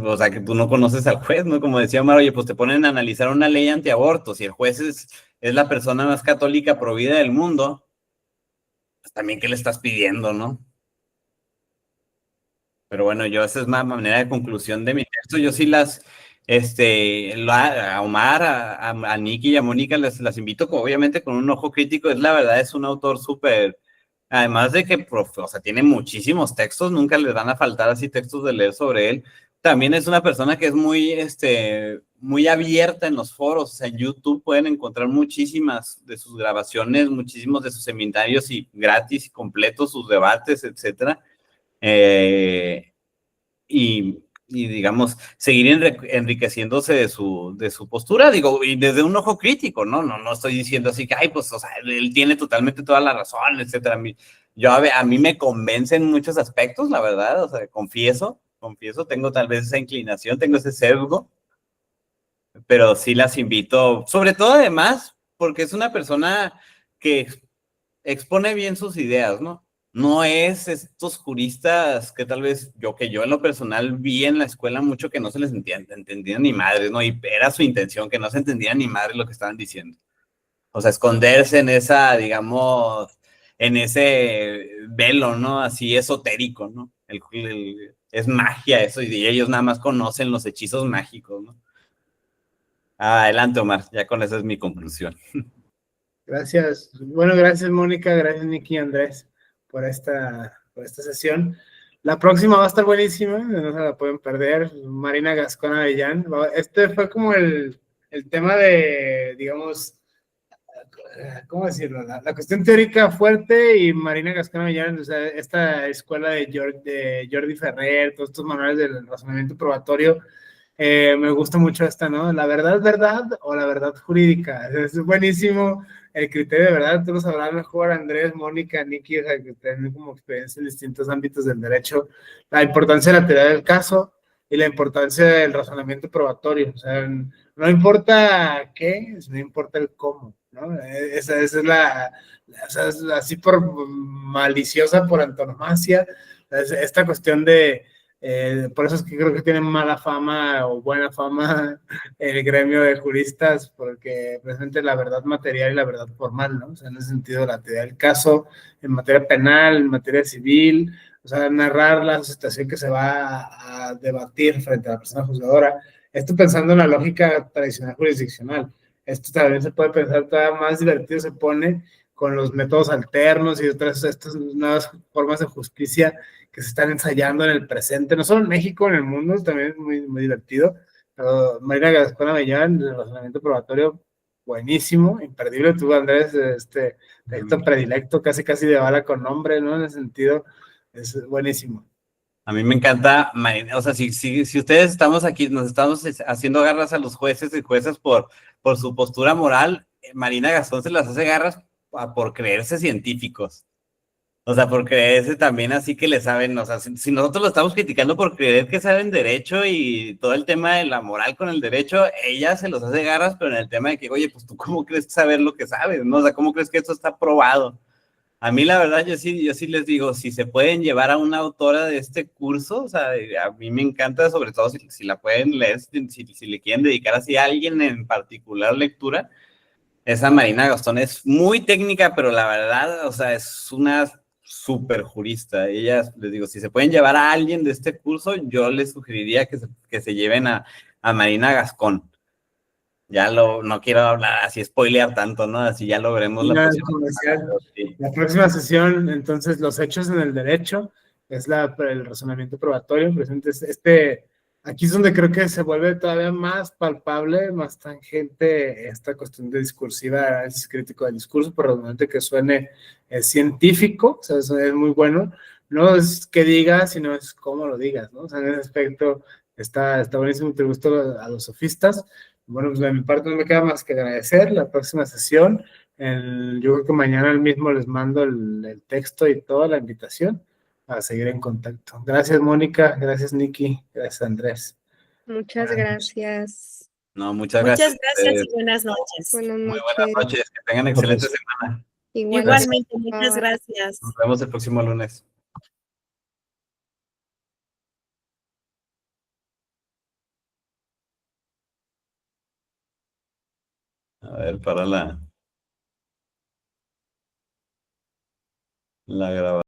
O sea, que tú no conoces al juez, ¿no? Como decía Omar, oye, pues te ponen a analizar una ley antiaborto, si el juez es la persona más católica provida del mundo, pues también qué le estás pidiendo, ¿no? Pero bueno, esa es más manera de conclusión de mi texto. Yo sí a Omar, a Nicky y a Mónica las invito, obviamente con un ojo crítico. La verdad, es un autor súper, además de que, o sea, tiene muchísimos textos, nunca les van a faltar así textos de leer sobre él. También es una persona que es muy abierta en los foros. O sea, en YouTube pueden encontrar muchísimas de sus grabaciones, muchísimos de sus seminarios y gratis y completos, sus debates, etcétera. Y digamos, seguir enriqueciéndose de su postura, digo, y desde un ojo crítico, ¿no? No estoy diciendo así que, ay, pues, o sea, él tiene totalmente toda la razón, etcétera. A mí me convence en muchos aspectos, la verdad, o sea, confieso, tengo tal vez esa inclinación, tengo ese sesgo, pero sí las invito, sobre todo además, porque es una persona que expone bien sus ideas, ¿no? No es estos juristas que tal vez yo en lo personal vi en la escuela mucho que no se les entendían ni madres, ¿no? Y era su intención, que no se entendían ni madres lo que estaban diciendo. O sea, esconderse en digamos, en ese velo, ¿no? Así esotérico, ¿no? Es magia eso, y ellos nada más conocen los hechizos mágicos, ¿no? Adelante, Omar, ya con esa es mi conclusión. Gracias. Bueno, gracias, Mónica, gracias, Nicky y Andrés, por esta sesión. La próxima va a estar buenísima, no se la pueden perder. Marina Gascón Avellán. Este fue como el tema de, digamos, ¿cómo decirlo? La cuestión teórica fuerte, y Marina Gascón Avellán, o sea, esta escuela de Jordi Ferrer, todos estos manuales del razonamiento probatorio. Me gusta mucho esta, ¿no? ¿La verdad es verdad o la verdad jurídica? Es buenísimo el criterio de verdad. Tú lo sabrás mejor, Andrés, Mónica, Nicky, o sea, que tienen como experiencia en distintos ámbitos del derecho. La importancia de la teoría del caso y la importancia del razonamiento probatorio. O sea, no importa qué, no importa el cómo, ¿no? Esa es o sea, es así por maliciosa por antonomasia. Esta cuestión de por eso es que creo que tienen mala fama o buena fama el gremio de juristas, porque presenta la verdad material y la verdad formal, ¿no? O sea, en ese sentido, la teoría del caso en materia penal, en materia civil, o sea, narrar la situación que se va a debatir frente a la persona juzgadora. Esto pensando en la lógica tradicional jurisdiccional. Esto también se puede pensar todavía más divertido, se pone con los métodos alternos y otras estas nuevas formas de justicia que se están ensayando en el presente, no solo en México, en el mundo, también es muy, muy divertido. Pero Marina Gascón Avellán, el razonamiento probatorio, buenísimo, imperdible. Tú, Andrés, texto predilecto, casi de bala con nombre, ¿no? En ese sentido, es buenísimo. A mí me encanta, o sea, si ustedes estamos aquí, nos estamos haciendo garras a los jueces y juezas por su postura moral, Marina Gascón se las hace garras por creerse científicos. O sea, por creerse también así que le saben, o sea, si nosotros lo estamos criticando por creer que saben derecho y todo el tema de la moral con el derecho, ella se los hace garras, pero en el tema de que, oye, pues tú cómo crees saber lo que sabes, ¿no? O sea, ¿cómo crees que esto está probado? A mí la verdad, yo sí les digo, si se pueden llevar a una autora de este curso, o sea, a mí me encanta, sobre todo si la pueden leer, si le quieren dedicar así a alguien en particular lectura, esa Marina Gascón es muy técnica, pero la verdad, o sea, es una súper jurista. Ella, les digo, si se pueden llevar a alguien de este curso, yo les sugeriría que se lleven a Marina Gascón. No quiero hablar así, spoilear tanto, ¿no? Así ya lo veremos la próxima semana. Sí. La próxima sesión, entonces, los hechos en el derecho, es el razonamiento probatorio. Aquí es donde creo que se vuelve todavía más palpable, más tangente esta cuestión de discursiva, análisis crítico del discurso, por redundante que suene científico, o sea, eso es muy bueno. No es que digas, sino es cómo lo digas, ¿no? O sea, en ese aspecto está buenísimo, te gustó a los sofistas. Bueno, pues de mi parte no me queda más que agradecer la próxima sesión. Yo creo que mañana mismo les mando el texto y toda la invitación a seguir en contacto. Gracias, Mónica. Gracias, Nikki. Gracias, Andrés. Muchas gracias. No, muchas Muchas gracias y buenas noches. Buenas Muy buenas noches. noches. Que tengan excelente semana. Igualmente, muchas gracias. Nos vemos el próximo lunes. A ver, para la grabación.